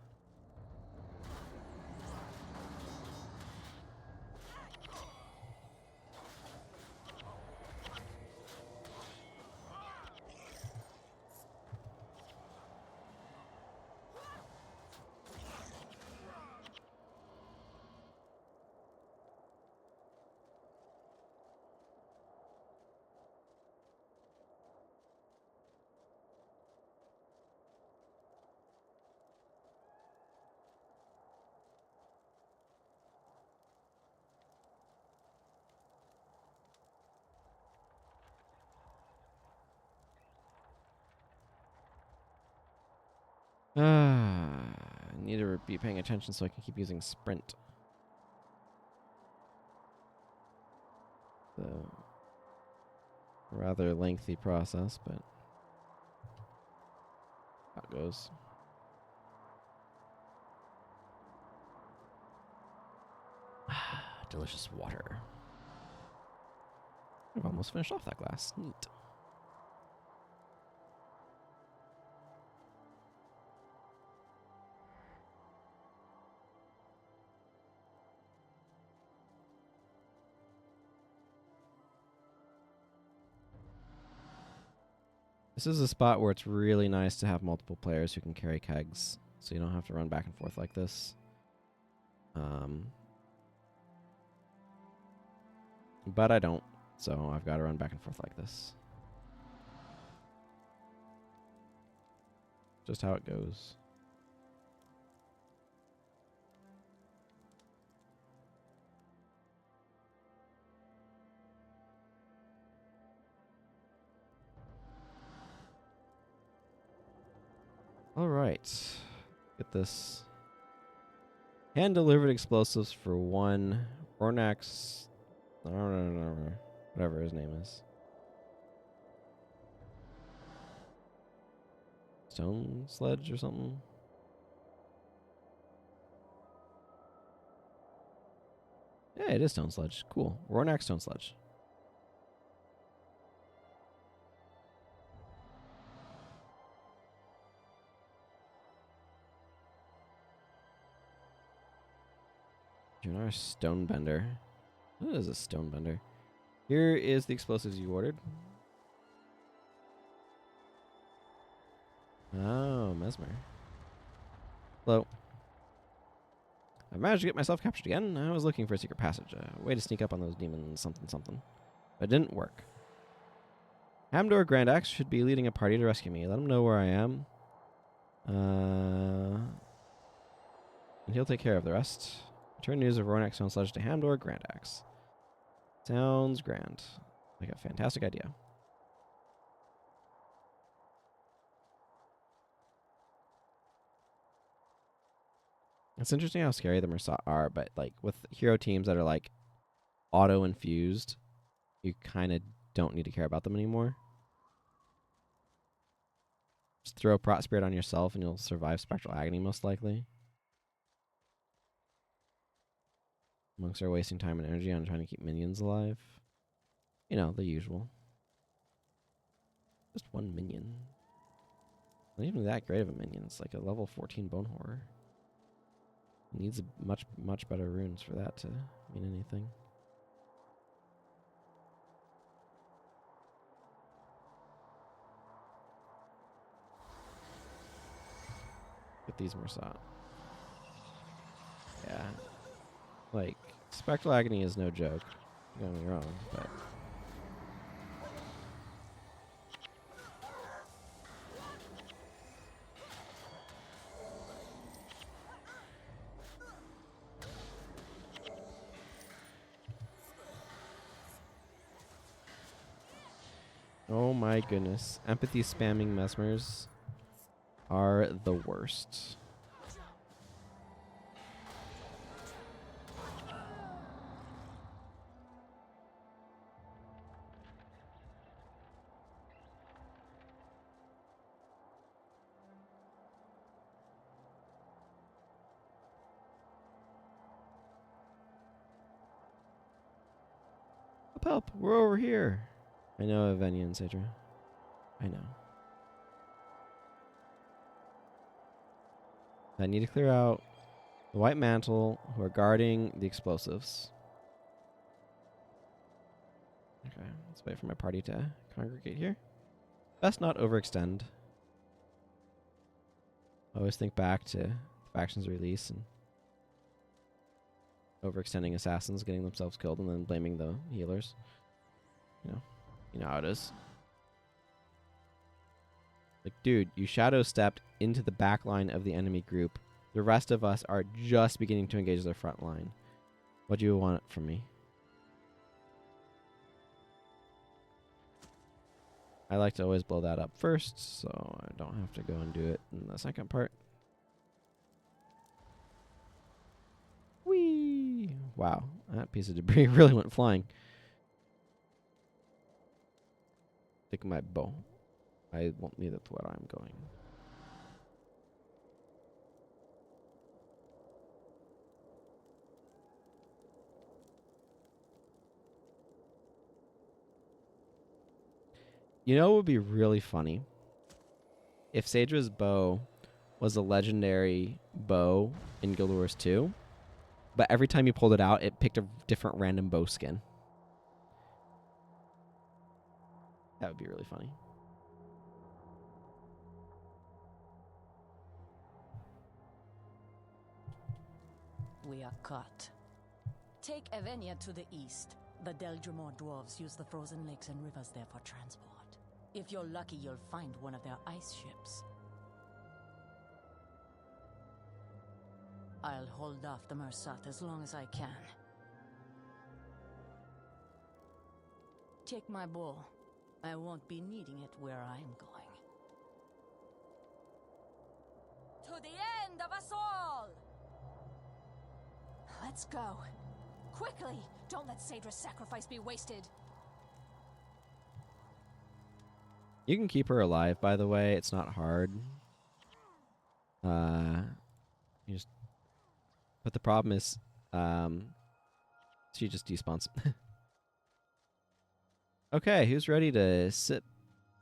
I need to be paying attention so I can keep using sprint. So, rather lengthy process, but how it goes. Delicious water. I've almost finished off that glass. Neat. This is a spot where it's really nice to have multiple players who can carry kegs, so you don't have to run back and forth like this. But I don't, so I've got to run back and forth like this. Just how it goes. All right. Get this. Hand-delivered explosives for 1. Ornax. Whatever his name is. Stone Sledge or something? Yeah, it is Stone Sledge. Cool. Rornax Stone Sledge. You're a stone bender. What is a stone bender? Here is the explosives you ordered. Oh, Mesmer. Hello. I've managed to get myself captured again. I was looking for a secret passage, a way to sneak up on those demons, something. But it didn't work. Hamdor Grandaxe should be leading a party to rescue me. Let him know where I am. And he'll take care of the rest. Return news of Rornax Stone Sledge to Hamdor Grandaxe. Sounds grand. Like a fantastic idea. It's interesting how scary the Mersa are, but like with hero teams that are like auto-infused, you kind of don't need to care about them anymore. Just throw Prot Spirit on yourself and you'll survive Spectral Agony most likely. Monks are wasting time and energy on trying to keep minions alive. You know, the usual. Just 1 minion. Not even that great of a minion. It's like a level 14 Bone Horror. It needs much better runes for that to mean anything. Get these Mersa. Yeah. Like, Spectral Agony is no joke. Don't get me wrong, but... Oh my goodness. Empathy spamming Mesmers are the worst. Help, we're over here. I know, Avenia and Cedra. I know. I need to clear out the White Mantle who are guarding the explosives. Okay, let's wait for my party to congregate here. Best not overextend. I always think back to the faction's release and overextending assassins, getting themselves killed, and then blaming the healers. You know how it is. Like, dude, you shadow stepped into the back line of the enemy group. The rest of us are just beginning to engage their front line. What do you want from me? I like to always blow that up first, so I don't have to go and do it in the second part. Wow, that piece of debris really went flying. Take my bow. I won't need it where I'm going. You know what would be really funny? If Sadra's bow was a legendary bow in Guild Wars 2, but every time you pulled it out, it picked a different random bow skin. That would be really funny. We are caught. Take Evenia to the east. The Deldrimor dwarves use the frozen lakes and rivers there for transport. If you're lucky, you'll find one of their ice ships. I'll hold off the Mersat as long as I can. Take my bow. I won't be needing it where I'm going. To the end of us all! Let's go. Quickly! Don't let Sadra's sacrifice be wasted. You can keep her alive, by the way. It's not hard. You just... But the problem is, she just despawns. Okay, who's ready to sit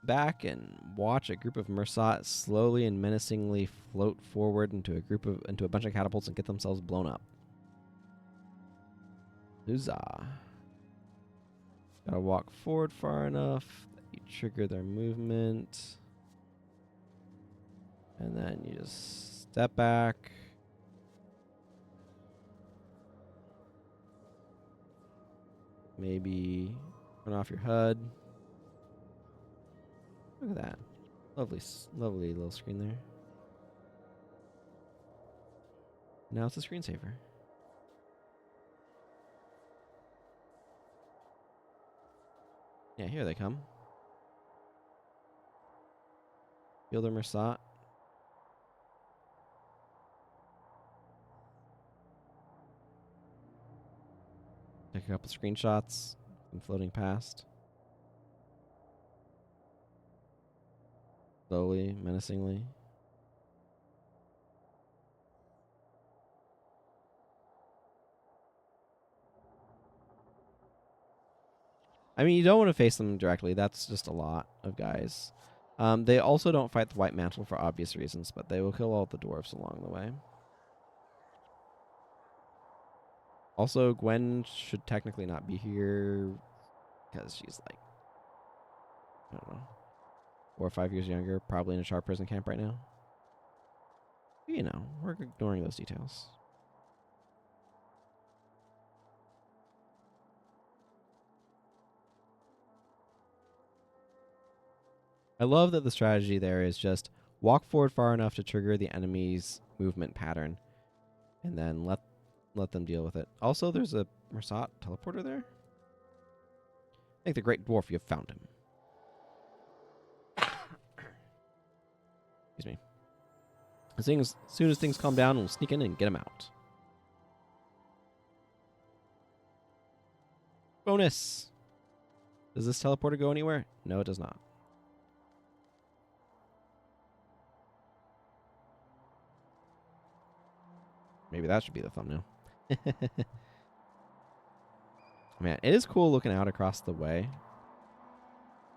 back and watch a group of Mersat slowly and menacingly float forward into a bunch of catapults and get themselves blown up? Huzzah. Gotta walk forward far enough that you trigger their movement. And then you just step back. Maybe turn off your HUD. Look at that. Lovely, lovely little screen there. Now it's a screensaver. Yeah, here they come. Feel the Mersat. Take a couple screenshots. I'm floating past. Slowly, menacingly. I mean, you don't want to face them directly. That's just a lot of guys. They also don't fight the White Mantle for obvious reasons, but they will kill all the dwarves along the way. Also, Gwen should technically not be here because she's like, I don't know, 4 or 5 years younger, probably in a sharp prison camp right now. You know, we're ignoring those details. I love that the strategy there is just walk forward far enough to trigger the enemy's movement pattern, and then let them deal with it. Also, there's a Mersat teleporter there. I think the Great Dwarf, you have found him. Excuse me. As soon as things calm down, we'll sneak in and get him out. Bonus! Does this teleporter go anywhere? No, it does not. Maybe that should be the thumbnail. Man, it is cool looking out across the way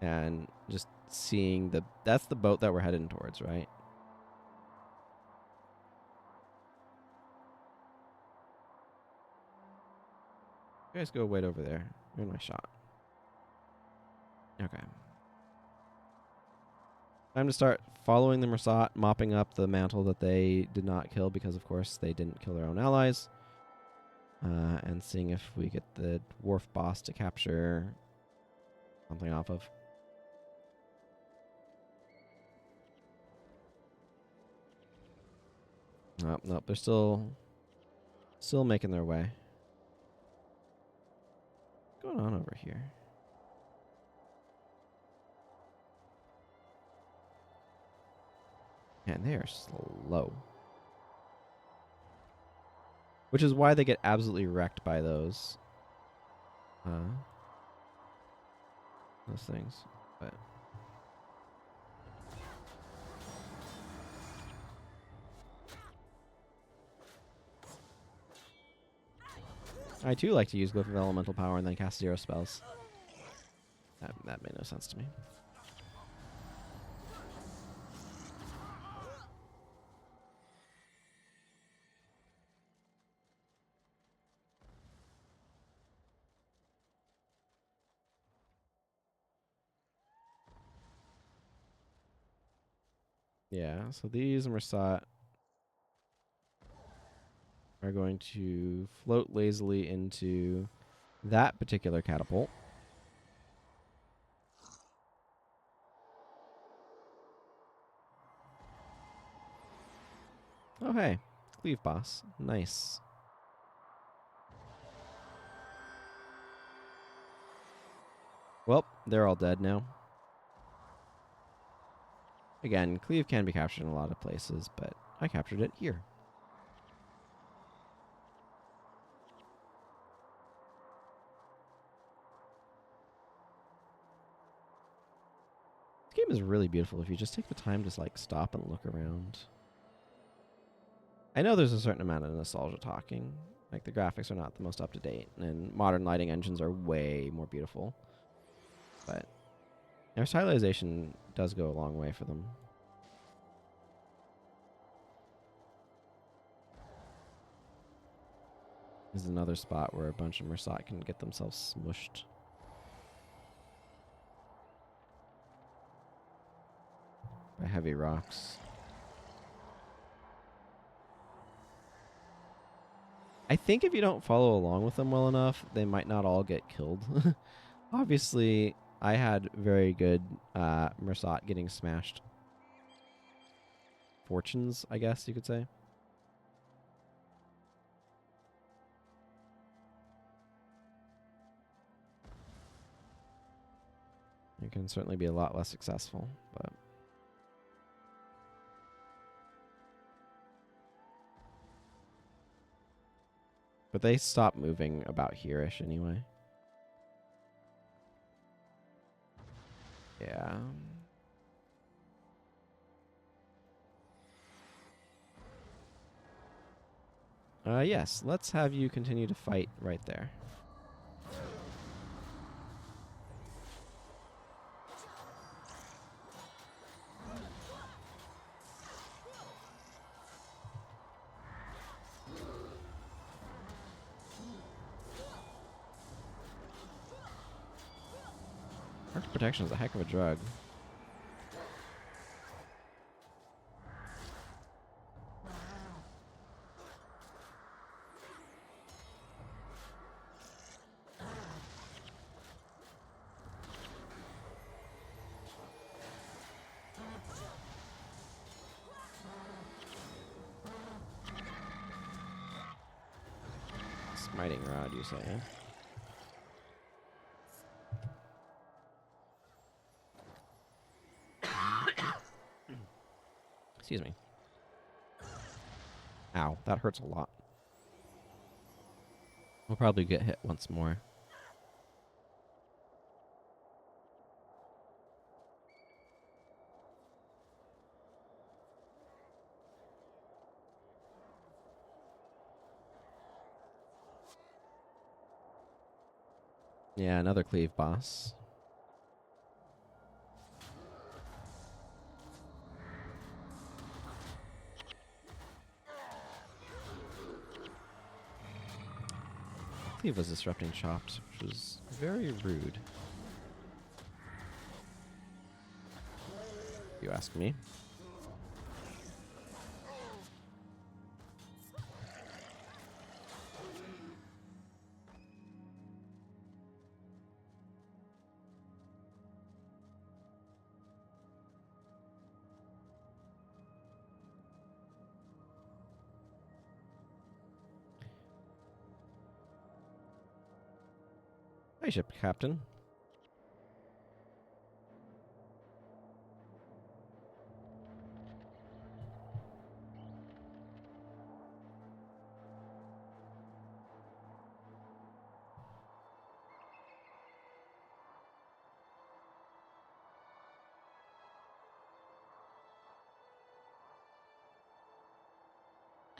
and just seeing that's the boat that we're heading towards, right? You guys go wait over there. You're in my shot. Okay. Time to start following the Mersat, mopping up the mantle that they did not kill because, of course, they didn't kill their own allies. And seeing if we get the dwarf boss to capture something off of. Nope, nope, they're still making their way. What's going on over here? Man, they are slow. Which is why they get absolutely wrecked by those things. But I too like to use Glyph of Elemental Power and then cast 0 spells. That made no sense to me. Yeah, so these Mersat are going to float lazily into that particular catapult. Oh, hey. Cleave boss. Nice. Well, they're all dead now. Again, cleave can be captured in a lot of places, but I captured it here. This game is really beautiful if you just take the time to like stop and look around. I know there's a certain amount of nostalgia talking. Like the graphics are not the most up to date, and modern lighting engines are way more beautiful. But their stylization does go a long way for them. This is another spot where a bunch of Mersat can get themselves smushed. By heavy rocks. I think if you don't follow along with them well enough, they might not all get killed. Obviously, I had very good Mersat getting smashed. Fortunes, I guess you could say. It can certainly be a lot less successful, but they stop moving about here-ish anyway. Yeah. Yes, let's have you continue to fight right there. Arc protection is a heck of a drug. Smiting rod, you say? Excuse me. Ow, that hurts a lot. We'll probably get hit once more. Yeah, another cleave boss. Cleave was disrupting chops, which was very rude. You ask me. Hi, ship captain.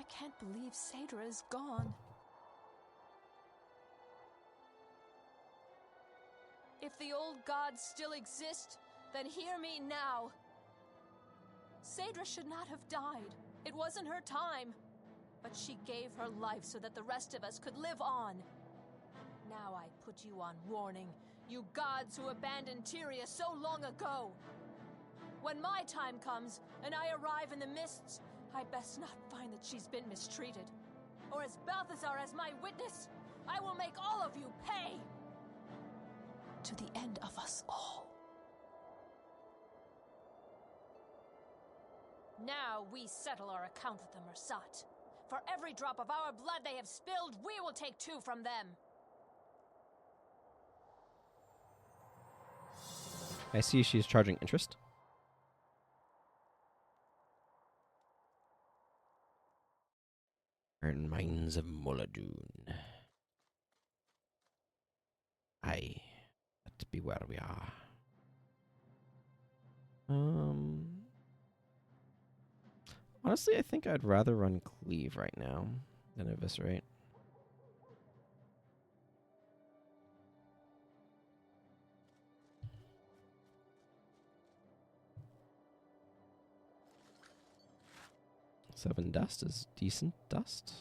I can't believe Saedra is gone. If the old gods still exist, then hear me now. Saedra should not have died. It wasn't her time. But she gave her life so that the rest of us could live on. Now I put you on warning, you gods who abandoned Tyria so long ago. When my time comes, and I arrive in the mists, I best not find that she's been mistreated. Or as Balthazar as my witness, I will make all of you pay! To the end of us all. Now we settle our account with the Mersat. For every drop of our blood they have spilled, we will take 2 from them. I see she's charging interest. Iron Mines of Moladoon. Aye. That be where we are. Honestly, I think I'd rather run Cleave right now than Eviscerate. Seven dust is decent dust.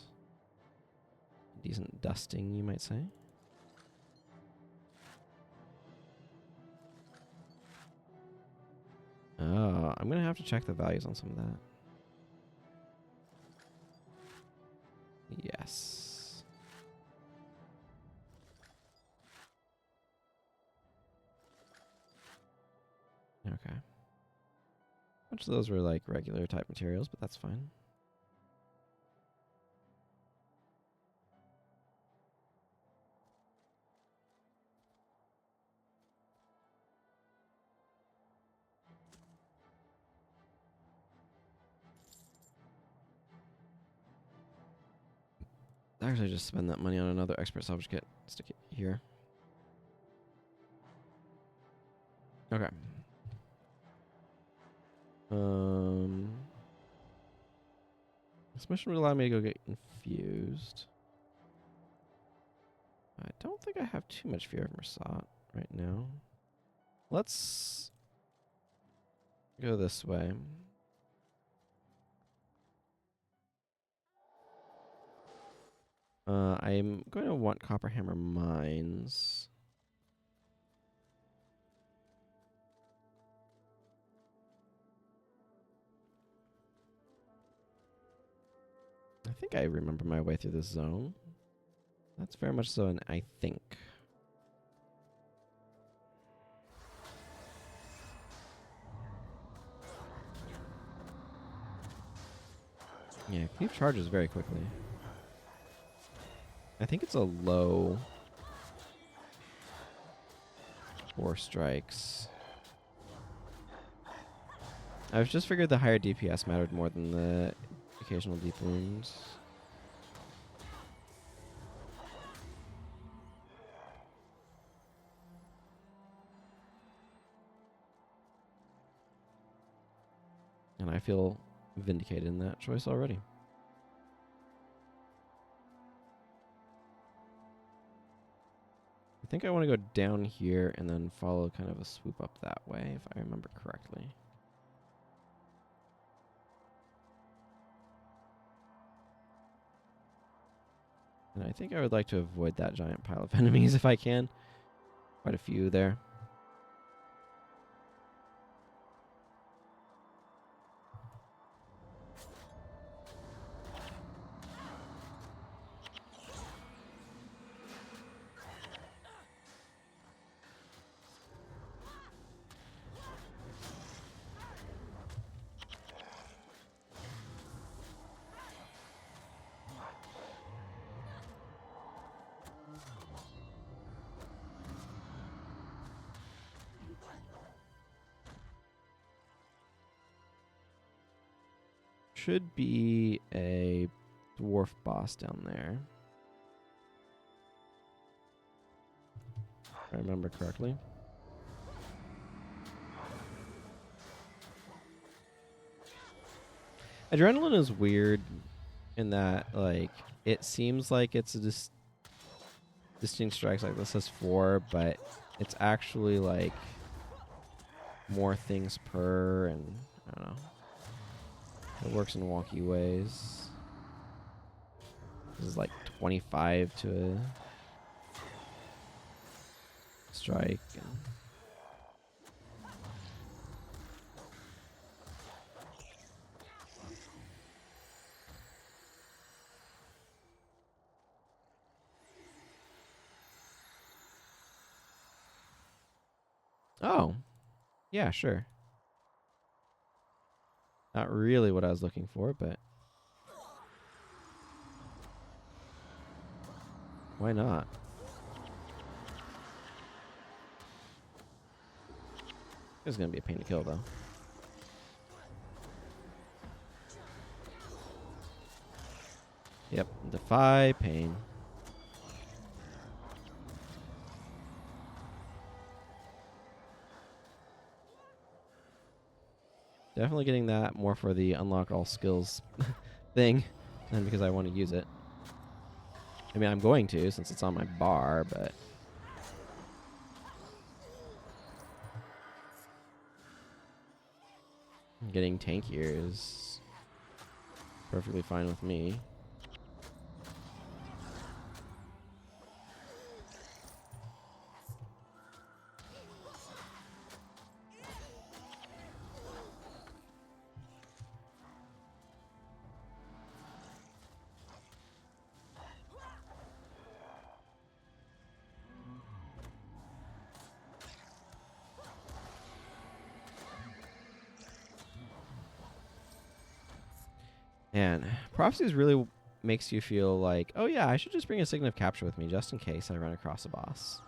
Decent dusting, you might say. Oh, I'm gonna have to check the values on some of that. Yes. Okay. Much of those were like regular type materials, but that's fine. Actually, just spend that money on another expert salvage kit. Stick it here. Okay. This mission would allow me to go get infused. I don't think I have too much fear of Mersat right now. Let's go this way. I'm going to want Copperhammer Mines. I think I remember my way through this zone. That's very much so an I think. Yeah, Cleave charges very quickly. I think it's a low 4 strikes. I've just figured the higher DPS mattered more than the occasional deep wounds. And I feel vindicated in that choice already. I think I want to go down here and then follow kind of a swoop up that way, if I remember correctly. And I think I would like to avoid that giant pile of enemies if I can. Quite a few there. Should be a dwarf boss down there. If I remember correctly. Adrenaline is weird in that, like, it seems like it's a distinct strikes, like this says 4, but it's actually like more things per, and I don't know. It works in wonky ways. This is like 25 to a strike. And oh, yeah, sure. Not really what I was looking for, but why not? It's gonna be a pain to kill, though. Yep, defy pain. Definitely getting that more for the unlock all skills thing than because I want to use it. I mean, I'm going to since it's on my bar, but getting tankier is perfectly fine with me. And prophecies really makes you feel like, oh yeah, I should just bring a Sign of Capture with me just in case I run across a boss.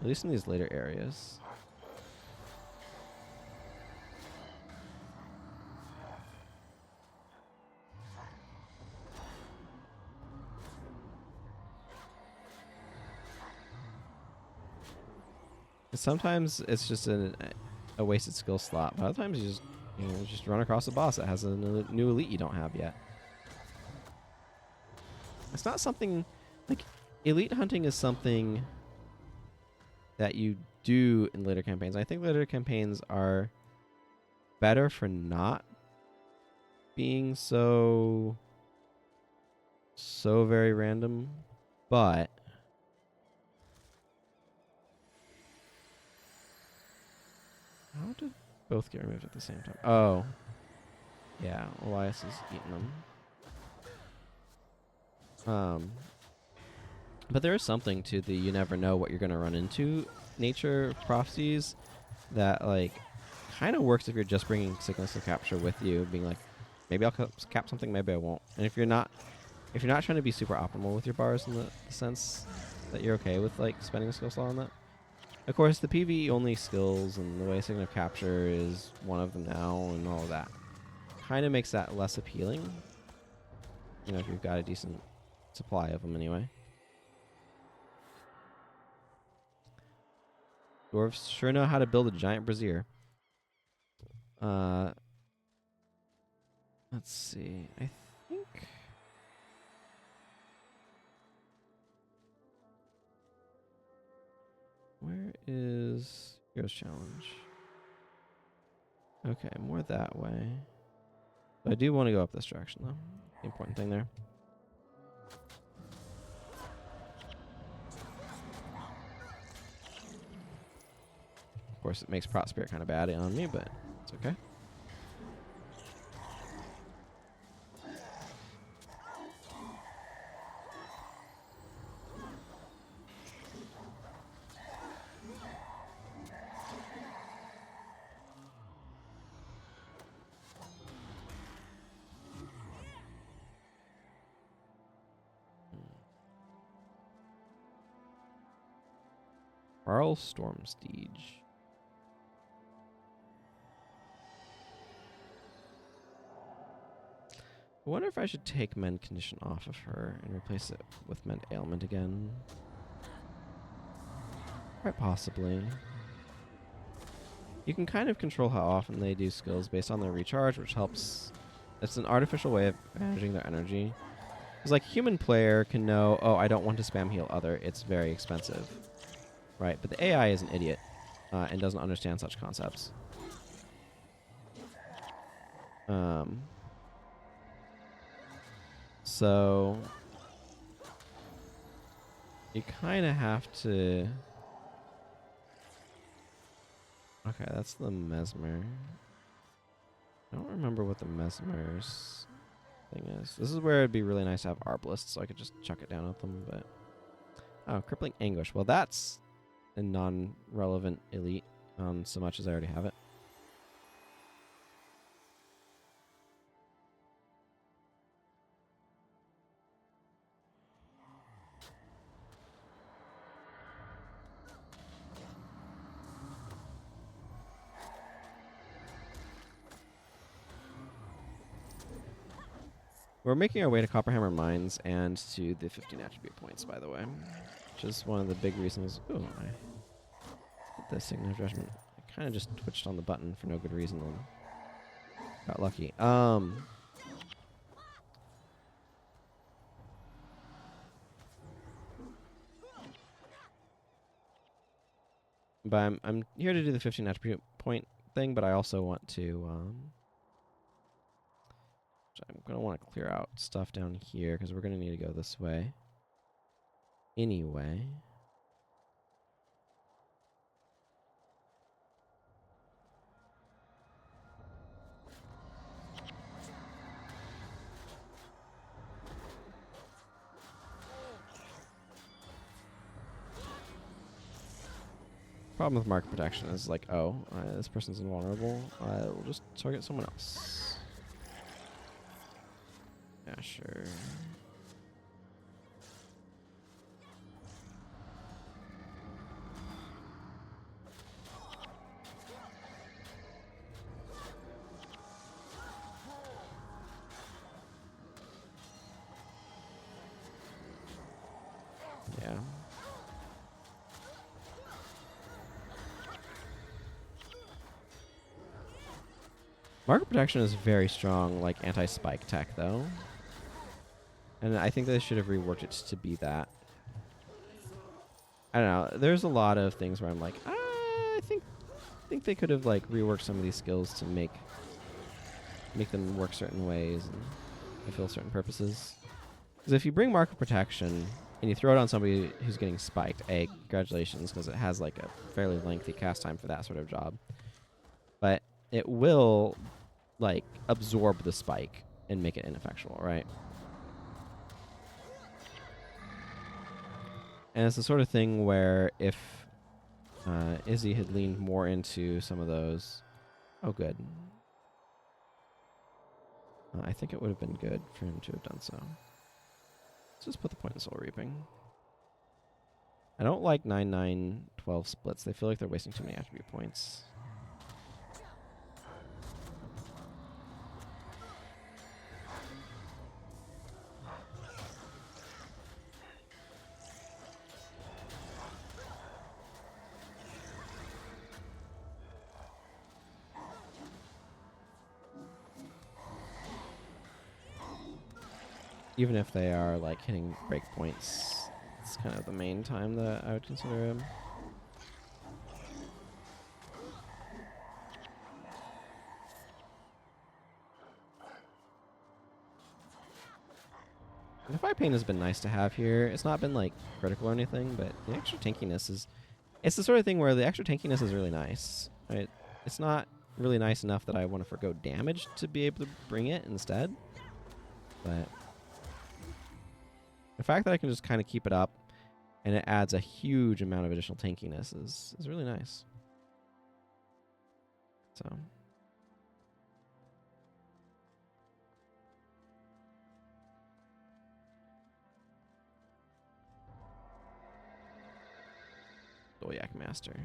At least in these later areas. Sometimes it's just a wasted skill slot, but other times you just run across a boss that has a new elite you don't have yet. It's not something like elite hunting is something that you do in later campaigns. I think later campaigns are better for not being so very random, but how did both get removed at the same time? Oh, yeah, UAS is eating them. But there is something to the you never know what you're going to run into nature of prophecies that, like, kind of works if you're just bringing Sickness of Capture with you, being like, maybe I'll cap something, maybe I won't. And if you're not trying to be super optimal with your bars in the sense that you're okay with, like, spending a skill slot on that. Of course, the PvE only skills and the way Signal of Capture is one of them now and all of that kind of makes that less appealing. You know, if you've got a decent supply of them anyway. Dwarves sure know how to build a giant brazier. Let's see. I think where is Heroes Challenge? Okay, more that way. But I do want to go up this direction, though. The important thing there. Of course, it makes Prot Spirit kind of bad on me, but it's okay. Carl Stormsteed. I wonder if I should take Mend Condition off of her and replace it with Mend Ailment again. Quite possibly. You can kind of control how often they do skills based on their recharge, which helps It's an artificial way of managing their energy. Because like human player can know, oh, I don't want to spam heal other. It's very expensive, right? But the AI is an idiot and doesn't understand such concepts. So you kind of have to. Okay, that's the mesmer. I don't remember what the mesmer's thing is. This is where it'd be really nice to have Arbalist, so I could just chuck it down at them, but... Oh, Crippling Anguish. Well, that's a non-relevant elite, so much as I already have it. We're making our way to Copperhammer Mines and to the 15 attribute points, by the way. Which is one of the big reasons... Ooh, I hit the Signet of Judgment. I kind of just twitched on the button for no good reason and got lucky. But I'm here to do the 15 attribute point thing, but I also want to... I'm going to want to clear out stuff down here, because we're going to need to go this way. Anyway. Problem with market protection is like, oh, this person's invulnerable. We'll just target someone else. Yeah, sure. Yeah. Market protection is very strong, like anti-spike tech, though. And I think they should have reworked it to be that. I don't know. There's a lot of things where I'm like, I think they could have like reworked some of these skills to make them work certain ways and fulfill certain purposes. Because if you bring market protection and you throw it on somebody who's getting spiked, congratulations, because it has like a fairly lengthy cast time for that sort of job. But it will like absorb the spike and make it ineffectual, right? And it's the sort of thing where if Izzy had leaned more into some of those... Oh, good. I think it would have been good for him to have done so. Let's just put the point in Soul Reaping. I don't like 9-9-12 splits. They feel like they're wasting too many attribute points. Even if they are like hitting breakpoints, it's kind of the main time that I would consider him. The Fire Pain has been nice to have here. It's not been like critical or anything, but the extra tankiness is... It's the sort of thing where the extra tankiness is really nice. Right? It's not really nice enough that I want to forgo damage to be able to bring it instead. But the fact that I can just kind of keep it up and it adds a huge amount of additional tankiness is really nice. So... Doyak Master.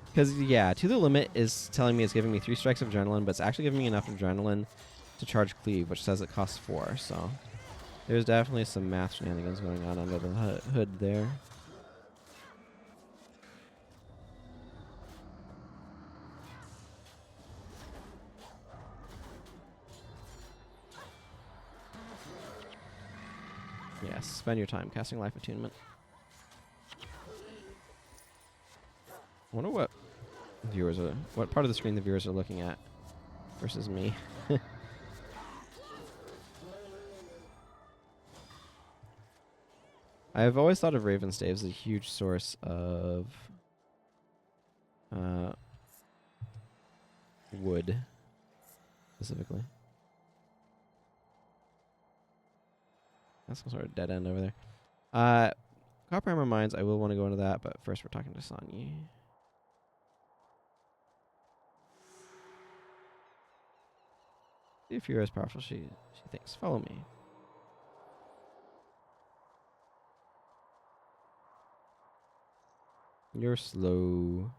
Because, yeah, To the Limit is telling me it's giving me 3 strikes of adrenaline, but it's actually giving me enough adrenaline to charge Cleave, which says it costs 4, so... There's definitely some math shenanigans going on under the hood there. Yes, spend your time casting Life Attunement. I wonder what what part of the screen the viewers are looking at versus me. I've always thought of Raven Staves as a huge source of wood, specifically. That's some sort of dead end over there. Copper Hammer Mines, I will want to go into that, but first we're talking to Sanyi. If you're as powerful she thinks. Follow me. You're slow.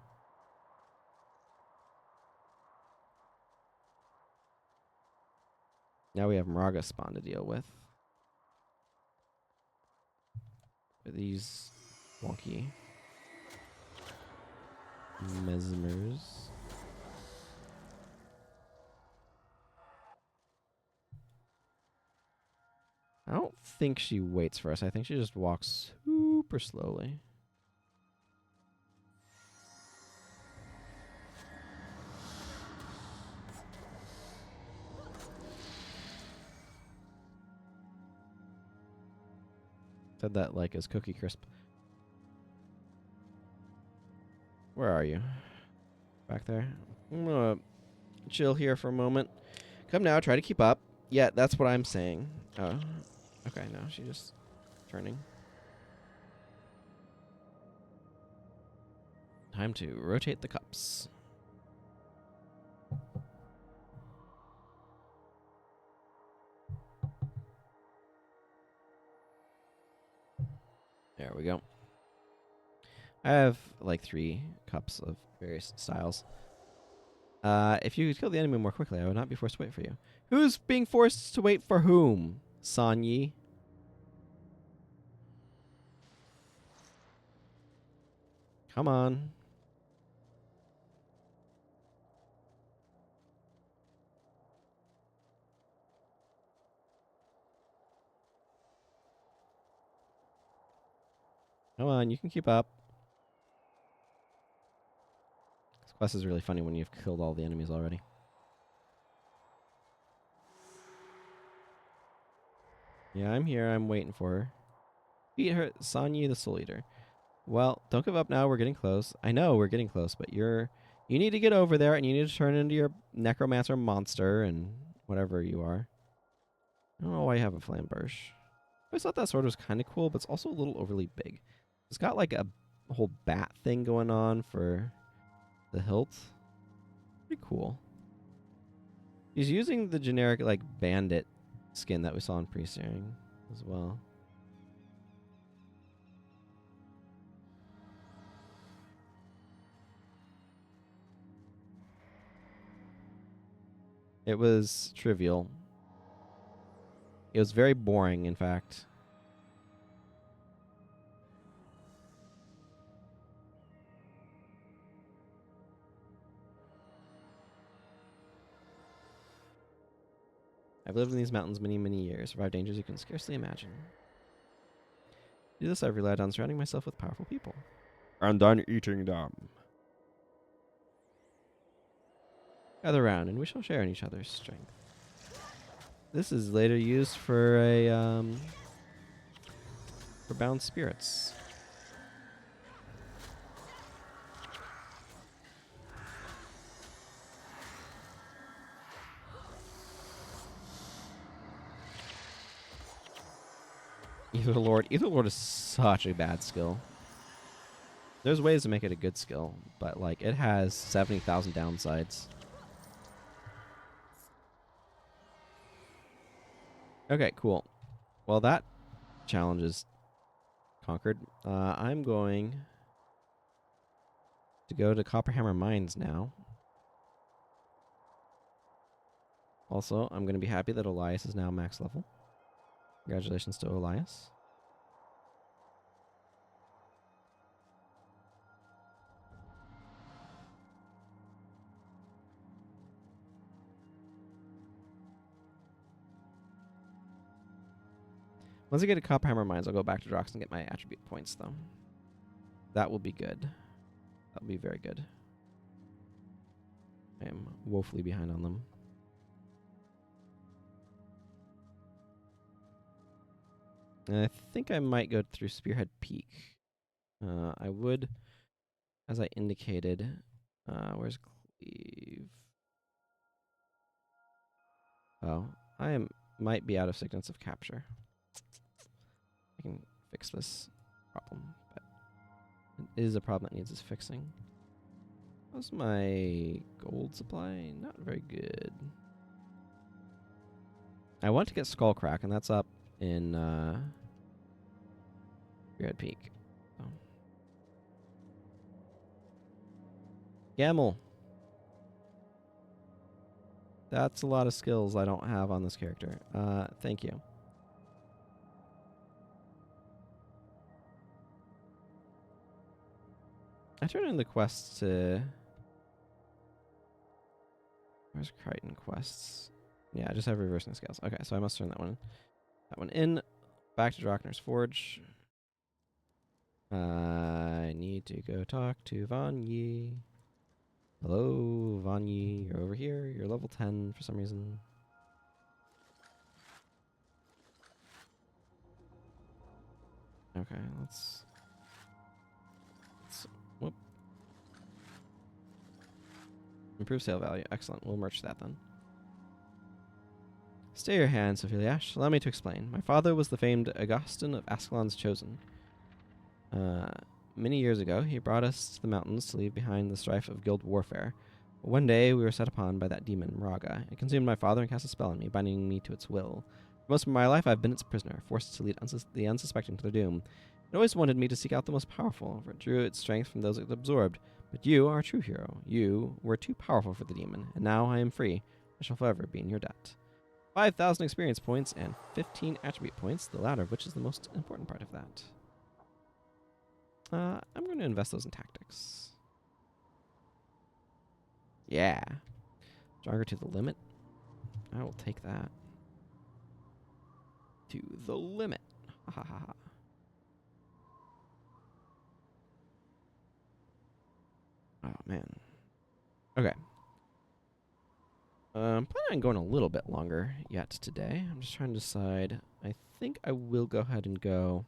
Now we have Maraga spawn to deal with. These wonky mesmers. I don't think she waits for us. I think she just walks super slowly. Said that like as Cookie Crisp. Where are you? Back there? I'm gonna chill here for a moment. Come now, try to keep up. Yeah, that's what I'm saying. Oh, okay, no, she's just turning. Time to rotate the cups. There we go. I have like 3 cups of various styles. If you could kill the enemy more quickly, I would not be forced to wait for you. Who's being forced to wait for whom? Sanyi? Come on. Come on, you can keep up. This quest is really funny when you've killed all the enemies already. Yeah, I'm here. I'm waiting for her. Beat her, Sanyi the Soul Eater. Well, don't give up now. We're getting close. I know we're getting close, but you need to get over there, and you need to turn into your necromancer monster and whatever you are. I don't know why you have a flamberge. I always thought that sword was kind of cool, but it's also a little overly big. It's got like a whole bat thing going on for the hilt. Pretty cool. He's using the generic like bandit skin that we saw in pre-steering as well. It was trivial. It was very boring, in fact. I've lived in these mountains many, many years, survived dangers you can scarcely imagine. To do this, I've relied on surrounding myself with powerful people. And then eating them. Gather round, and we shall share in each other's strength. This is later used for a for bound spirits. Etherlord. Etherlord is such a bad skill. There's ways to make it a good skill, but like it has 70,000 downsides. Okay, cool. Well, that challenge is conquered. I'm going to go to Copperhammer Mines now. Also, I'm going to be happy that Elias is now max level. Congratulations to Elias. Once I get a copper hammer mines, I'll go back to Drox and get my attribute points, though. That will be good. That will be very good. I am woefully behind on them. And I think I might go through Spearhead Peak. I would, as I indicated, where's Cleave? Oh, might be out of signals of capture. I can fix this problem, but it is a problem that needs its fixing. How's my gold supply? Not very good. I want to get Skullcrack, and that's up in Spearhead Peak. So. Gamel. That's a lot of skills I don't have on this character. Thank you. I turned in the quests to... Where's Crichton quests? Yeah, I just have reversing scales. Okay, so I must turn that one in. Back to Drockner's Forge. I need to go talk to Vanyi. Hello, Vanyi. You're over here. You're level 10 for some reason. Okay, let's whoop. Improve sale value. Excellent. We'll merge that then. Stay your hand, Sophiliash. Allow me to explain. My father was the famed Augustin of Ascalon's Chosen. Many years ago, he brought us to the mountains to leave behind the strife of guild warfare. One day, we were set upon by that demon, Raga. It consumed my father and cast a spell on me, binding me to its will. For most of my life, I've been its prisoner, forced to lead the unsuspecting to their doom. It always wanted me to seek out the most powerful, for it drew its strength from those it absorbed. But you are a true hero. You were too powerful for the demon, and now I am free. I shall forever be in your debt. 5,000 experience points and 15 attribute points, the latter of which is the most important part of that. I'm going to invest those in tactics. Yeah. Stronger to the limit. I will take that. To the limit. Ha ha ha. Oh, man. Okay. I'm planning on going a little bit longer yet today. I'm just trying to decide. I think I will go ahead and go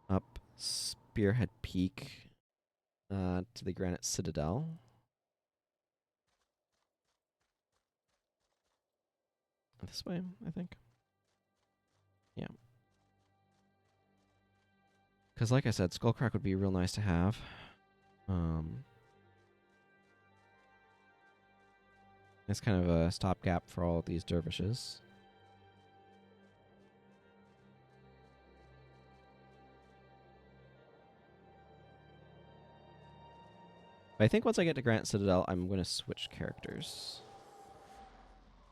up Spearhead Peak to the Granite Citadel. This way, I think. Yeah. Because like I said, Skullcrack would be real nice to have. It's kind of a stopgap for all of these dervishes. But I think once I get to Granite Citadel, I'm going to switch characters.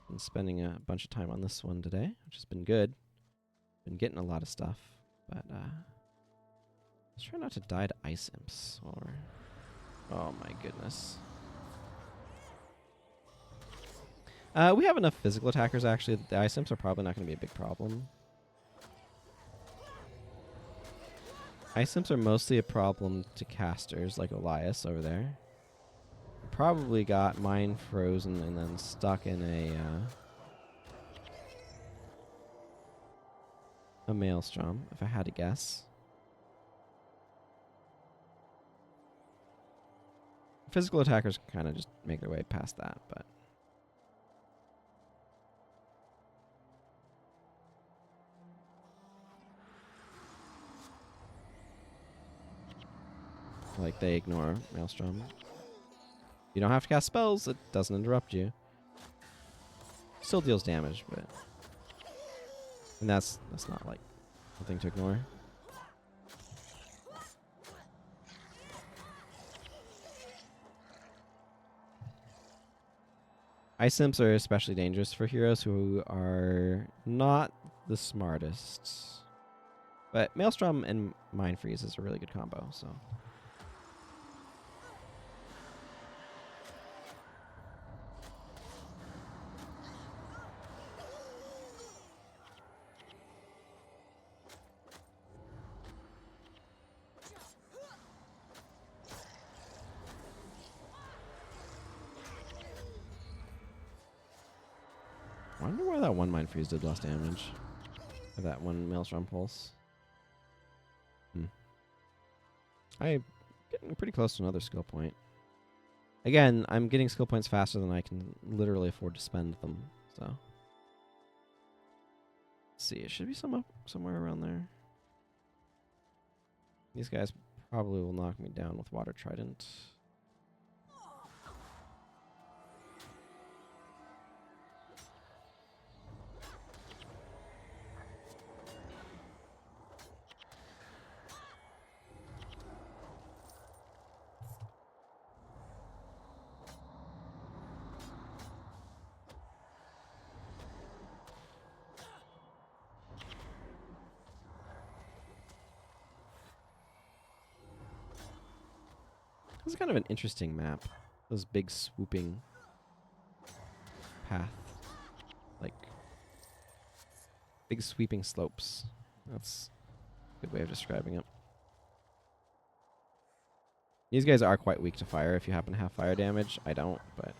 Been spending a bunch of time on this one today, which has been good. Been getting a lot of stuff, but let's try not to die to ice imps. Or, oh my goodness. We have enough physical attackers, actually, that the ice imps are probably not going to be a big problem. Ice imps are mostly a problem to casters, like Elias over there. Probably got mine frozen and then stuck in a maelstrom, if I had to guess. Physical attackers can kind of just make their way past that, but... like, they ignore Maelstrom. You don't have to cast spells, it doesn't interrupt you. Still deals damage, but... And that's not, like, something to ignore. Ice imps are especially dangerous for heroes who are not the smartest. But Maelstrom and Mind Freeze is a really good combo, so... wonder why that one Mind Freeze did less damage. Or that one Maelstrom Pulse. I'm getting pretty close to another skill point. Again, I'm getting skill points faster than I can literally afford to spend them. So, let's see. It should be somewhere around there. These guys probably will knock me down with Water Trident. This is kind of an interesting map. Those big swooping path. Like, big sweeping slopes. That's a good way of describing it. These guys are quite weak to fire if you happen to have fire damage. I don't, but...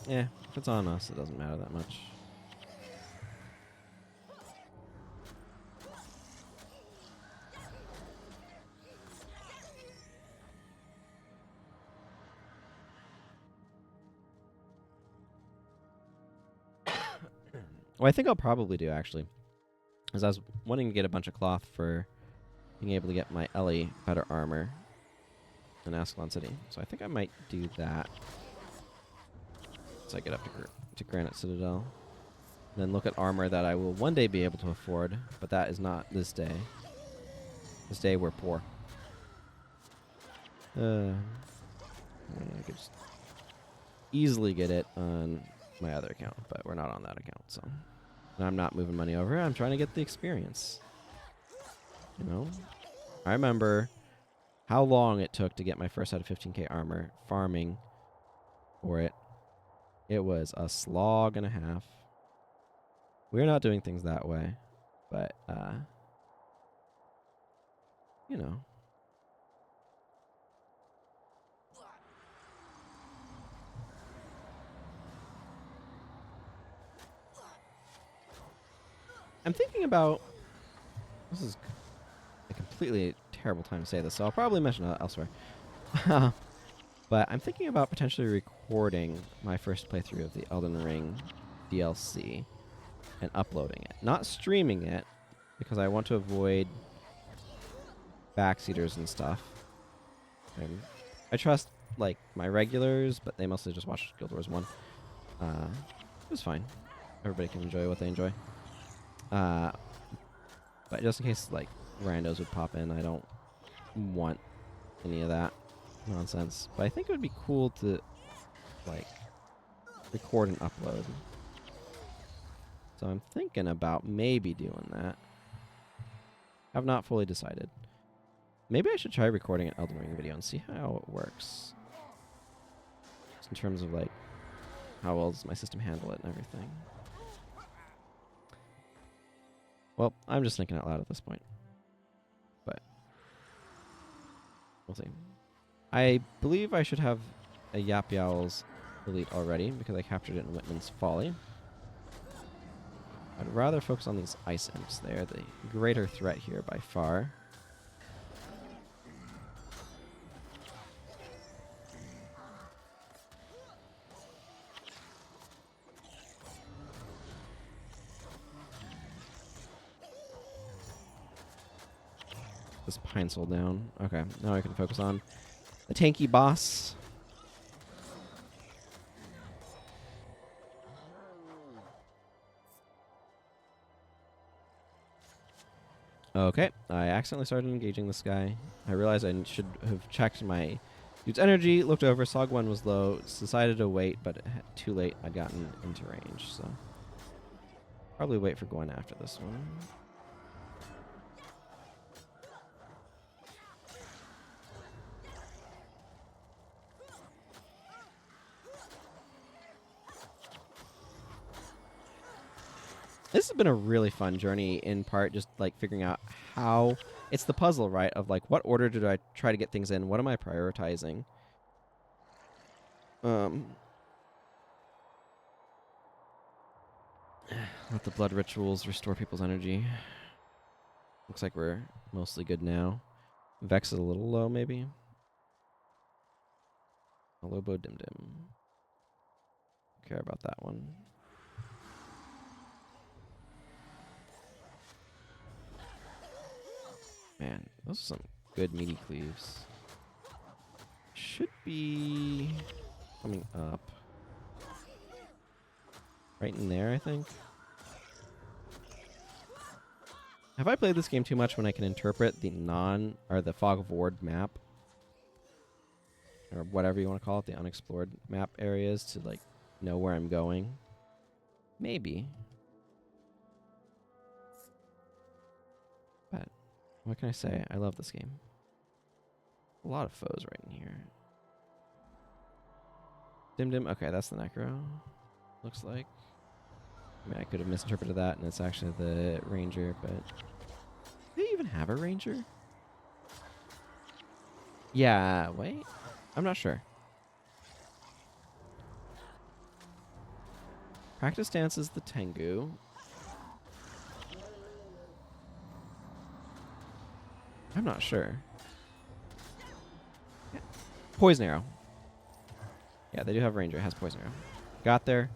yeah, if it's on us, it doesn't matter that much. What I think I'll probably do, actually, is I was wanting to get a bunch of cloth for being able to get my Ellie better armor in Ascalon City. So I think I might do that. I get up to Granite Citadel. Then look at armor that I will one day be able to afford, but that is not this day. This day we're poor. I could just easily get it on my other account, but we're not on that account, so. And I'm not moving money over. I'm trying to get the experience. You know? I remember how long it took to get my first set of 15k armor, farming for it. It was a slog and a half. We're not doing things that way, but, you know. I'm thinking about... This is a completely terrible time to say this, so I'll probably mention it elsewhere. But I'm thinking about potentially recording my first playthrough of the Elden Ring DLC and uploading it. Not streaming it, because I want to avoid backseaters and stuff. And I trust, like, my regulars, but they mostly just watch Guild Wars 1. It was fine. Everybody can enjoy what they enjoy. But just in case, like, randos would pop in, I don't want any of that nonsense. But I think it would be cool to, like, record and upload. So I'm thinking about maybe doing that. I've not fully decided. Maybe I should try recording an Elden Ring video and see how it works. Just in terms of, like, how well does my system handle it and everything. Well, I'm just thinking out loud at this point. But we'll see. I believe I should have a Yap Yowl's elite already because I captured it in Whitman's Folly. I'd rather focus on these ice imps. They are the greater threat here by far. This Pine Soul down. Okay, now I can focus on the tanky boss. Okay, I accidentally started engaging this guy. I realized I should have checked my dude's energy, looked over, saw Gwen was low, decided to wait, but too late. I'd gotten into range, so probably wait for Gwen after this one. This has been a really fun journey, in part just like figuring out how it's the puzzle, right? Of like, what order did I try to get things in? What am I prioritizing? Let the blood rituals restore people's energy. Looks like we're mostly good now. Vex is a little low, maybe. Lobo Dim Dim. Care about that one. Man, those are some good meaty cleaves. Should be coming up. Right in there, I think. Have I played this game too much when I can interpret the the Fog of Ward map? Or whatever you want to call it, the unexplored map areas to like know where I'm going? Maybe. But what can I say? I love this game. A lot of foes right in here. Dim Dim. Okay, that's the Necro. Looks like. I mean, I could have misinterpreted that, and it's actually the Ranger, but... Do they even have a Ranger? Yeah, wait. I'm not sure. Practice Dance is the Tengu. I'm not sure. Yeah. Poison Arrow. Yeah, they do have Ranger. It has Poison Arrow. Got there.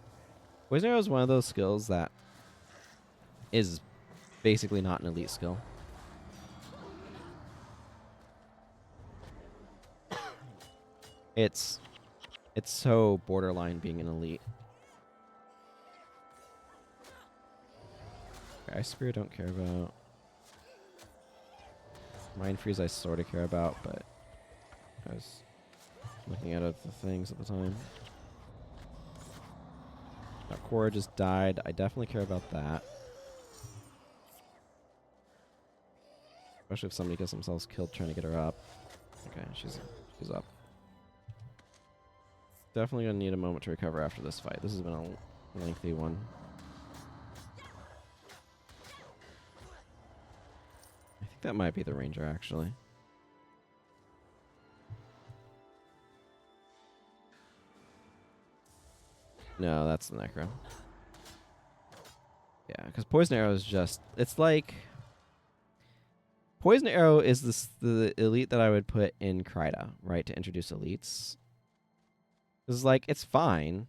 Poison Arrow is one of those skills that is basically not an elite skill. It's so borderline being an elite. Okay, Ice Spear I don't care about. Mind Freeze I sort of care about, but I was looking at other things at the time. That Cora just died. I definitely care about that. Especially if somebody gets themselves killed trying to get her up. Okay, she's up. Definitely gonna need a moment to recover after this fight. This has been a lengthy one. I think that might be the Ranger, actually. No, that's the Necro. Yeah, because Poison Arrow is just... It's like... Poison Arrow is the elite that I would put in Kryta, right, to introduce elites. It's like, it's fine.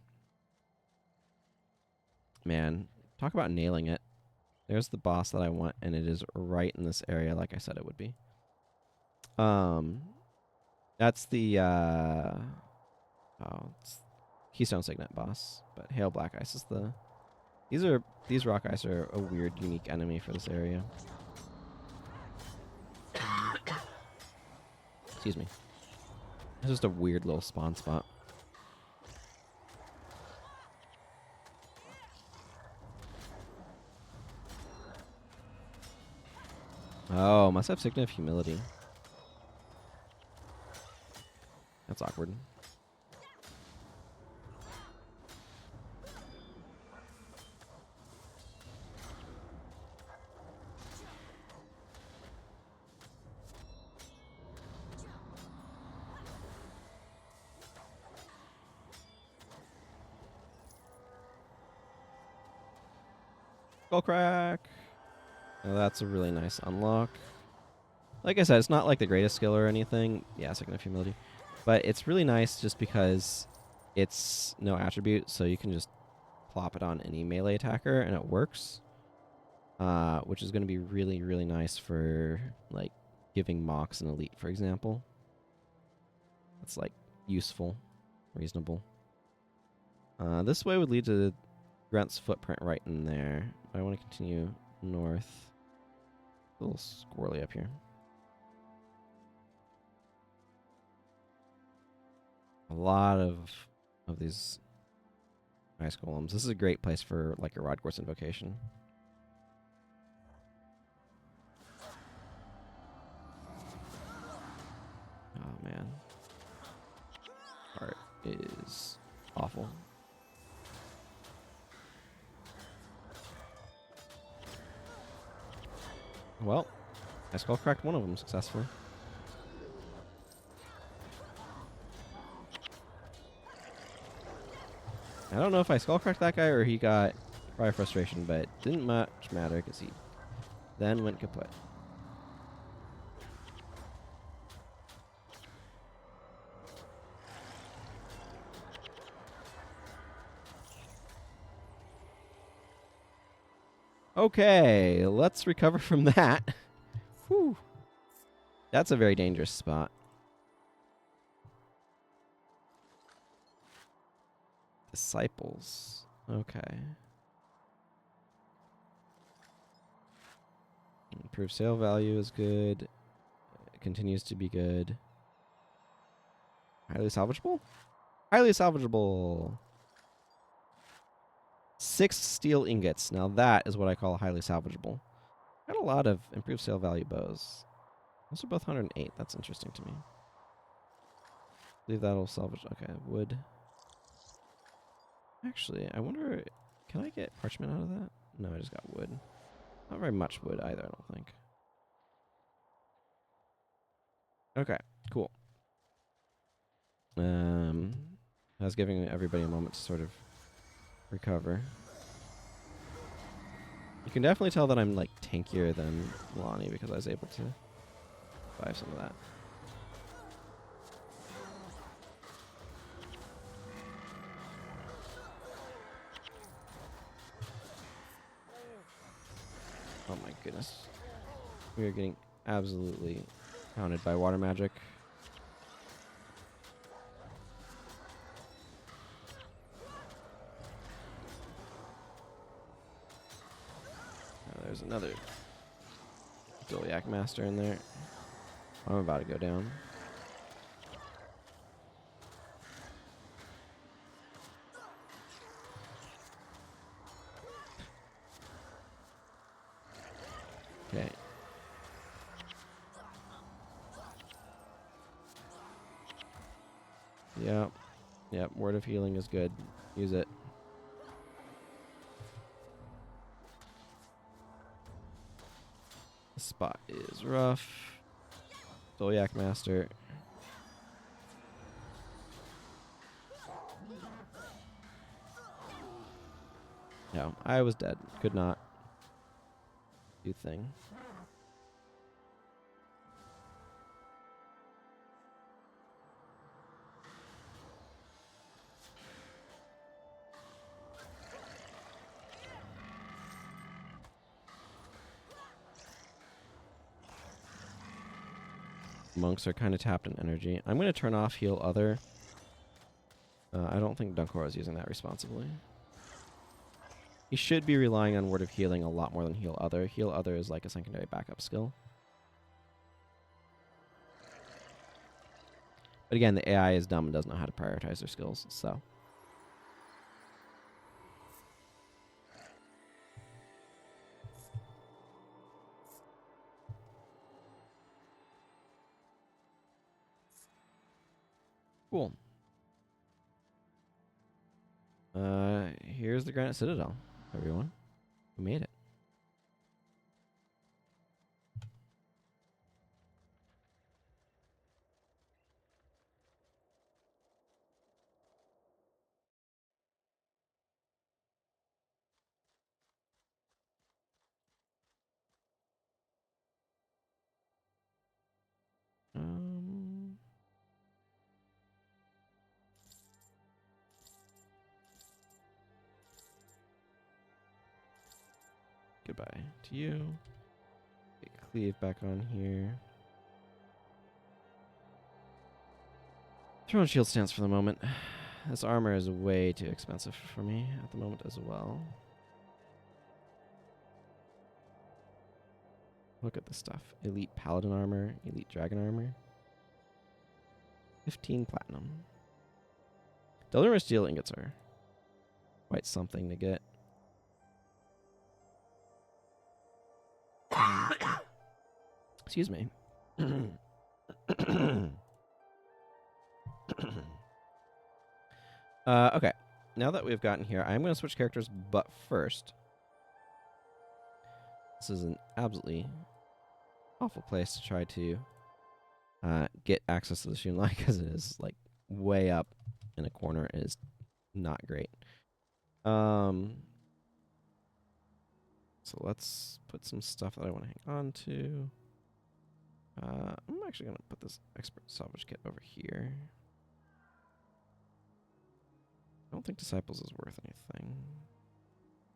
Man, talk about nailing it. There's the boss that I want, and it is right in this area like I said it would be. That's the, it's Keystone Signet boss, but Hail Black Ice is the... These rock ice are a weird, unique enemy for this area. Excuse me. It's just a weird little spawn spot. Oh, must have Signet of Humility. That's awkward. Skull Crack. Oh, that's a really nice unlock. Like I said, it's not like the greatest skill or anything. Yeah, Signet of Humility. But it's really nice just because it's no attribute, so you can just plop it on any melee attacker and it works. Which is going to be really, really nice for like giving Mox an elite, for example. That's like useful, reasonable. This way would lead to Grant's footprint right in there. I want to continue north. A little squirrely up here. A lot of these ice golems. This is a great place for like a Rod Gorse invocation. Oh man. Art is awful. Well, I skull cracked one of them successfully. I don't know if I skull cracked that guy or he got fire frustration, but it didn't much matter because he then went kaput. Okay, let's recover from that. Whew. That's a very dangerous spot. Disciples. Okay. Improved sale value is good. It continues to be good. Highly salvageable? Highly salvageable. 6 steel ingots. Now that is what I call highly salvageable. Got a lot of improved sale value bows. Those are both 108. That's interesting to me. Believe that'll salvage. Okay, wood. Actually, I wonder, can I get parchment out of that? No, I just got wood. Not very much wood either, I don't think. Okay, cool. I was giving everybody a moment to sort of recover. You can definitely tell that I'm like tankier than Lonnie because I was able to buy some of that. Oh my goodness. We are getting absolutely pounded by water magic. There's another Doliac Master in there. I'm about to go down. Okay. Yep. Yep. Word of healing is good. Use it. The spot is rough. Doliac Master. No, I was dead. Could not do thing. Monks are kind of tapped in energy. I'm going to turn off Heal Other. I don't think Dunkor is using that responsibly. He should be relying on Word of Healing a lot more than Heal Other. Heal Other is like a secondary backup skill. But again, the AI is dumb and doesn't know how to prioritize their skills, so. Cool. Here's the Granite Citadel, everyone. We made it. Goodbye to you. Get Cleave back on here. Throw on shield stance for the moment. This armor is way too expensive for me at the moment as well. Look at this stuff. Elite Paladin armor, Elite Dragon armor. 15 platinum. Delaware steel ingots are quite something to get. Excuse me. Okay. Now that we've gotten here, I'm going to switch characters, but first, this is an absolutely awful place to try to get access to the streamline because it is like way up in a corner. It is not great. So let's put some stuff that I want to hang on to. I'm actually going to put this expert salvage kit over here. I don't think Disciples is worth anything.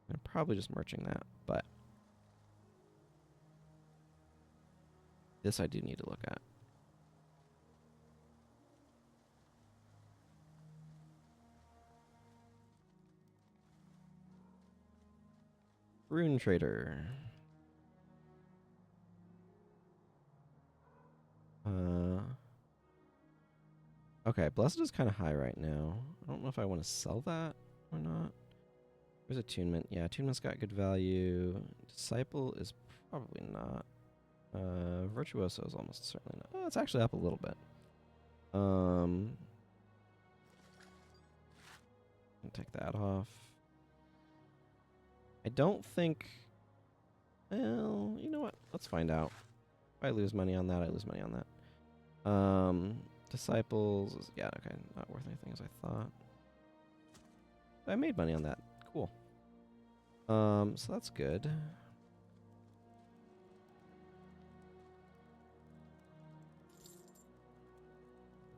I'm probably just merching that, but this I do need to look at. Rune Trader. Okay, Blessed is kind of high right now. I don't know if I want to sell that or not. There's Attunement. Yeah, Attunement's got good value. Disciple is probably not. Virtuoso is almost certainly not. Oh, it's actually up a little bit. I'll take that off. I don't think... Well, you know what? Let's find out. If I lose money on that, I lose money on that. Disciples is, yeah, okay, not worth anything as I thought. I made money on that. Cool. So that's good.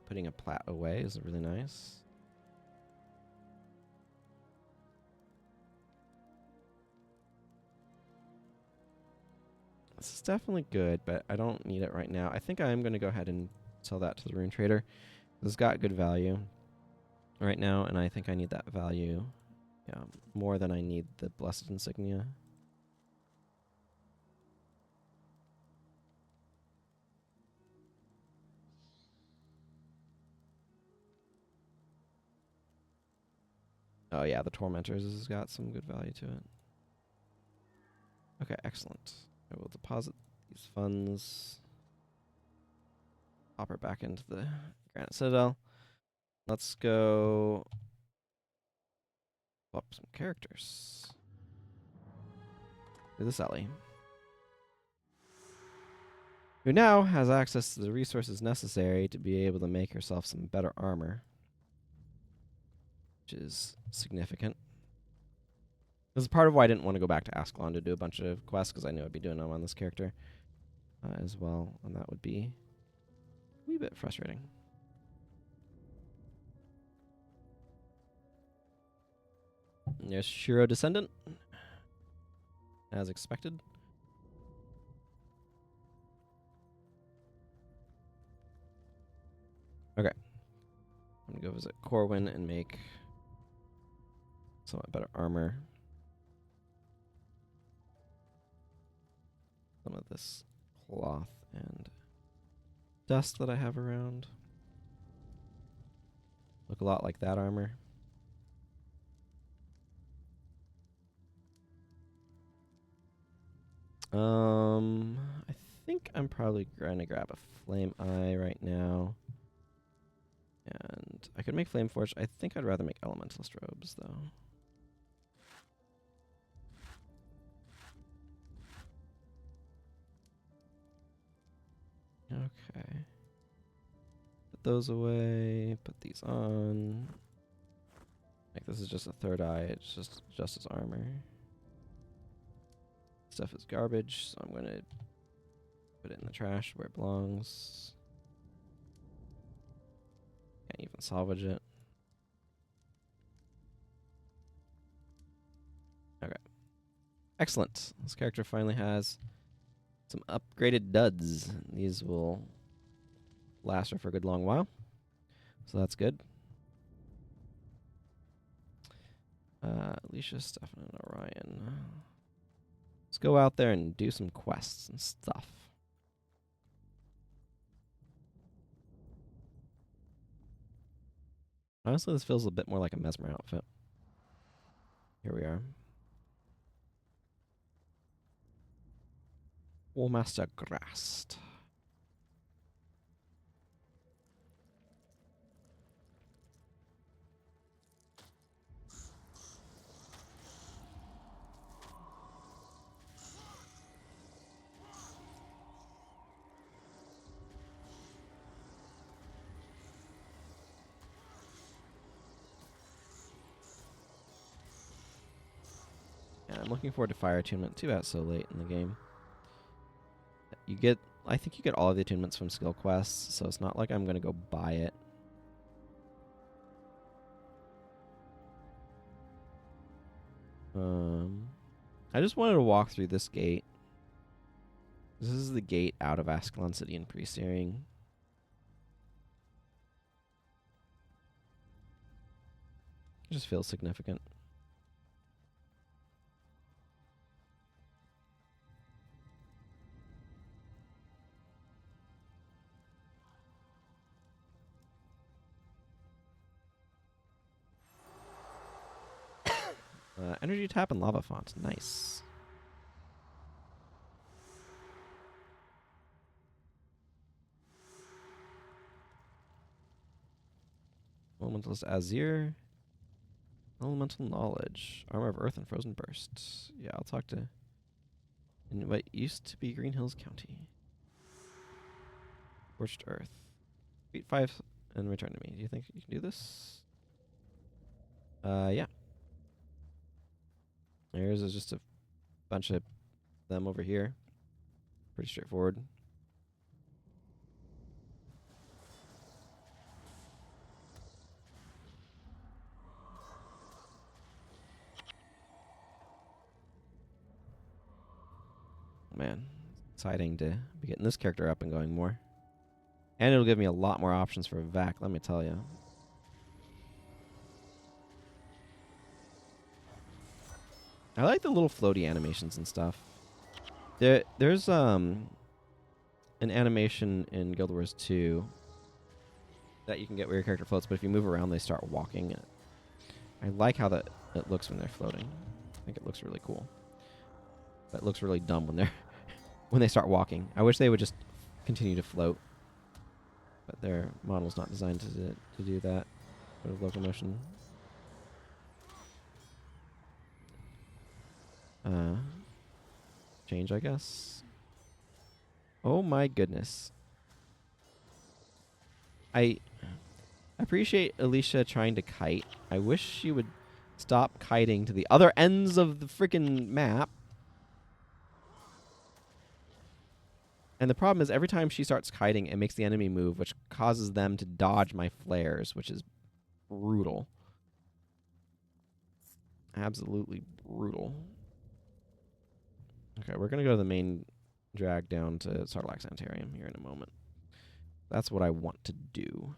Putting a plat away is really nice. This is definitely good, but I don't need it right now. I think I am going to go ahead and sell that to the Rune Trader. It's got good value right now, and I think I need that value, yeah, more than I need the Blessed Insignia. Oh yeah, the Tormentors has got some good value to it. Okay, excellent. I will deposit these funds. Hop her back into the Granite Citadel. Let's go pull up some characters. To this Ellie, who now has access to the resources necessary to be able to make herself some better armor, which is significant. This is part of why I didn't want to go back to Ascalon to do a bunch of quests, because I knew I'd be doing them on this character as well, and that would be a wee bit frustrating. And there's Shiro Descendant, as expected. Okay. I'm going to go visit Corwin and make somewhat better armor. Some of this cloth and dust that I have around look a lot like that armor. I think I'm probably going to grab a Flame Eye right now. And I could make Flame Forge. I think I'd rather make Elementalist Robes, though. Okay. Put those away. Put these on. Like, this is just a third eye. It's just as armor. Stuff is garbage, so I'm going to put it in the trash where it belongs. Can't even salvage it. Okay. Excellent. This character finally has some upgraded duds. These will last her for a good long while. So that's good. Alicia, Stefan, and Orion. Let's go out there and do some quests and stuff. Honestly, this feels a bit more like a Mesmer outfit. Here we are. Warmaster Grast. I'm looking forward to fire attunement. Too bad it's so late in the game. You get, I think you get all of the attunements from skill quests, so it's not like I'm gonna go buy it. I just wanted to walk through this gate. This is the gate out of Ascalon City and Pre-Searing. It just feels significant. Energy tap and lava font. Nice. Elementalist Azir. Elemental knowledge. Armor of Earth and Frozen Burst. Yeah, I'll talk to... in what used to be Green Hills County. Scorched Earth. Beat 5 and return to me. Do you think you can do this? Yeah. There's just a bunch of them over here. Pretty straightforward. Man, exciting to be getting this character up and going more. And it'll give me a lot more options for Vac, let me tell you. I like the little floaty animations and stuff. There's an animation in Guild Wars 2 that you can get where your character floats, but if you move around, they start walking. I like how that it looks when they're floating. I think it looks really cool. But it looks really dumb when they're when they start walking. I wish they would just continue to float. But their model's not designed to do that sort of locomotion. Change, I guess. Oh my goodness. I appreciate Alicia trying to kite. I wish she would stop kiting to the other ends of the freaking map. And the problem is every time she starts kiting, it makes the enemy move, which causes them to dodge my flares, which is brutal. Absolutely brutal. Okay, we're going to go to the main drag down to Sarlacc Sanitarium here in a moment. That's what I want to do.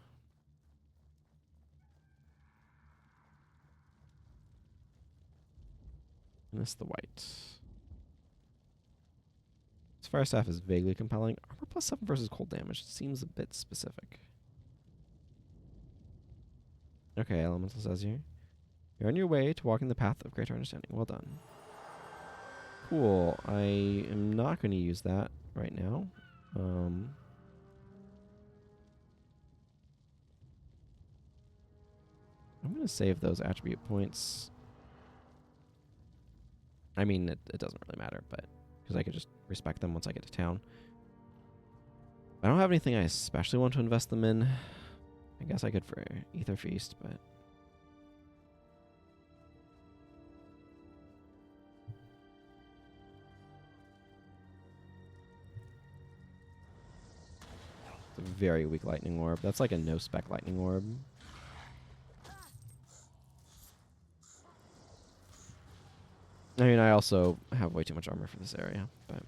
And this is the white. This fire staff is vaguely compelling. Armor +7 versus cold damage seems a bit specific. Okay, Elemental says here. You're on your way to walking the path of greater understanding. Well done. Cool. I am not going to use that right now. I'm going to save those attribute points. I mean, it doesn't really matter, but because I could just respect them once I get to town. I don't have anything I especially want to invest them in. I guess I could for Ether Feast, but... it's a very weak lightning orb. That's like a no-spec lightning orb. I mean, I also have way too much armor for this area, but...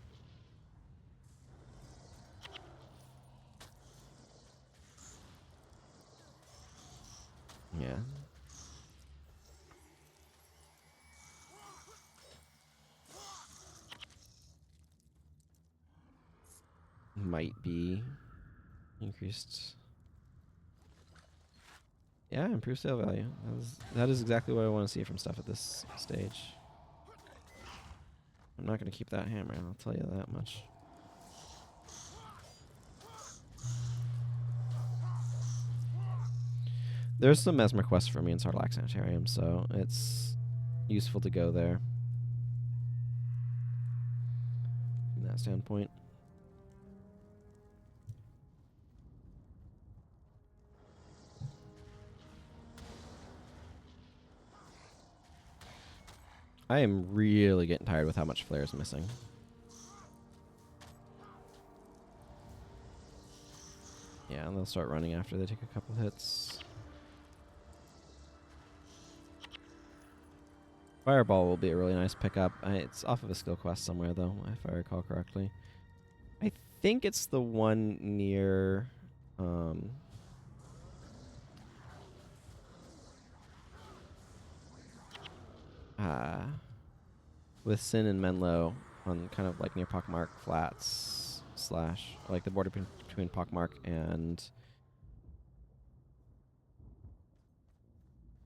yeah. Might be increased. Yeah, improved sale value. That is exactly what I want to see from stuff at this stage. I'm not going to keep that hammer, I'll tell you that much. There's some Mesmer quests for me in Sarlacc Sanitarium, so it's useful to go there. From that standpoint. I am really getting tired with how much flare is missing. Yeah, and they'll start running after they take a couple hits. Fireball will be a really nice pickup. It's off of a skill quest somewhere, though, if I recall correctly. I think it's the one near... with Sin and Menlo on kind of like near Pockmark Flats / like the border between Pockmark and...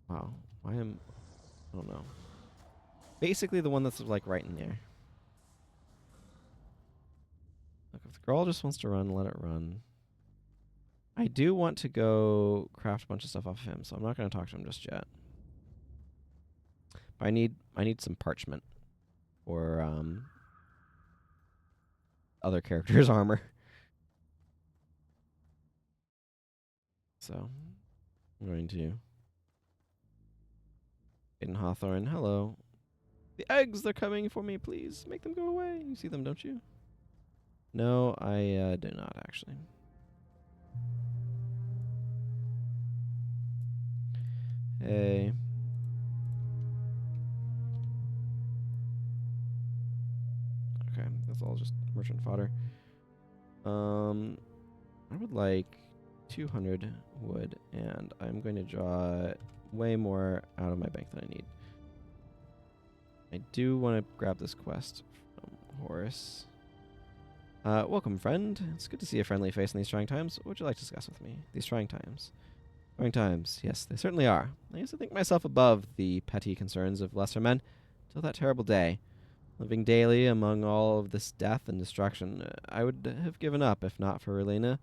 Wow. I don't know. Basically the one that's like right in there. Look, if the girl just wants to run, let it run. I do want to go craft a bunch of stuff off of him, so I'm not going to talk to him just yet. But I need some parchment or other characters' armor. So I'm going to Aiden Hawthorne. Hello. The eggs, they're coming for me, please. Make them go away. You see them, don't you? No, I do not, actually. Hey. Okay, that's all just merchant fodder. I would like 200 wood, and I'm going to draw way more out of my bank than I need. I do want to grab this quest from Horace. Welcome, friend. It's good to see a friendly face in these trying times. What would you like to discuss with me? These trying times. Trying times, yes, they certainly are. I used to think myself above the petty concerns of lesser men, till that terrible day. Living daily among all of this death and destruction, I would have given up if not for Relena.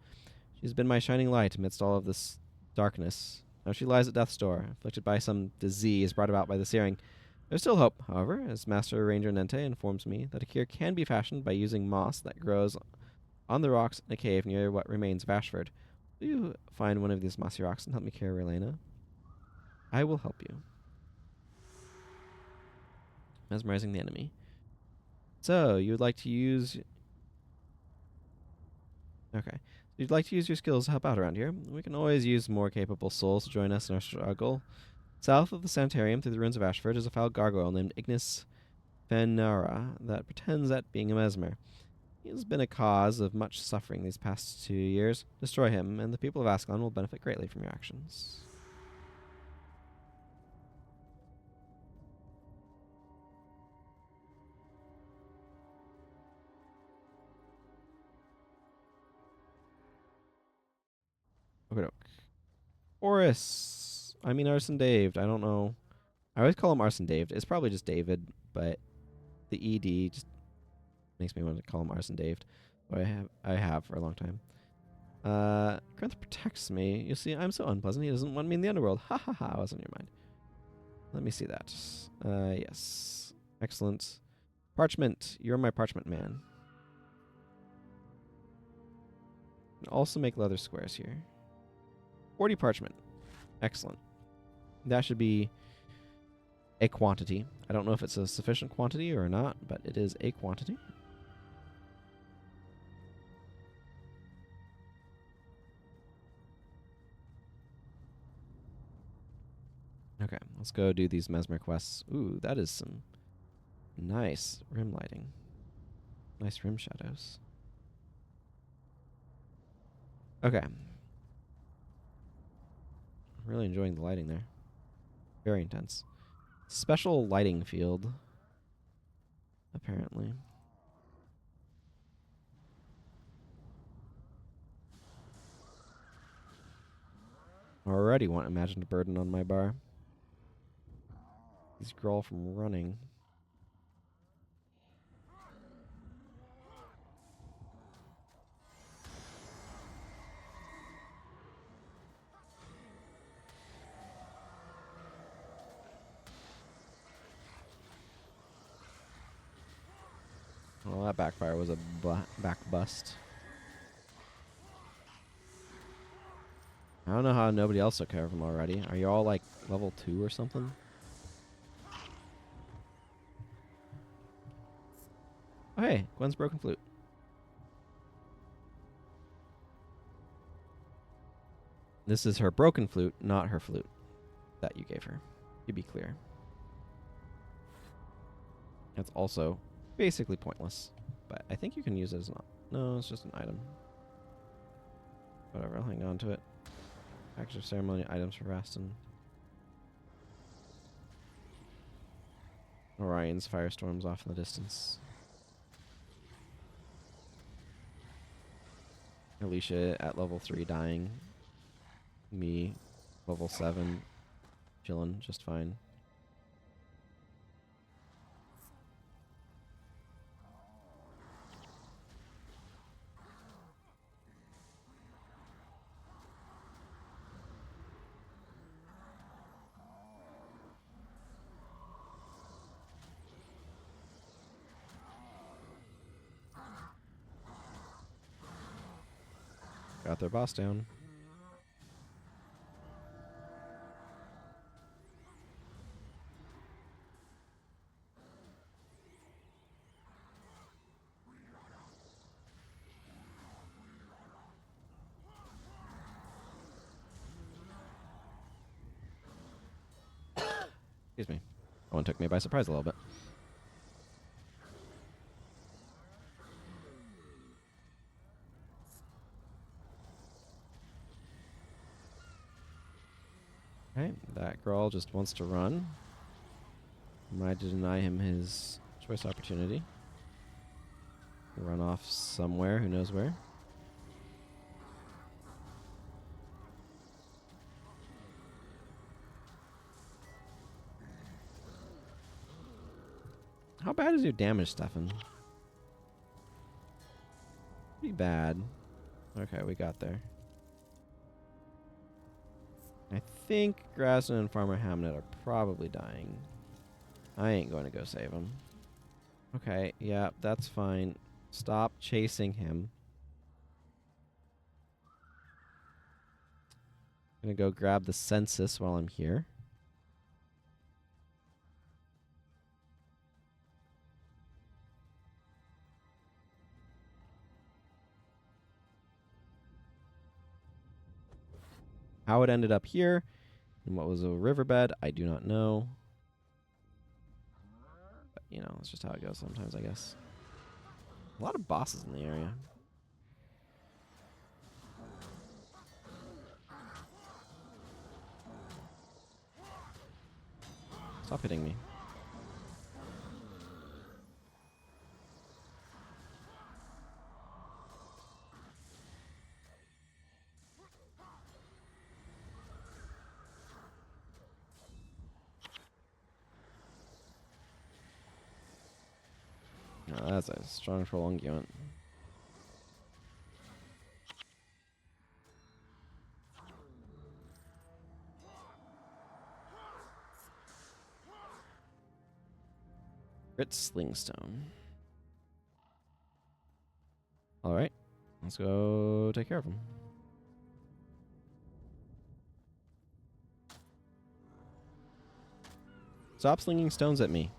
She's been my shining light amidst all of this darkness. Now she lies at death's door, afflicted by some disease brought about by the searing. There's still hope, however, as Master Ranger Nente informs me that a cure can be fashioned by using moss that grows on the rocks in a cave near what remains of Ashford. Will you find one of these mossy rocks and help me cure Relena? I will help you. Mesmerizing the enemy. So, you would like to use... Okay. You'd like to use your skills to help out around here. We can always use more capable souls to join us in our struggle. South of the sanitarium, through the ruins of Ashford, is a foul gargoyle named Ignis Fenara that pretends at being a mesmer. He has been a cause of much suffering these past 2 years. Destroy him, and the people of Ascalon will benefit greatly from your actions. Okay, Horace. I mean Arson Dave. I don't know. I always call him Arson Dave. It's probably just David, but the ED just makes me want to call him Arson Dave. I have for a long time. Grenth protects me. You see, I'm so unpleasant. He doesn't want me in the underworld. Ha ha ha. What's on your mind? Let me see that. Yes. Excellent. Parchment. You're my parchment man. Also make leather squares here. 40 parchment. Excellent. That should be a quantity. I don't know if it's a sufficient quantity or not, but it is a quantity. Okay, let's go do these mesmer quests. Ooh, that is some nice rim lighting. Nice rim shadows. Okay. Really enjoying the lighting there. Very intense. Special lighting field, apparently. Already want imagined burden on my bar. These girl from running. Well, that backfire was a back bust. I don't know how nobody else took care of him already. Are you all like level 2 or something? Oh, hey, Gwen's broken flute. This is her broken flute, not her flute that you gave her, to be clear. That's also basically pointless, but I think you can use it as an... No, it's just an item. Whatever, I'll hang on to it. Package of ceremony items for Raston. Orion's firestorms off in the distance. Alicia at level 3 dying. Me, level 7, chilling just fine. Got their boss down. Excuse me. That one took me by surprise a little bit. Okay, that girl just wants to run. Am I to deny him his choice opportunity? Run off somewhere, who knows where. How bad is your damage, Stefan? Pretty bad. Okay, we got there. I think Graston and Farmer Hamnet are probably dying. I ain't going to go save them. Okay, yeah, that's fine. Stop chasing him. I'm gonna go grab the census while I'm here. How it ended up here and what was a riverbed, I do not know. But, you know, it's just how it goes sometimes, I guess. A lot of bosses in the area. Stop hitting me. Oh, that's a strong troll unguent. Crit Slingstone. Alright, let's go take care of him. Stop slinging stones at me.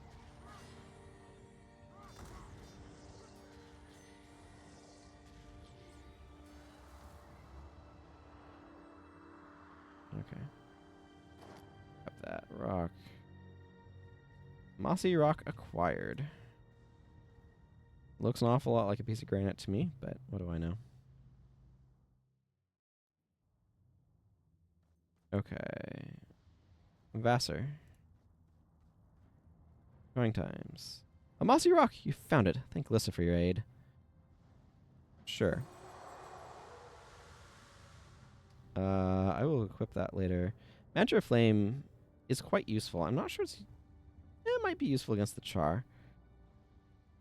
Okay. Grab that rock. Mossy rock acquired. Looks an awful lot like a piece of granite to me, but what do I know? Okay. Vassar. Going times. A mossy rock! You found it. Thank Lissa for your aid. Sure. I will equip that later. Mantra Flame is quite useful. I'm not sure it's... It might be useful against the Char.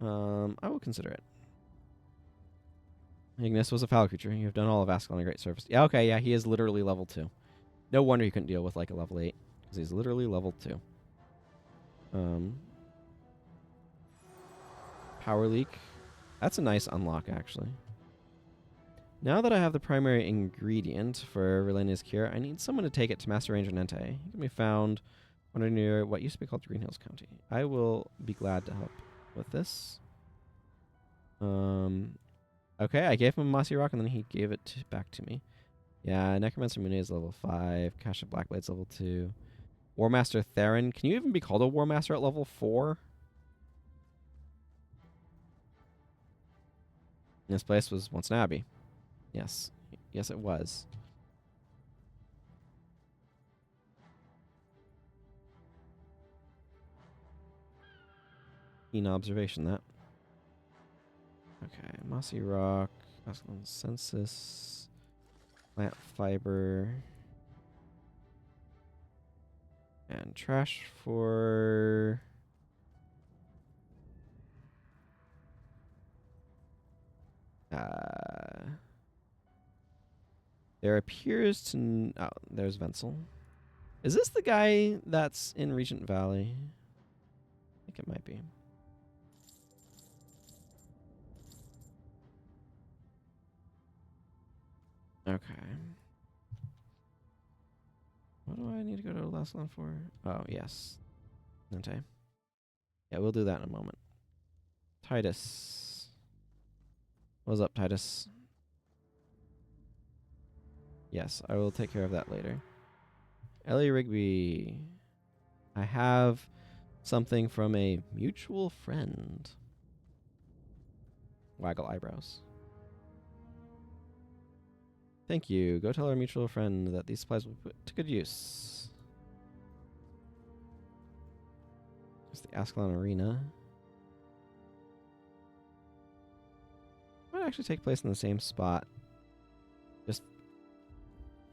I will consider it. Ignis was a foul creature. You have done all of Ascalon a great service. Yeah, okay, yeah, he is literally level 2. No wonder he couldn't deal with, like, a level 8. Because he's literally level 2. Power Leak. That's a nice unlock, actually. Now that I have the primary ingredient for Relenia's Cure, I need someone to take it to Master Ranger Nente. He can be found near what used to be called Green Hills County. I will be glad to help with this. Okay, I gave him a mossy rock and then he gave it back to me. Yeah, Necromancer Mune is level 5. Cash of Blackblade's level 2. War Master Theron. Can you even be called a War Master at level 4? This place was once an abbey. Yes. Yes, it was. Keen observation, that. Okay, Mossy Rock. Census. Plant Fiber. And trash for... there appears to... oh, there's Venzel. Is this the guy that's in Regent Valley? I think it might be. Okay. What do I need to go to Laslan for? Oh, yes. Nente. Yeah, we'll do that in a moment. Titus. What's up, Titus? Yes, I will take care of that later. Ellie Rigby. I have something from a mutual friend. Waggle eyebrows. Thank you. Go tell our mutual friend that these supplies will be put to good use. It's the Ascalon Arena. Might actually take place in the same spot. Just,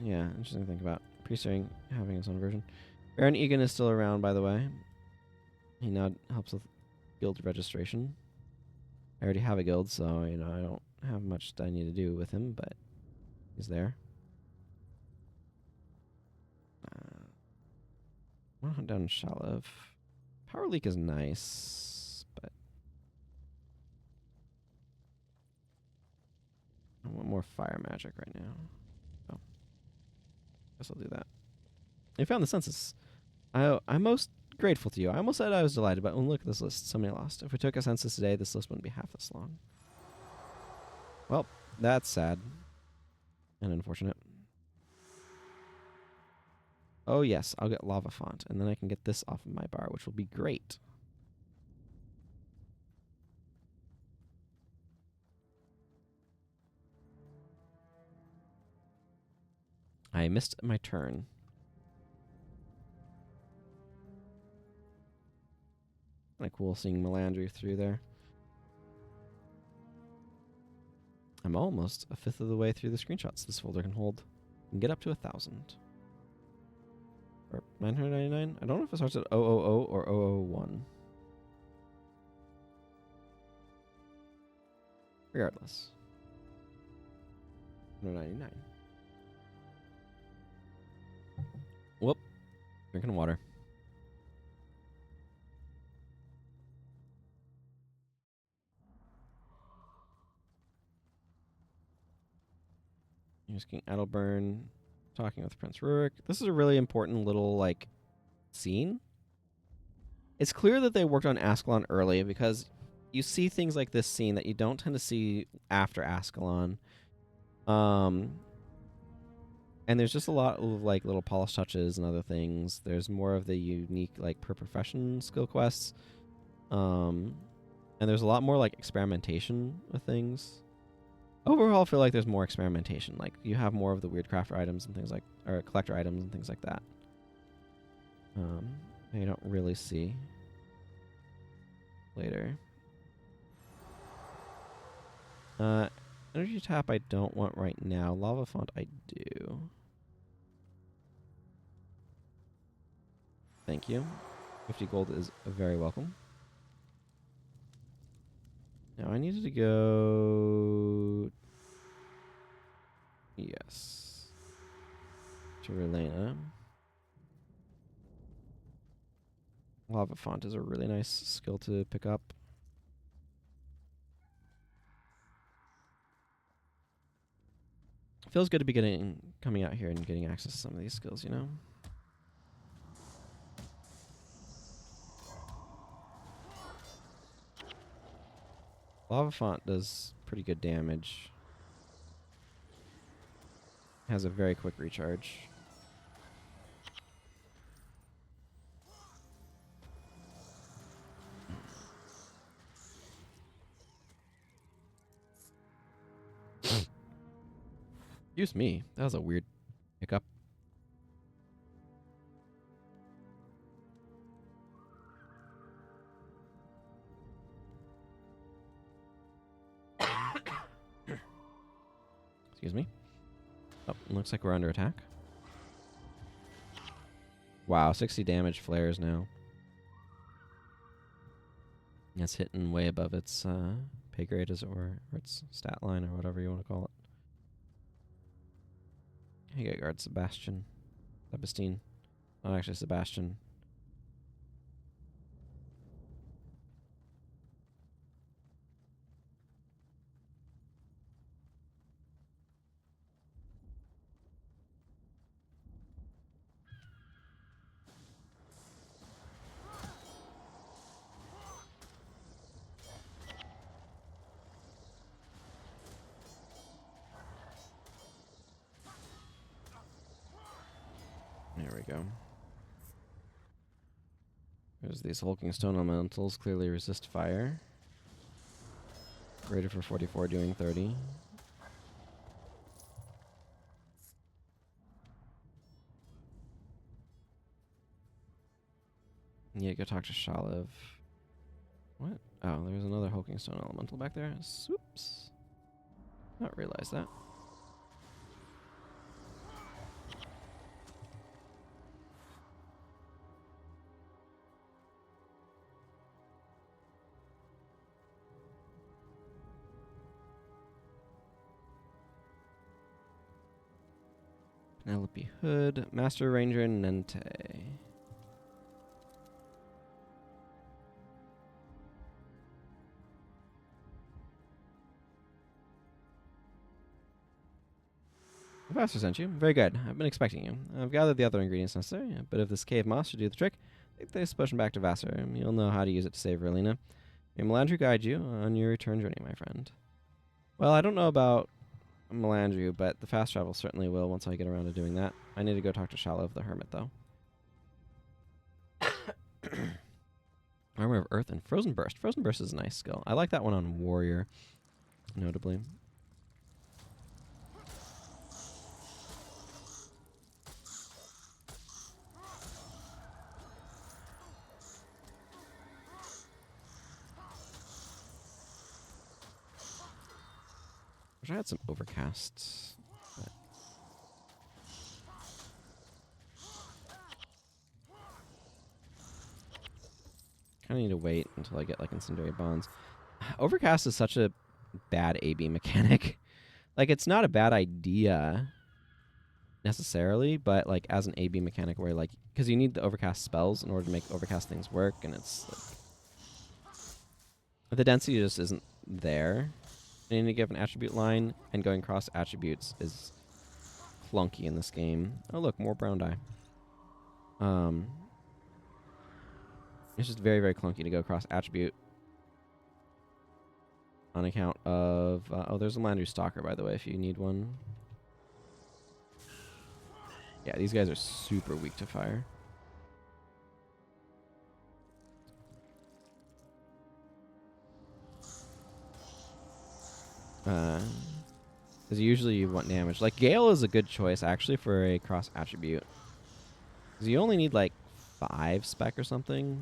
yeah, interesting to think about. Pre-starting having its own version. Baron Egan is still around, by the way. He now helps with guild registration. I already have a guild, so, you know, I don't have much that I need to do with him, but he's there. I want to hunt down Shalev. Power Leak is nice, but I want more fire magic right now. Oh. Guess I'll do that. You found the census. I'm most grateful to you. I almost said I was delighted, but look at this list. Somebody lost. If we took a census today, this list wouldn't be half this long. Well, that's sad. And unfortunate. Oh, yes. I'll get Lava Font, and then I can get this off of my bar, which will be great. I missed my turn. Kind of cool seeing Melandry through there. I'm almost a fifth of the way through the screenshots this folder can hold. And get up to 1,000. Or 999? I don't know if it starts at 000 or 001. Regardless. 199. Whoop. Drinking water. Here's King Adelburn talking with Prince Rurik. This is a really important little, like, scene. It's clear that they worked on Ascalon early because you see things like this scene that you don't tend to see after Ascalon. And there's just a lot of, like, little polish touches and other things. There's more of the unique, like, per profession skill quests. And there's a lot more, like, experimentation with things. Overall, I feel like there's more experimentation. Like, you have more of the weird crafter items and things like, or collector items and things like that. You don't really see later. Energy tap I don't want right now. Lava font I do. Thank you. 50 gold is very welcome. Now I needed to go... Yes. To Relena. Lava font is a really nice skill to pick up. Feels good to be coming out here and getting access to some of these skills, you know? Lava Font does pretty good damage. Has a very quick recharge. Excuse me. That was a weird hiccup. Excuse me. Oh, looks like we're under attack. Wow, 60 damage flares now. That's hitting way above its pay grade, as it were, or its stat line, or whatever you want to call it. You get guard Sebastian. Sebastian. Oh, actually, Sebastian. There we go. There's these hulking stone elementals, clearly resist fire. Rated for 44, doing 30. Yeah, go talk to Shalev. What? Oh, there's another hulking stone elemental back there. Oops. Not realize that. Penelope Hood, Master Ranger Nente. The Master sent you. Very good. I've been expecting you. I've gathered the other ingredients necessary, but if this cave moss should do the trick, take this potion back to Vassar. You'll know how to use it to save Verlina. May Melandru guide you on your return journey, my friend. Well, I don't know about Melandru, but the fast travel certainly will once I get around to doing that. I need to go talk to Shalev the Hermit, though. Armor of Earth and Frozen Burst. Frozen Burst is a nice skill. I like that one on Warrior, notably. Wish I had some overcasts. Kind of need to wait until I get like incendiary bonds. Overcast is such a bad AB mechanic. Like, it's not a bad idea necessarily, but like as an AB mechanic where like, because you need the overcast spells in order to make overcast things work, and it's like the density just isn't there in any given attribute line, and going cross attributes is clunky in this game. Oh look, more brown dye. It's just very, very clunky to go cross attribute on account of... oh, there's a Melandru Stalker, by the way, if you need one. Yeah, these guys are super weak to fire. Because usually you want damage. Like, Gale is a good choice, actually, for a cross attribute. Because you only need, like, 5 spec or something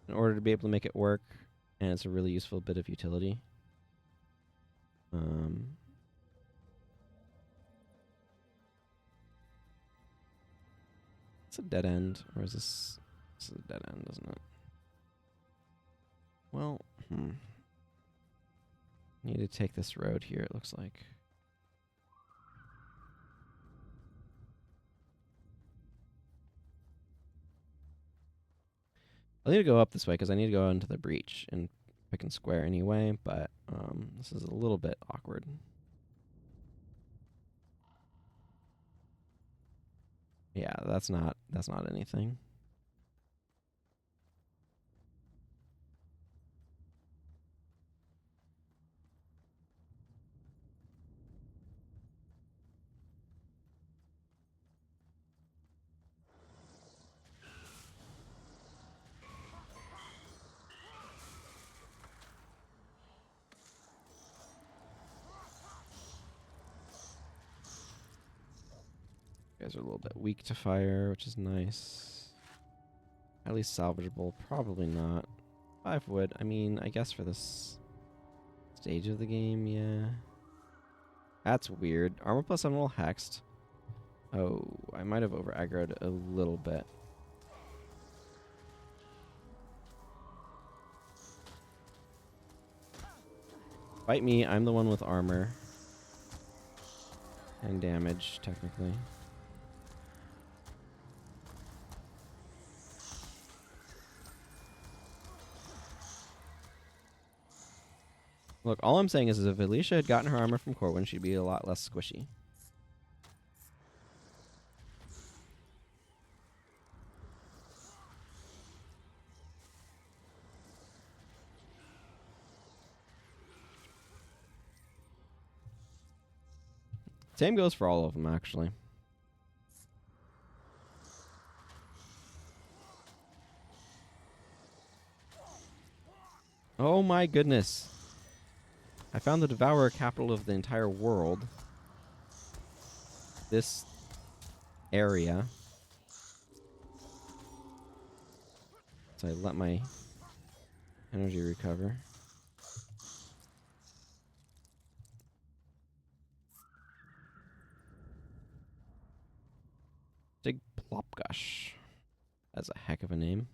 in order to be able to make it work, and it's a really useful bit of utility. It's a dead end, or is this... This is a dead end, isn't it? Well, need to take this road here, it looks like. I need to go up this way because I need to go into the breach and pick and square anyway, but this is a little bit awkward. Yeah, that's not anything. You guys are a little bit weak to fire, which is nice. At least salvageable. Probably not. 5 wood. I mean, I guess for this stage of the game, yeah. That's weird. Armor plus I'm a little hexed. Oh, I might have over aggroed a little bit. Fight me, I'm the one with armor. And damage, technically. Look, all I'm saying is if Alicia had gotten her armor from Corwin, she'd be a lot less squishy. Same goes for all of them, actually. Oh my goodness. I found the Devourer capital of the entire world. This area. So I let my energy recover. Dig Plopgush. That's a heck of a name.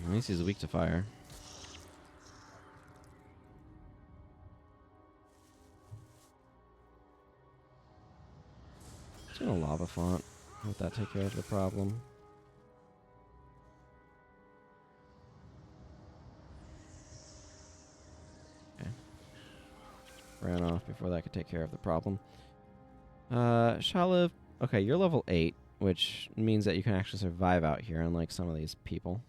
At least he's weak to fire. Just gonna lava font. Let that take care of the problem. Okay. Ran off before that could take care of the problem. Shaliv. Okay, you're level 8, which means that you can actually survive out here, unlike some of these people.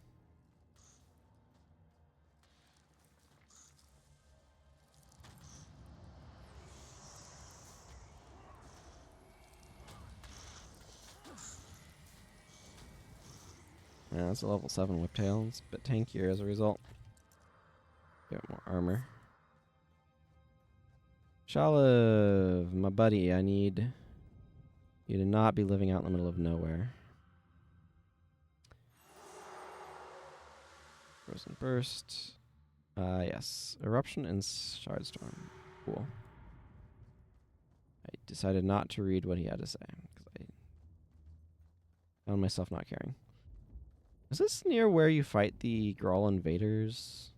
Yeah, that's a level 7 Whiptail. It's a bit tankier as a result. Get more armor. Shaliv, my buddy, I need you to not be living out in the middle of nowhere. Frozen Burst. Yes. Eruption and Shardstorm. Cool. I decided not to read what he had to say, because I found myself not caring. Is this near where you fight the Grawl invaders?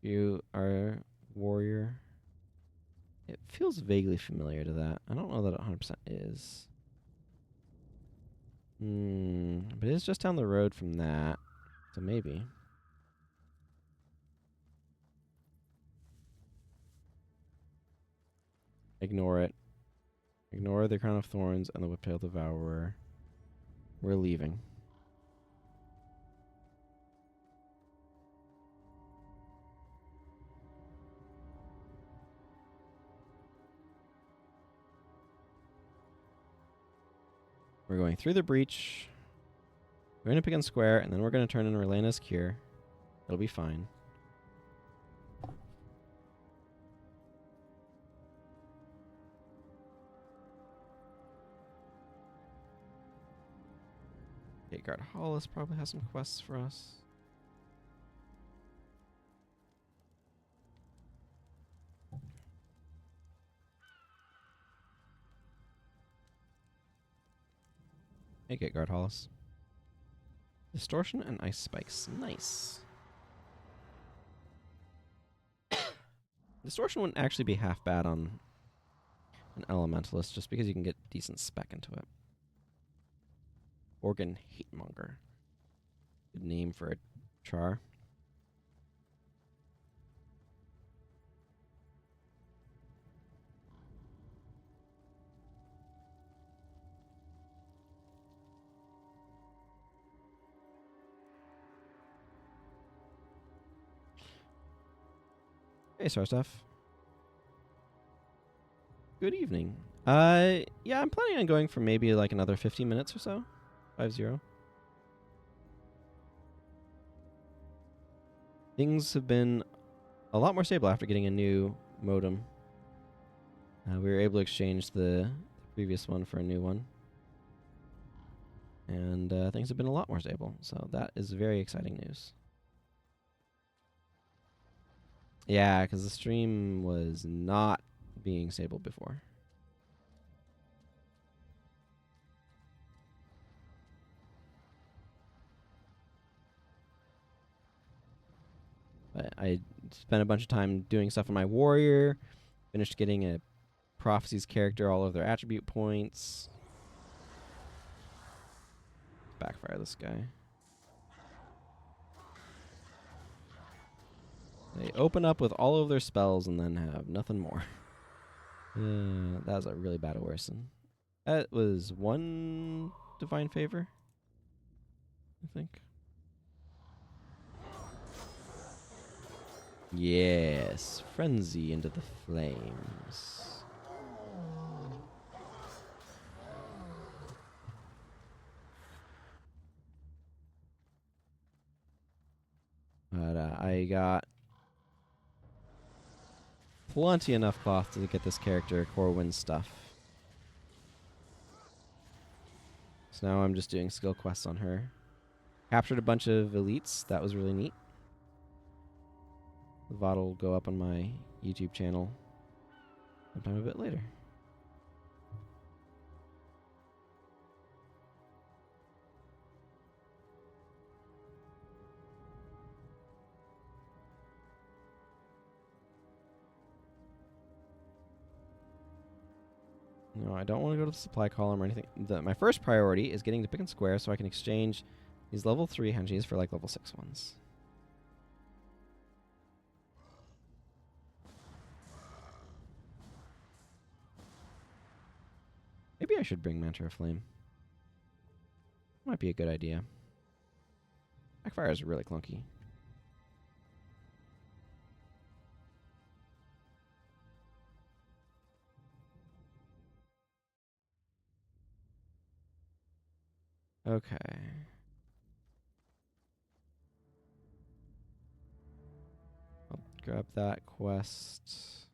You are warrior. It feels vaguely familiar to that. I don't know that it 100% is. But it is just down the road from that. So maybe. Ignore it. Ignore the Crown of Thorns and the Whiptail Devourer. We're leaving. We're going through the breach. We're going to pick and square, and then we're going to turn in Relena's Cure. It'll be fine. Gateguard Hollis probably has some quests for us. Hey, Gateguard Hollis. Distortion and Ice Spikes. Nice. Distortion wouldn't actually be half bad on an Elementalist, just because you can get decent spec into it. Organ Hatemonger. Good name for a char. Hey, Star Stuff. Good evening. Yeah, I'm planning on going for maybe like another 15 minutes or so. 50. Things have been a lot more stable after getting a new modem. We were able to exchange the previous one for a new one. And things have been a lot more stable. So that is very exciting news. Yeah, because the stream was not being stable before. But I spent a bunch of time doing stuff on my warrior. Finished getting a prophecy's character all of their attribute points. Backfire this guy. They open up with all of their spells and then have nothing more. That was a really bad Orison. That was one divine favor, I think. Yes, frenzy into the flames. But I got plenty enough cloth to get this character Corwin stuff. So now I'm just doing skill quests on her. Captured a bunch of elites. That was really neat. The VOD will go up on my YouTube channel sometime a bit later. No, I don't want to go to the supply column or anything. My first priority is getting to Pick and Square so I can exchange these level 3 henchies for like level 6 ones. Maybe I should bring Mentor of Flame. Might be a good idea. Backfire is really clunky. Okay. I'll grab that quest.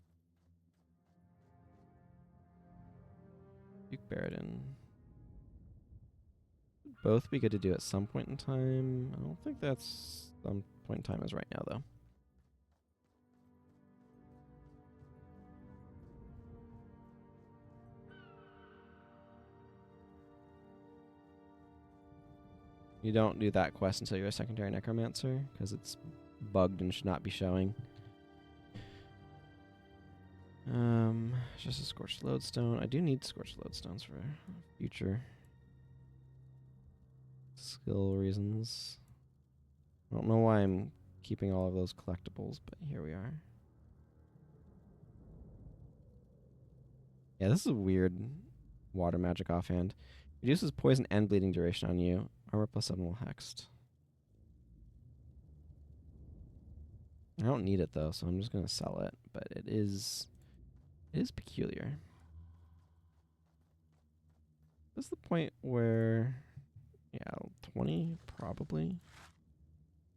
Duke Baradin. Both be good to do at some point in time. I don't think that's some point in time is right now, though. You don't do that quest until you're a secondary necromancer, because it's bugged and should not be showing. Just a scorched lodestone. I do need scorched lodestones for future skill reasons. I don't know why I'm keeping all of those collectibles, but here we are. Yeah, this is a weird water magic offhand. Reduces poison and bleeding duration on you. Armor plus 7 will hexed. I don't need it though, so I'm just gonna sell it. But it is peculiar. This is the point where, yeah, 20 probably.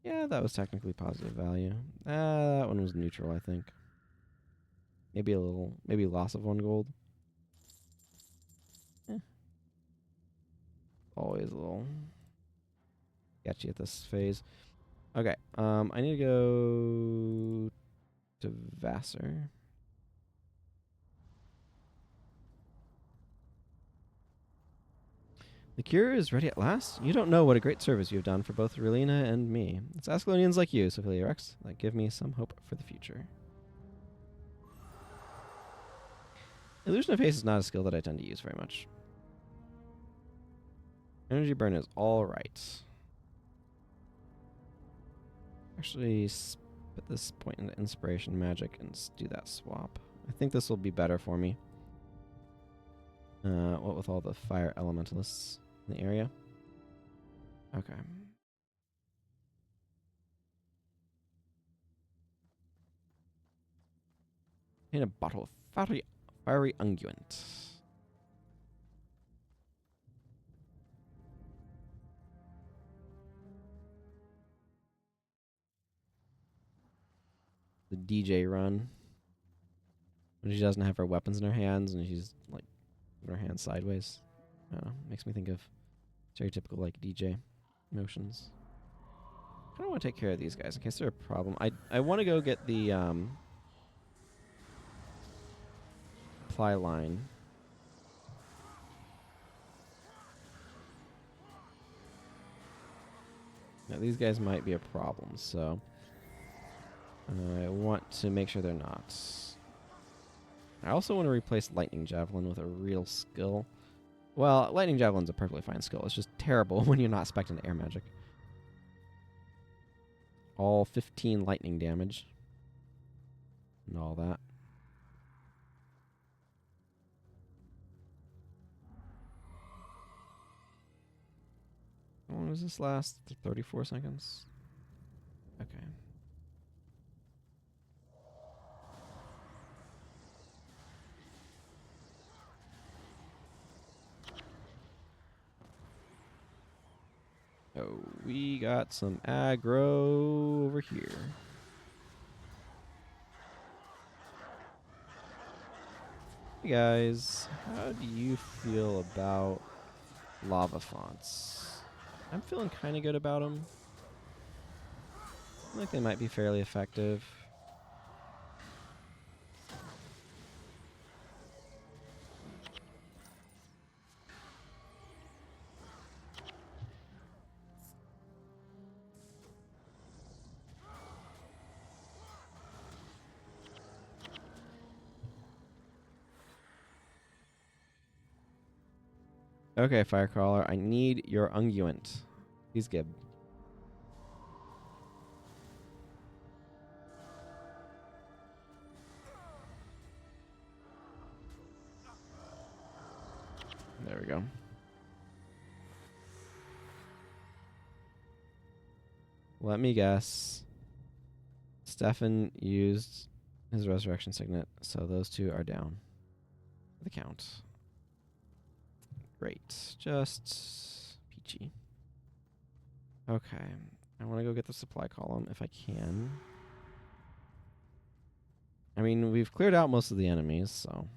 Yeah, that was technically positive value. That one was neutral, I think. Maybe loss of 1 gold. Always a little sketchy at this phase. Okay, I need to go to Vassar. The cure is ready at last. You don't know what a great service you have done for both Relina and me. It's Ascalonians like you, Sophia Rex, that give me some hope for the future. Illusion of Haste is not a skill that I tend to use very much. Energy burn is alright. Actually, put this point into inspiration magic and do that swap. I think this will be better for me. What with all the fire elementalists in the area? Okay. In a bottle of fiery unguent. The DJ run. When she doesn't have her weapons in her hands and she's like with her hands sideways. I don't know. Makes me think of stereotypical like DJ motions. I kind of want to take care of these guys in case they're a problem. I want to go get the supply line. Now these guys might be a problem, so I want to make sure they're not. I also want to replace Lightning Javelin with a real skill. Well, Lightning Javelin's a perfectly fine skill. It's just terrible when you're not spec'd into air magic. All 15 lightning damage. And all that. How long does this last? 34 seconds? Okay. Oh, we got some aggro over here. Hey guys, how do you feel about lava fonts? I'm feeling kind of good about them. I feel like they might be fairly effective. Okay, Firecrawler, I need your unguent. Please give. There we go. Let me guess. Stefan used his resurrection signet, so those two are down. The count. Great. Just peachy. Okay. I want to go get the supply column if I can. I mean, we've cleared out most of the enemies, so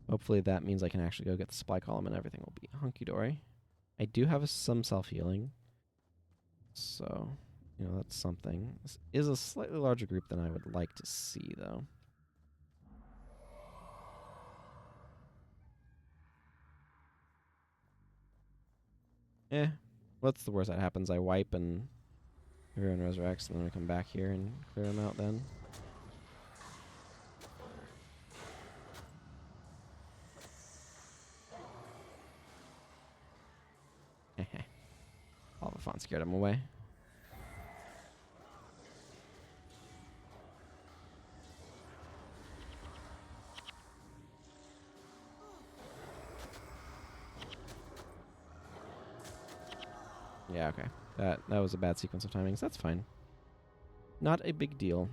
hopefully that means I can actually go get the supply column and everything will be hunky-dory. I do have some self-healing, so, you know, that's something. This is a slightly larger group than I would like to see, though. What's the worst that happens? I wipe and everyone resurrects, and then we come back here and clear them out then. Lava font scared him away. Yeah, okay. That was a bad sequence of timings. That's fine. Not a big deal.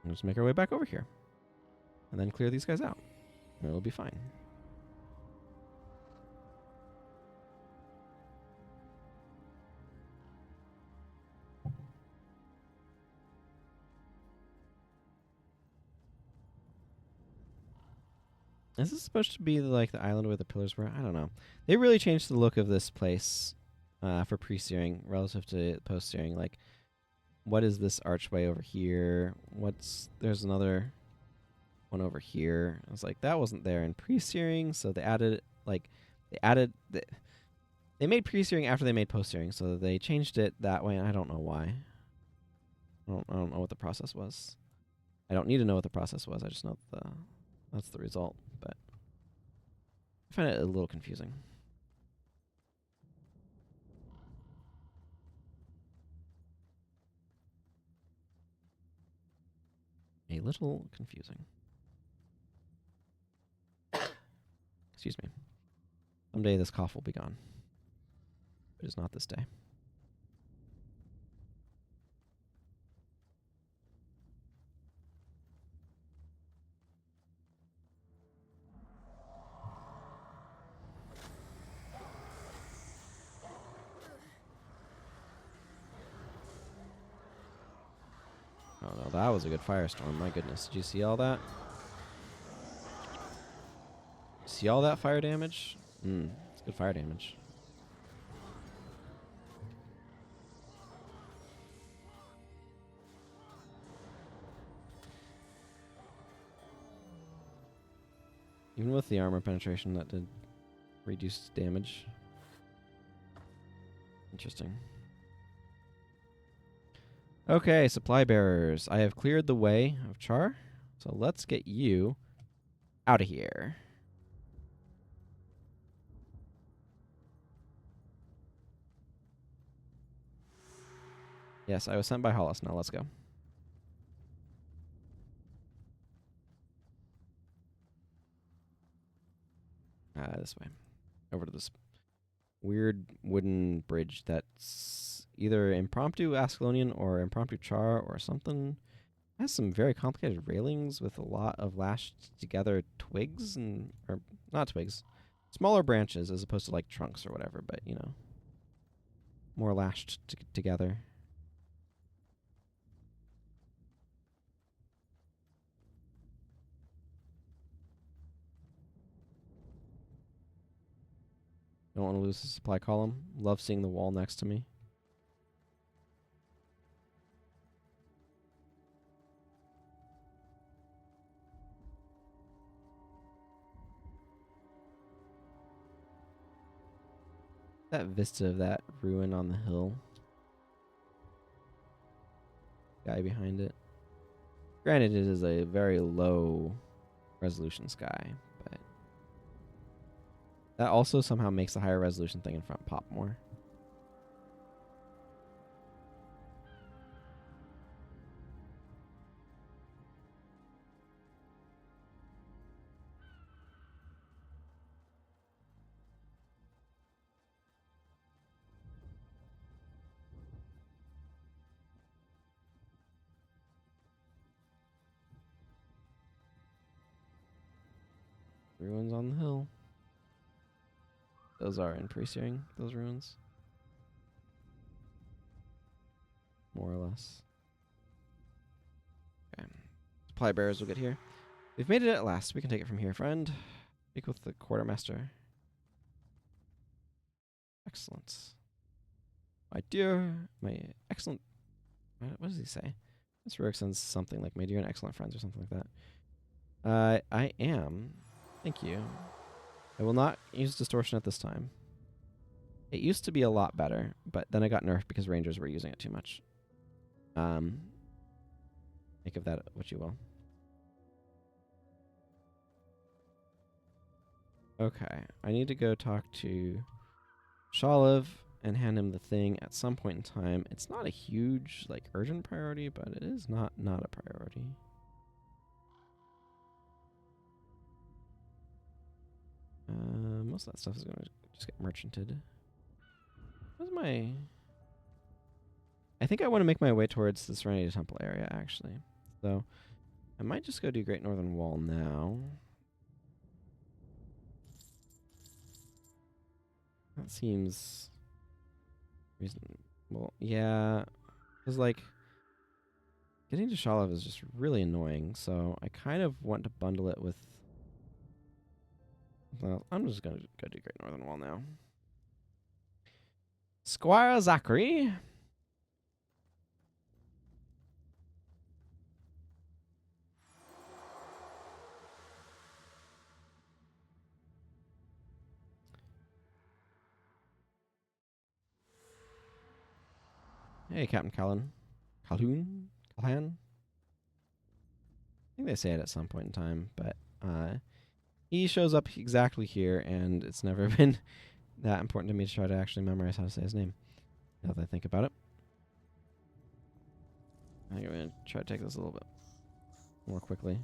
We'll just make our way back over here. And then clear these guys out. And it'll be fine. Is this supposed to be like the island where the pillars were? I don't know. They really changed the look of this place for pre-searing relative to post-searing. Like, what is this archway over here? There's another one over here. I was like, that wasn't there in pre-searing, so they added, they made pre-searing after they made post-searing, so they changed it that way, and I don't know why. I don't know what the process was. I don't need to know what the process was. I just know that's the result, but I find it a little confusing. A little confusing. Excuse me. Someday this cough will be gone. It is not this day. was a good firestorm. My goodness. Did you see all that? See all that fire damage? It's good fire damage. Even with the armor penetration, that did reduce damage. Interesting. Okay, supply bearers. I have cleared the way of Char, so let's get you out of here. Yes, I was sent by Hollis. Now let's go. This way. Over to this weird wooden bridge that's either impromptu Ascalonian or impromptu Char or something. It has some very complicated railings with a lot of lashed together twigs or not twigs, smaller branches as opposed to like trunks or whatever, but you know, more lashed together. Don't want to lose the supply column. Love seeing the wall next to me. That vista of that ruin on the hill. Guy behind it. Granted, it is a very low resolution sky, but that also somehow makes the higher resolution thing in front pop more. Ruins on the hill. Those are in pre-searing, those ruins. More or less. Okay. Supply bearers will get here. We've made it at last. We can take it from here, friend. Speak with the quartermaster. Excellent. My excellent... What does he say? Mr. Rurik sends something like, my dear and excellent friends or something like that. I am. Thank you. I will not use distortion at this time. It used to be a lot better, but then I got nerfed because rangers were using it too much. Make of that what you will. Okay, I need to go talk to Shalev and hand him the thing at some point in time. It's not a huge, like, urgent priority, but it is not a priority. Most of that stuff is going to just get merchanted. Where's my... I think I want to make my way towards the Serenity Temple area, actually. So, I might just go do Great Northern Wall now. That seems reasonable. Yeah, because, like, getting to Shalev is just really annoying, so I kind of want to bundle it with... Well, I'm just going to go do Great Northern Wall now. Squire Zachary. Hey, Captain Calhoun. Calhoun? I think they say it at some point in time, but he shows up exactly here, and it's never been that important to me to try to actually memorize how to say his name, now that I think about it. I think I'm going to try to take this a little bit more quickly.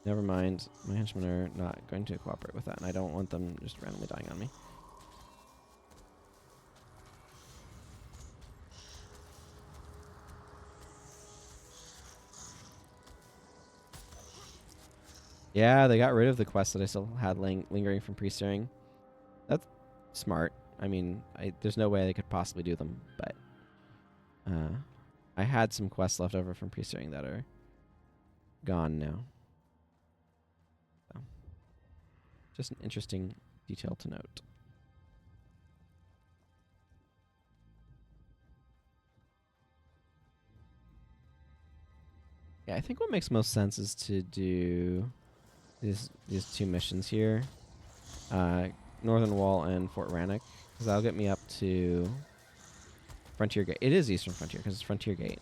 Never mind, my henchmen are not going to cooperate with that, and I don't want them just randomly dying on me. Yeah, they got rid of the quest that I still had lingering from pre-steering. That's smart. I mean, there's no way they could possibly do them, but I had some quests left over from pre-steering that are gone now. So, just an interesting detail to note. Yeah, I think what makes most sense is to do these two missions here. Northern Wall and Fort Rannoch, because that'll get me up to Frontier Gate. It is Eastern Frontier because it's Frontier Gate.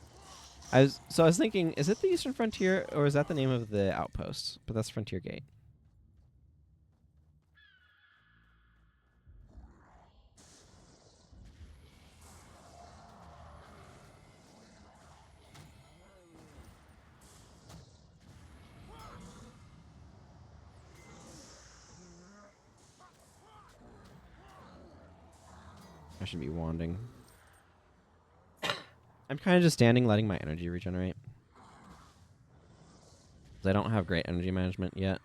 I was thinking, is it the Eastern Frontier or is that the name of the outpost? But that's Frontier Gate. I should be wanding. I'm kind of just standing, letting my energy regenerate. 'Cause I don't have great energy management yet.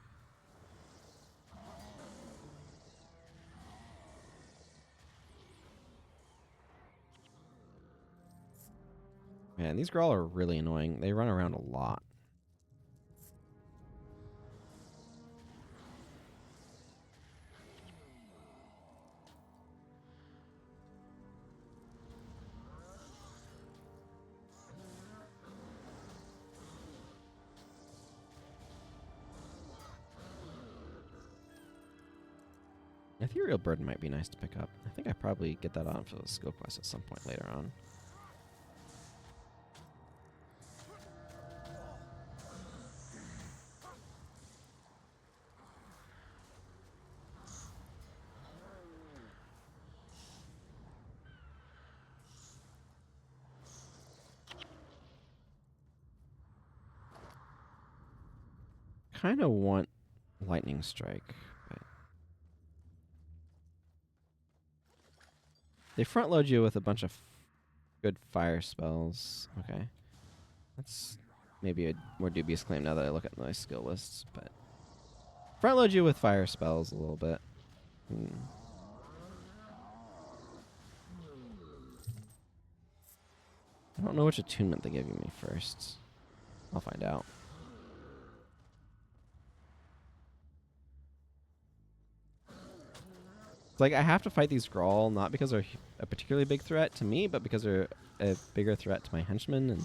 Man, these Grawl are really annoying. They run around a lot. Ethereal Burden might be nice to pick up. I think I probably get that on for the skill quest at some point later on. Kind of want Lightning Strike, but they front load you with a bunch of good fire spells. Okay, that's maybe a more dubious claim now that I look at my skill lists, but front load you with fire spells a little bit. I don't know which attunement they give me first. I'll find out. It's like I have to fight these Grawl not because they're a particularly big threat to me, but because they're a bigger threat to my henchmen. And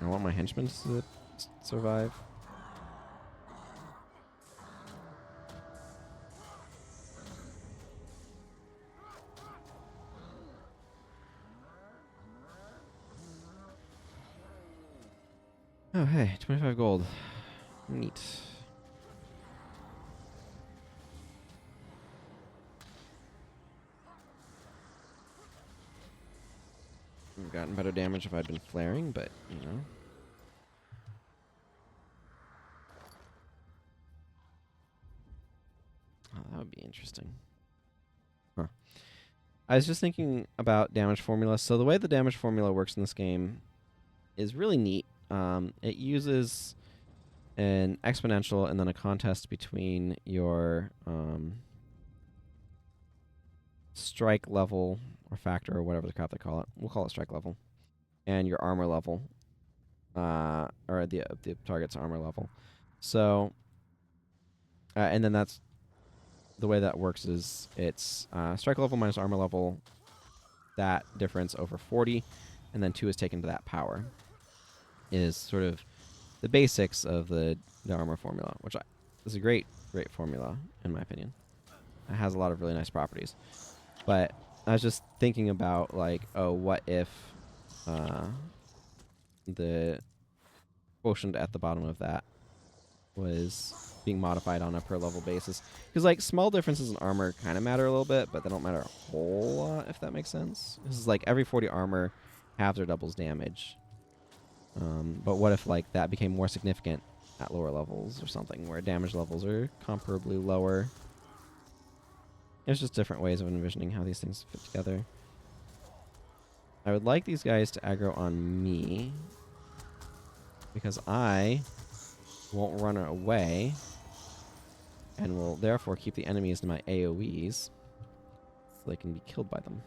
I want my henchmen to survive. Oh, hey, 25 gold. Neat. Would have gotten better damage if I'd been flaring, but, you know. Oh, that would be interesting. Huh. I was just thinking about damage formula. So the way the damage formula works in this game is really neat. It uses an exponential and then a contest between your strike level or factor or whatever the crap they call it. We'll call it strike level. And your armor level. Or the target's armor level. So, and then that's the way that works is it's strike level minus armor level, that difference over 40, and then 2 is taken to that power. Is sort of the basics of the armor formula, which is a great formula, in my opinion. It has a lot of really nice properties. But I was just thinking about, like, oh, what if the quotient at the bottom of that was being modified on a per level basis? Because, like, small differences in armor kind of matter a little bit, but they don't matter a whole lot, if that makes sense. This is like every 40 armor halves or doubles damage. But what if, like, that became more significant at lower levels or something, where damage levels are comparably lower? There's just different ways of envisioning how these things fit together. I would like these guys to aggro on me, because I won't run away and will therefore keep the enemies to my AoEs so they can be killed by them.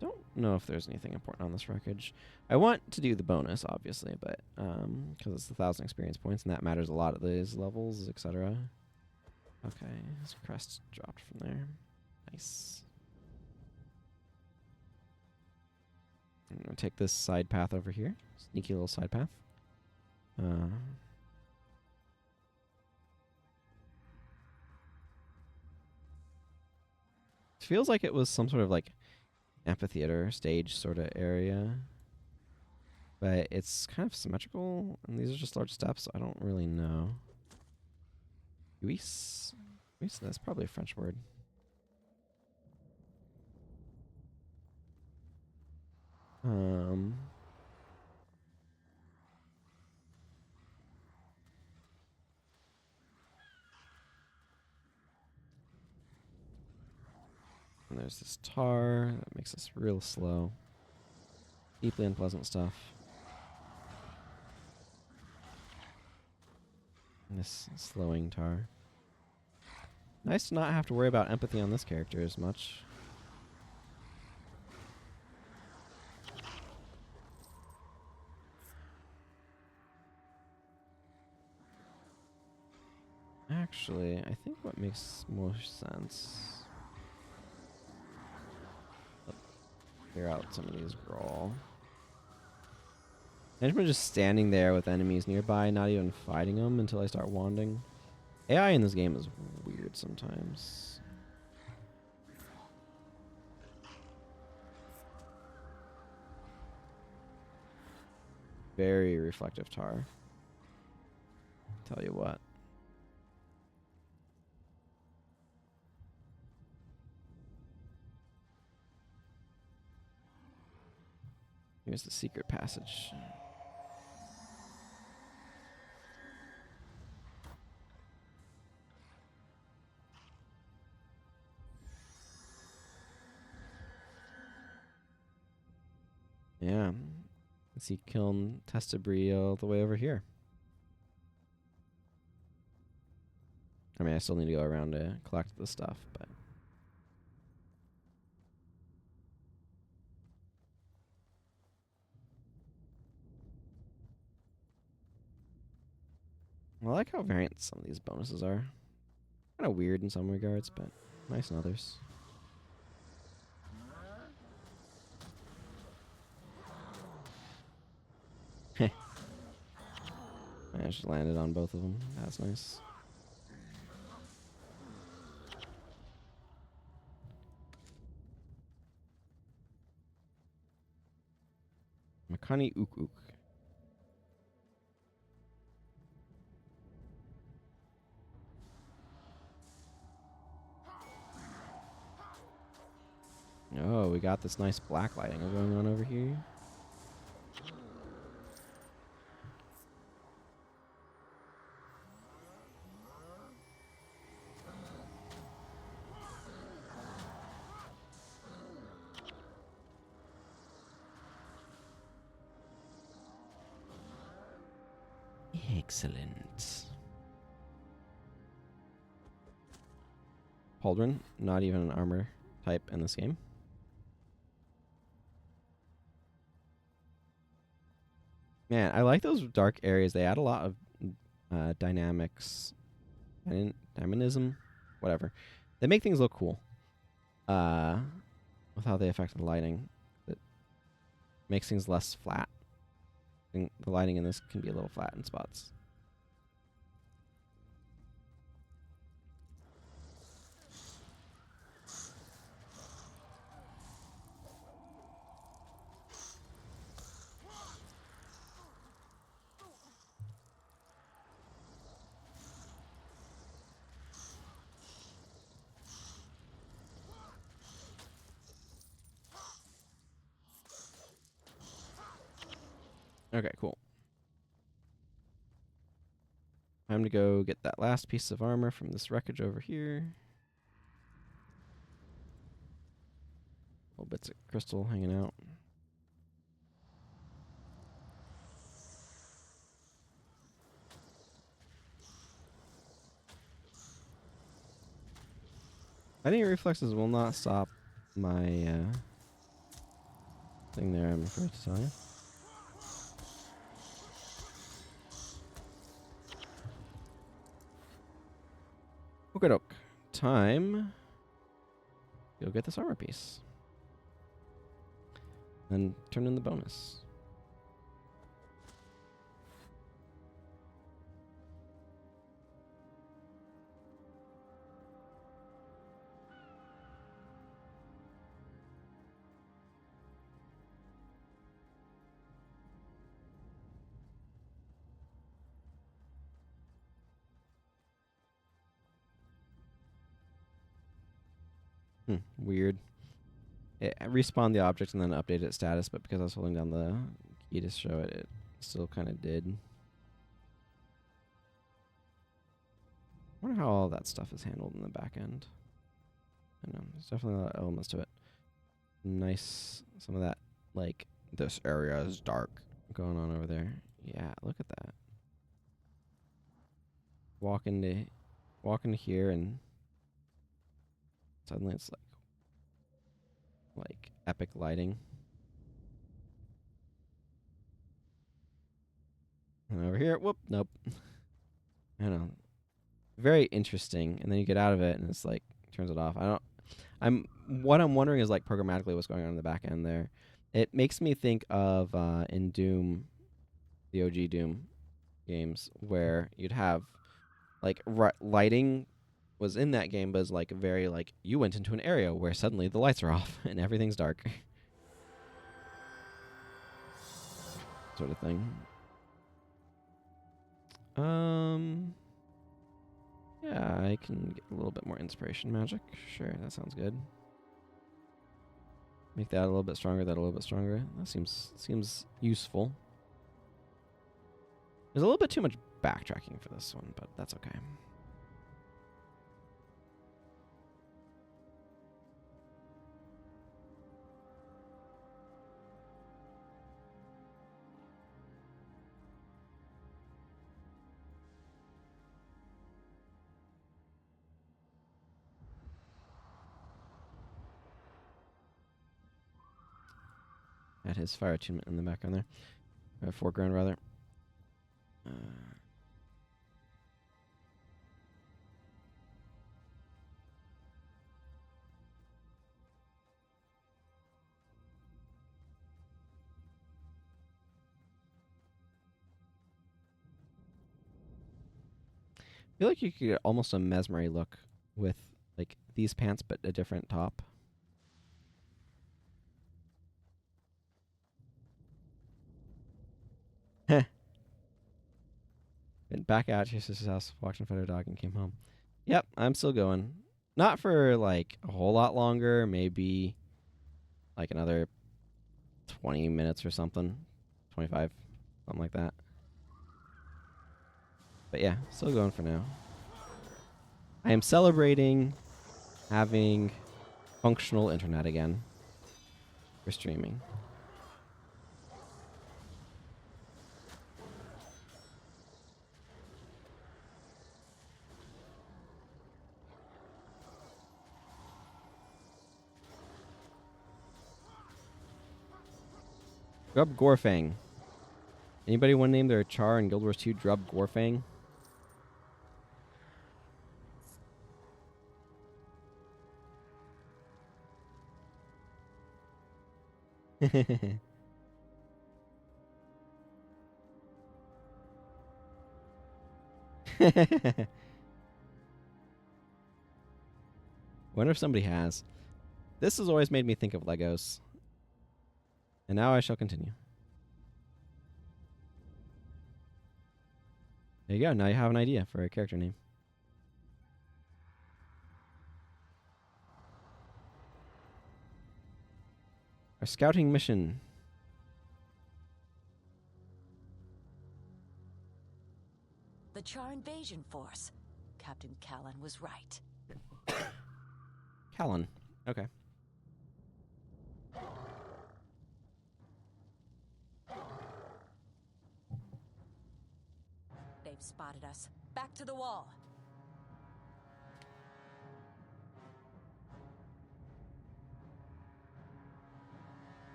Don't know if there's anything important on this wreckage. I want to do the bonus, obviously, but because it's 1,000 experience points, and that matters a lot at these levels, etc. Okay, his crest dropped from there. Nice. I'm gonna take this side path over here. Sneaky little side path. Feels like it was some sort of like amphitheater stage sort of area, but it's kind of symmetrical, and these are just large steps. I don't really know. UAS? UAS, that's probably a French word. And there's this tar that makes us real slow. Deeply unpleasant stuff. And this slowing tar. Nice to not have to worry about empathy on this character as much. Actually, I think what makes more sense... clear out some of these brawl. I'm just standing there with enemies nearby, not even fighting them until I start wanding. AI in this game is weird sometimes. Very reflective tar. Tell you what. Here's the secret passage. Yeah. Let's see Kiln Testabri all the way over here. I mean, I still need to go around to collect the stuff, but... I like how variant some of these bonuses are. Kind of weird in some regards, but nice in others. Heh. I just landed on both of them. That's nice. Makani Ook Ook. Oh, we got this nice black lighting going on over here. Excellent. Pauldron, not even an armor type in this game. Man, I like those dark areas. They add a lot of dynamics, dynamism, whatever. They make things look cool. With how they affect the lighting, it makes things less flat. And the lighting in this can be a little flat in spots. Okay, cool. Time to go get that last piece of armor from this wreckage over here. Little bits of crystal hanging out. Fighting reflexes will not stop my thing there, I'm afraid to tell you. Okay, doke. Time. Go get this armor piece. Then turn in the bonus. Weird. It respawned the object and then updated its status, but because I was holding down the key to show it, it still kind of did. I wonder how all that stuff is handled in the back end. I don't know. There's definitely a lot of elements to it. Nice. Some of that, like, this area is dark going on over there. Yeah, look at that. Walk into here and suddenly it's like epic lighting. And over here, whoop, nope. I don't know. Very interesting. And then you get out of it and it's like turns it off. What I'm wondering is like programmatically what's going on in the back end there. It makes me think of in Doom, the OG Doom games, where you'd have like lighting was in that game, but it's like very like you went into an area where suddenly the lights are off and everything's dark. Sort of thing. Yeah, I can get a little bit more inspiration magic. Sure, that sounds good. Make that a little bit stronger, that a little bit stronger. That seems useful. There's a little bit too much backtracking for this one, but that's okay. Had his fire attunement in the background there. Foreground, rather. I feel like you could get almost a mesmery look with like these pants, but a different top. Heh. Went back out to your sister's house, walked in front of her dog, and came home. Yep, I'm still going. Not for like a whole lot longer, maybe like another 20 minutes or something. 25, something like that. But yeah, still going for now. I am celebrating having functional internet again for streaming. Drub Gorfang. Anybody want to name their char in Guild Wars 2 Drub Gorfang? Wonder if somebody has. This has always made me think of Legos. And now I shall continue. There you go. Now you have an idea for a character name. Our scouting mission. The Char invasion force. Captain Callan was right. Callan. Okay. They've spotted us. Back to the wall.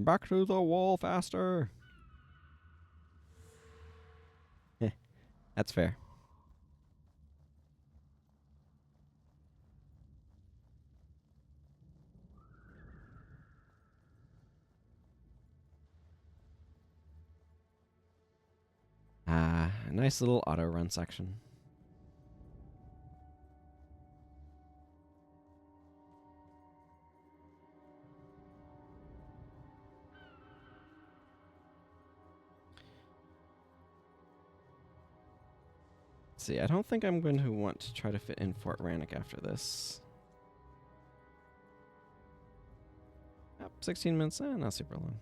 Back to the wall faster. That's fair. A nice little auto run section. See, I don't think I'm going to want to try to fit in Fort Rannoch after this. Yep, 16 minutes, not super long.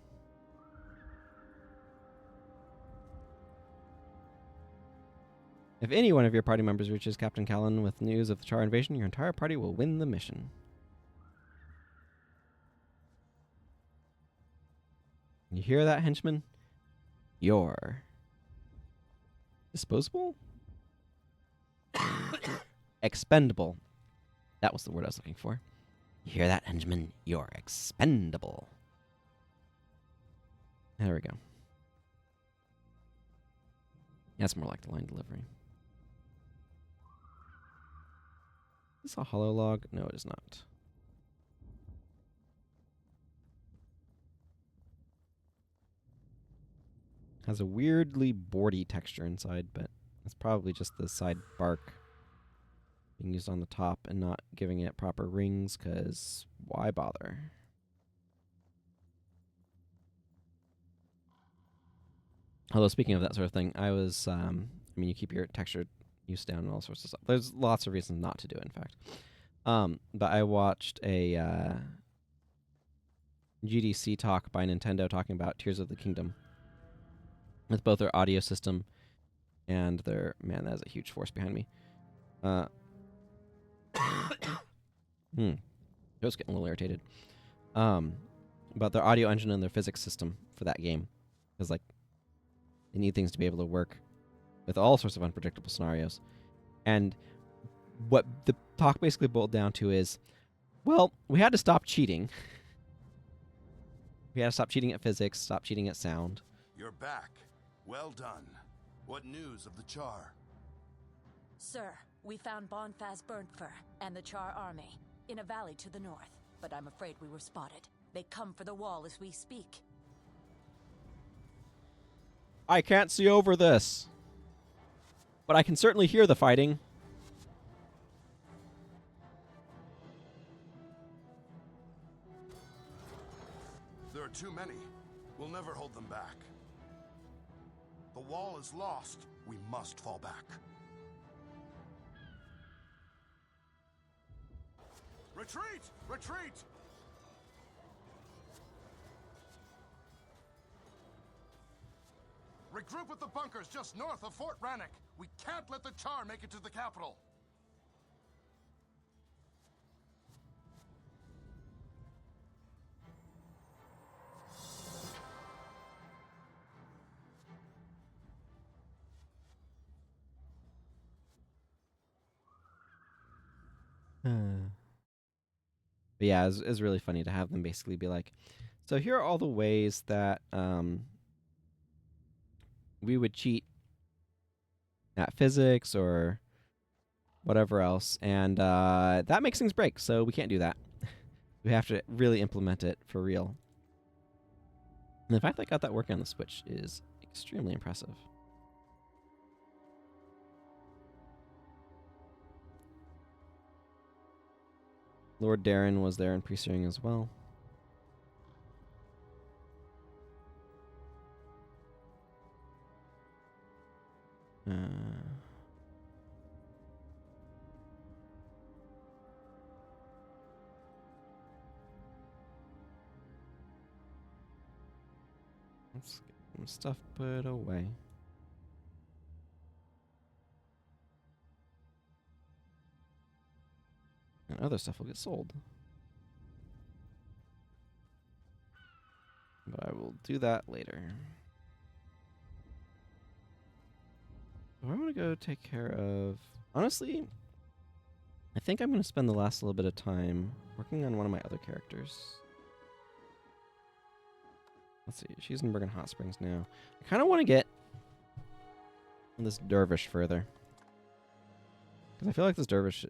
If any one of your party members reaches Captain Callan with news of the Char invasion, your entire party will win the mission. You hear that, henchman? You're disposable? Expendable. That was the word I was looking for. You hear that, henchman? You're expendable. There we go. That's more like the line delivery. Is this a hollow log? No, it is not. Has a weirdly boardy texture inside, but it's probably just the side bark being used on the top and not giving it proper rings, because why bother? Although, speaking of that sort of thing, I was, I mean, you keep your texture use down and all sorts of stuff. There's lots of reasons not to do it, in fact. But I watched a GDC talk by Nintendo talking about Tears of the Kingdom with both their audio system and their... Man, that is a huge force behind me. I was getting a little irritated. About their audio engine and their physics system for that game. Because, like, they need things to be able to work with all sorts of unpredictable scenarios. And what the talk basically boiled down to is, well, we had to stop cheating. We had to stop cheating at physics, stop cheating at sound. You're back. Well done. What news of the Char? Sir, we found Bonfaz Burntfur and the Char army in a valley to the north, but I'm afraid we were spotted. They come for the wall as we speak. I can't see over this, but I can certainly hear the fighting. There are too many. We'll never hold them back. The wall is lost. We must fall back. Retreat! Retreat! Regroup with the bunkers just north of Fort Rannoch. We can't let the Char make it to the capital. But yeah, it's really funny to have them basically be like, so here are all the ways that we would cheat at physics or whatever else, and that makes things break, so we can't do that. We have to really implement it for real. And the fact that I got that working on the Switch is extremely impressive. Lord Darren was there in pre-searing as well. Let's get some stuff put away. And other stuff will get sold. But I will do that later. Do I want to go take care of... Honestly, I think I'm going to spend the last little bit of time working on one of my other characters. Let's see. She's in Bergen Hot Springs now. I kind of want to get this dervish further. Because I feel like this dervish...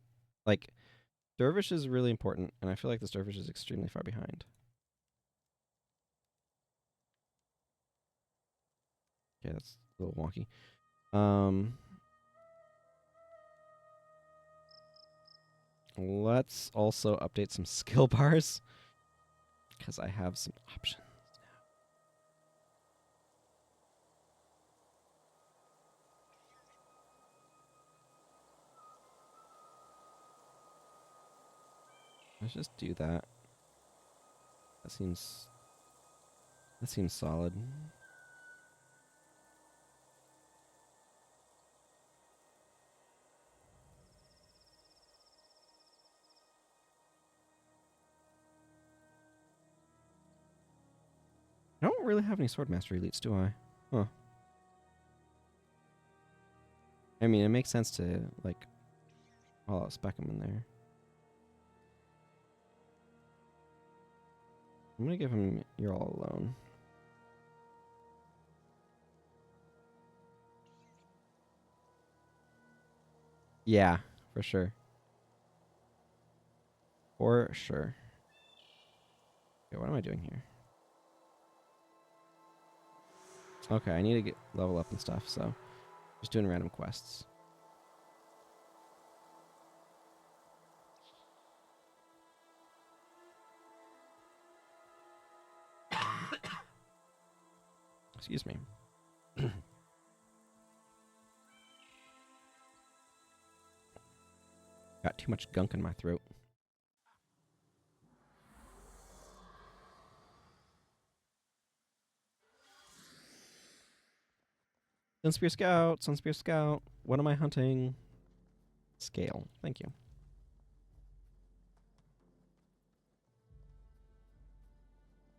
Like, dervish is really important, and I feel like this dervish is extremely far behind. Okay, that's a little wonky. Let's also update some skill bars. Because I have some options. Let's just do that. That seems solid. I don't really have any Swordmaster elites, do I? Huh. I mean, it makes sense to, like, all spec them in there. I'm gonna give him You're All Alone. Yeah, for sure. For sure. Okay, what am I doing here? Okay, I need to get level up and stuff, so just doing random quests. Excuse me. Got too much gunk in my throat. Sunspear Scout, Sunspear Scout. What am I hunting? Scale. Thank you.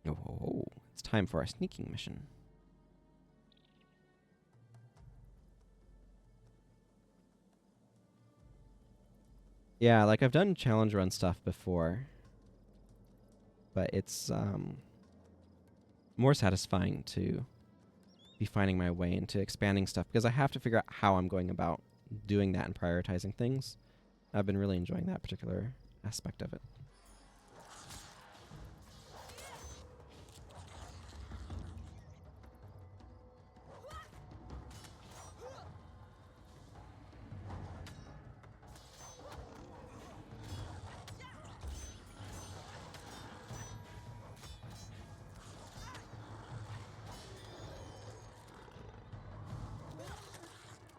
Oh, it's time for our sneaking mission. Yeah, like I've done challenge run stuff before, but it's more satisfying to be finding my way into expanding stuff because I have to figure out how I'm going about doing that and prioritizing things. I've been really enjoying that particular aspect of it.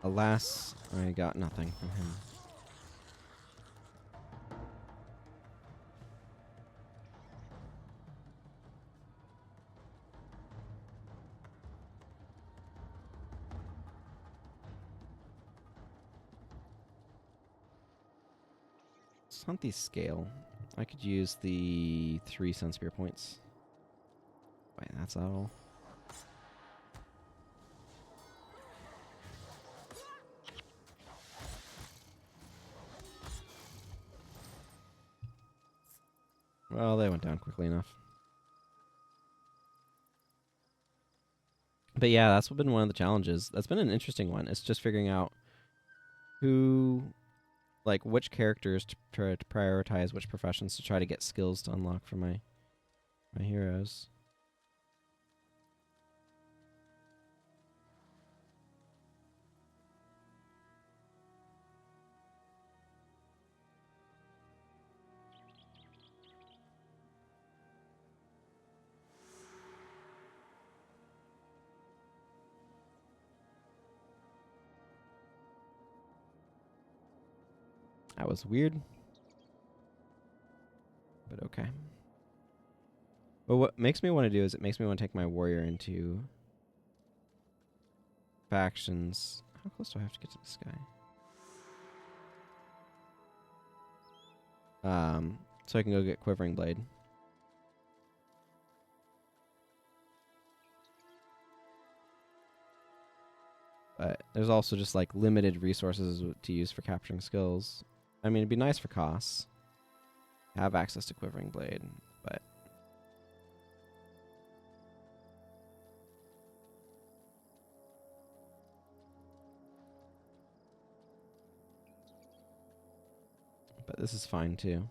Alas, I got nothing from him. Let's hunt these scale. I could use the 3 Sunspear points. Wait, that's all. Well, they went down quickly enough. But yeah, that's been one of the challenges. That's been an interesting one. It's just figuring out who, like, which characters to try to prioritize, which professions to try to get skills to unlock for my heroes. That was weird. But okay. But what makes me want to do is it makes me want to take my warrior into factions. How close do I have to get to this guy? So I can go get Quivering Blade. But there's also just like limited resources to use for capturing skills. I mean, it'd be nice for costs. Have access to Quivering Blade, but but this is fine too.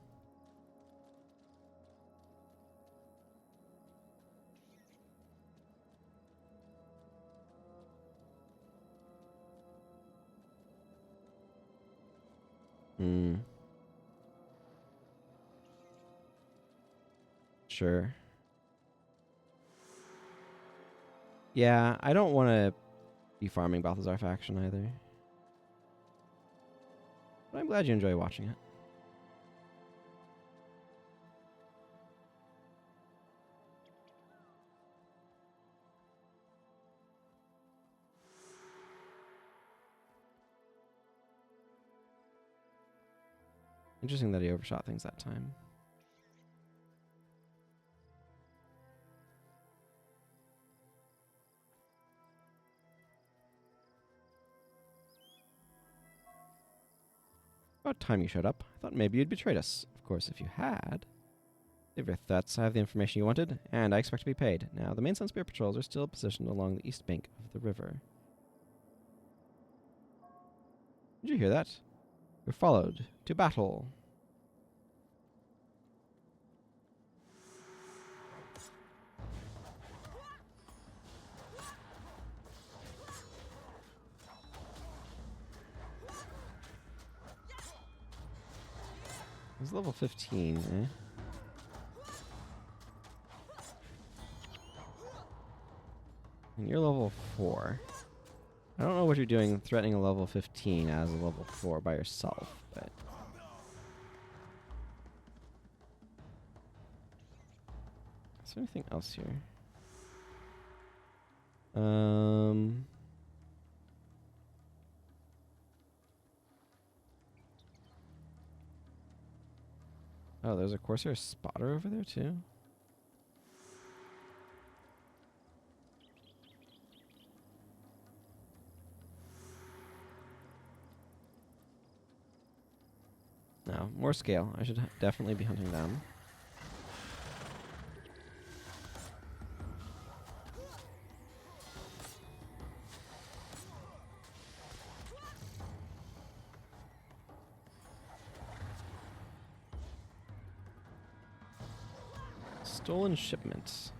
Sure. Yeah, I don't want to be farming Balthazar faction either. But I'm glad you enjoy watching it. Interesting that he overshot things that time. About time you showed up. I thought maybe you'd betrayed us. Of course, if you had. Save your threats. I have the information you wanted, and I expect to be paid. Now, the main Sunspear patrols are still positioned along the east bank of the river. Did you hear that? We're followed. To battle. He's level 15, eh? And you're level 4. I don't know what you're doing threatening a level 15 as a level 4 by yourself, but... Is there anything else here? Oh, there's a Corsair spotter over there too? No, more scale. I should definitely be hunting them. Stolen shipments.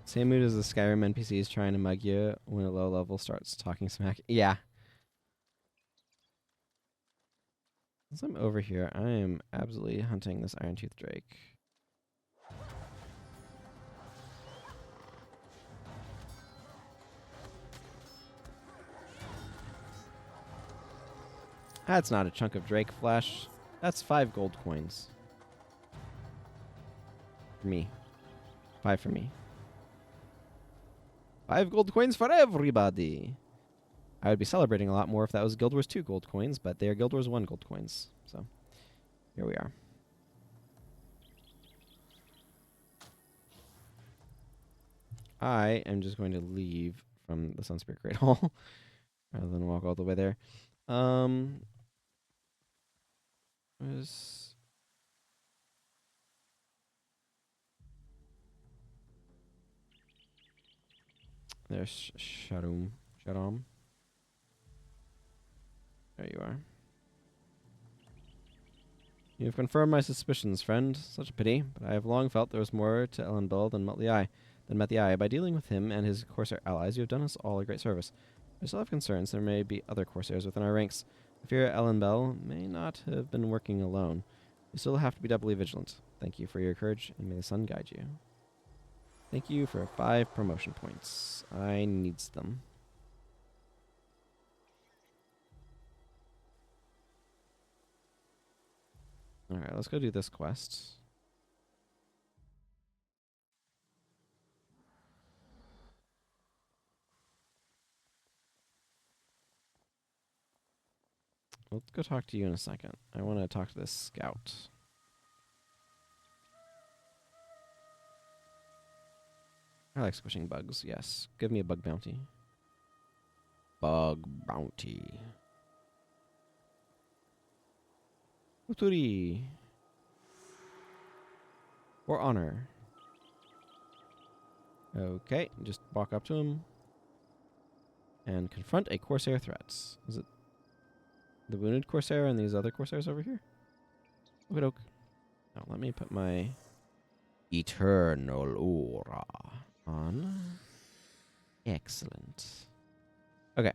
Same mood as the Skyrim NPCs trying to mug you when a low level starts talking smack. Yeah. Since I'm over here, I am absolutely hunting this Iron-Tooth Drake. That's not a chunk of Drake flesh. That's 5 gold coins. For me. 5 for me. 5 gold coins for everybody. I would be celebrating a lot more if that was Guild Wars 2 gold coins, but they are Guild Wars 1 gold coins. So, here we are. I am just going to leave from the Sunspear Great Hall rather than walk all the way there. There's Sharum. There you are. You have confirmed my suspicions, friend. Such a pity, but I have long felt there was more to Elendil than met the eye. By dealing with him and his Corsair allies, you have done us all a great service. I still have concerns. There may be other Corsairs within our ranks. I fear Elendil may not have been working alone. You still have to be doubly vigilant. Thank you for your courage, and may the sun guide you. Thank you for 5 promotion points. I needs them. Alright, let's go do this quest. Let's go talk to you in a second. I want to talk to this scout. I like squishing bugs, yes. Give me a bug bounty. Bug bounty. Uturi. For honor. Okay, just walk up to him. And confront a Corsair threat. Is it? The wounded Corsair and these other Corsairs over here? Okey doke. Now let me put my Eternal Aura on. Excellent. Okay.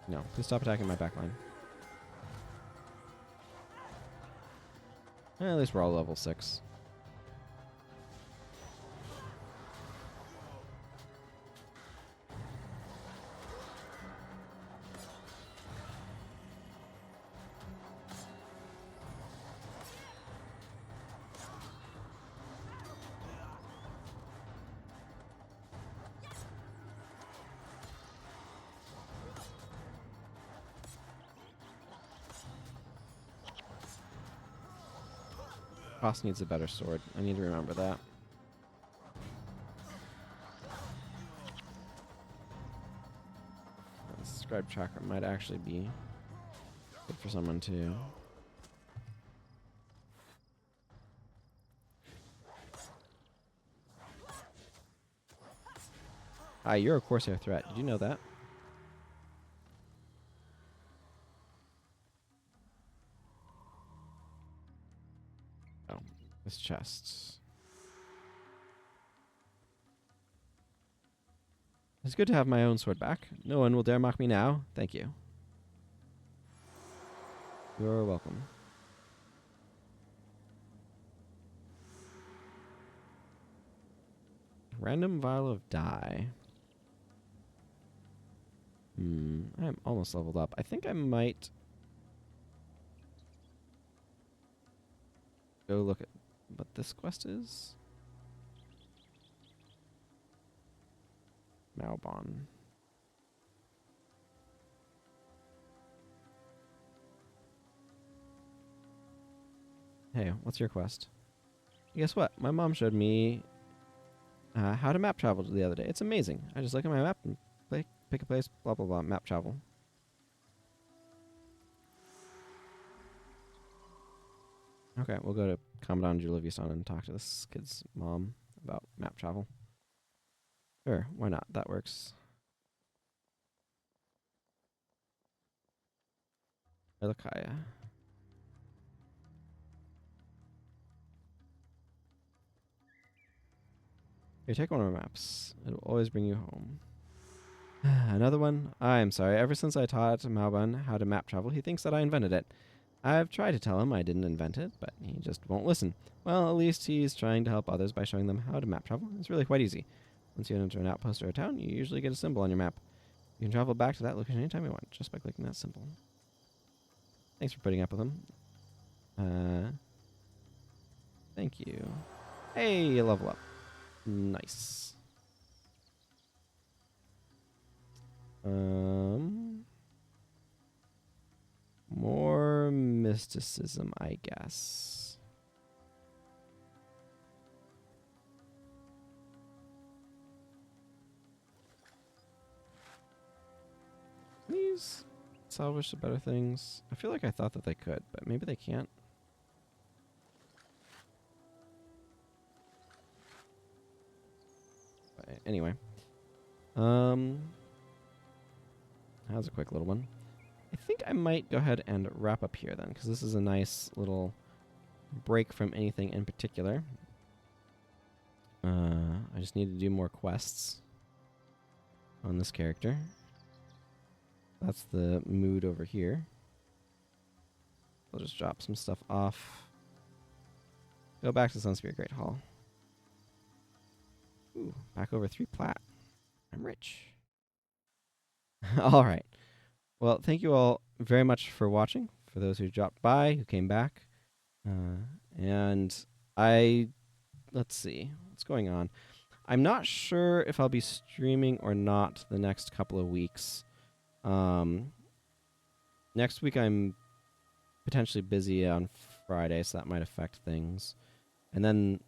No, please stop attacking my backline. At least we're all level 6. Boss needs a better sword. I need to remember that. The scribe chakra might actually be good for someone too. Hi, you're a Corsair threat. Did you know that? Oh, this chest. It's good to have my own sword back. No one will dare mock me now. Thank you. You're welcome. Random vial of dye. I'm almost leveled up. I think I might go look at what this quest is. Malbon. Hey, what's your quest? Guess what? My mom showed me how to map travel the other day. It's amazing. I just look at my map and pick a place, blah, blah, blah, map travel. Okay, we'll go to Commandant Julivius and talk to this kid's mom about map travel. Sure, why not? That works. Elakaya. Here, take one of our maps. It will always bring you home. Another one? I'm sorry. Ever since I taught Malbon how to map travel, he thinks that I invented it. I've tried to tell him I didn't invent it, but he just won't listen. Well, at least he's trying to help others by showing them how to map travel. It's really quite easy. Once you enter an outpost or a town, you usually get a symbol on your map. You can travel back to that location anytime you want, just by clicking that symbol. Thanks for putting up with him. Thank you. Hey, you level up. Nice. More mysticism, I guess. These salvage the better things. I feel like I thought that they could, but maybe they can't. But anyway. That was a quick little one. I think I might go ahead and wrap up here then, because this is a nice little break from anything in particular. I just need to do more quests on this character. That's the mood over here. I'll just drop some stuff off. Go back to Sunspear Great Hall. Ooh, back over 3 plat. I'm rich. All right. Well, thank you all very much for watching. For those who dropped by, who came back. And let's see, what's going on? I'm not sure if I'll be streaming or not the next couple of weeks. Next week I'm potentially busy on Friday, so that might affect things. And then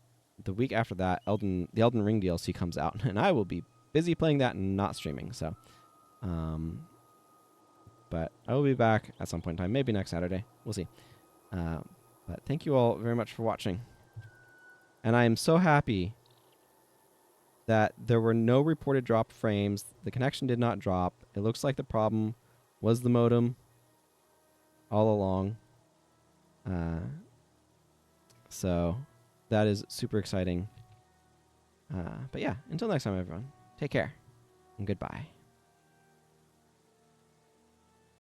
the week after that, the Elden Ring DLC comes out, and I will be busy playing that and not streaming. So, but I will be back at some point in time, maybe next Saturday. We'll see. But thank you all very much for watching. And I am so happy that there were no reported dropped frames. The connection did not drop. It looks like the problem was the modem all along. So that is super exciting. But yeah, until next time, everyone, take care and goodbye.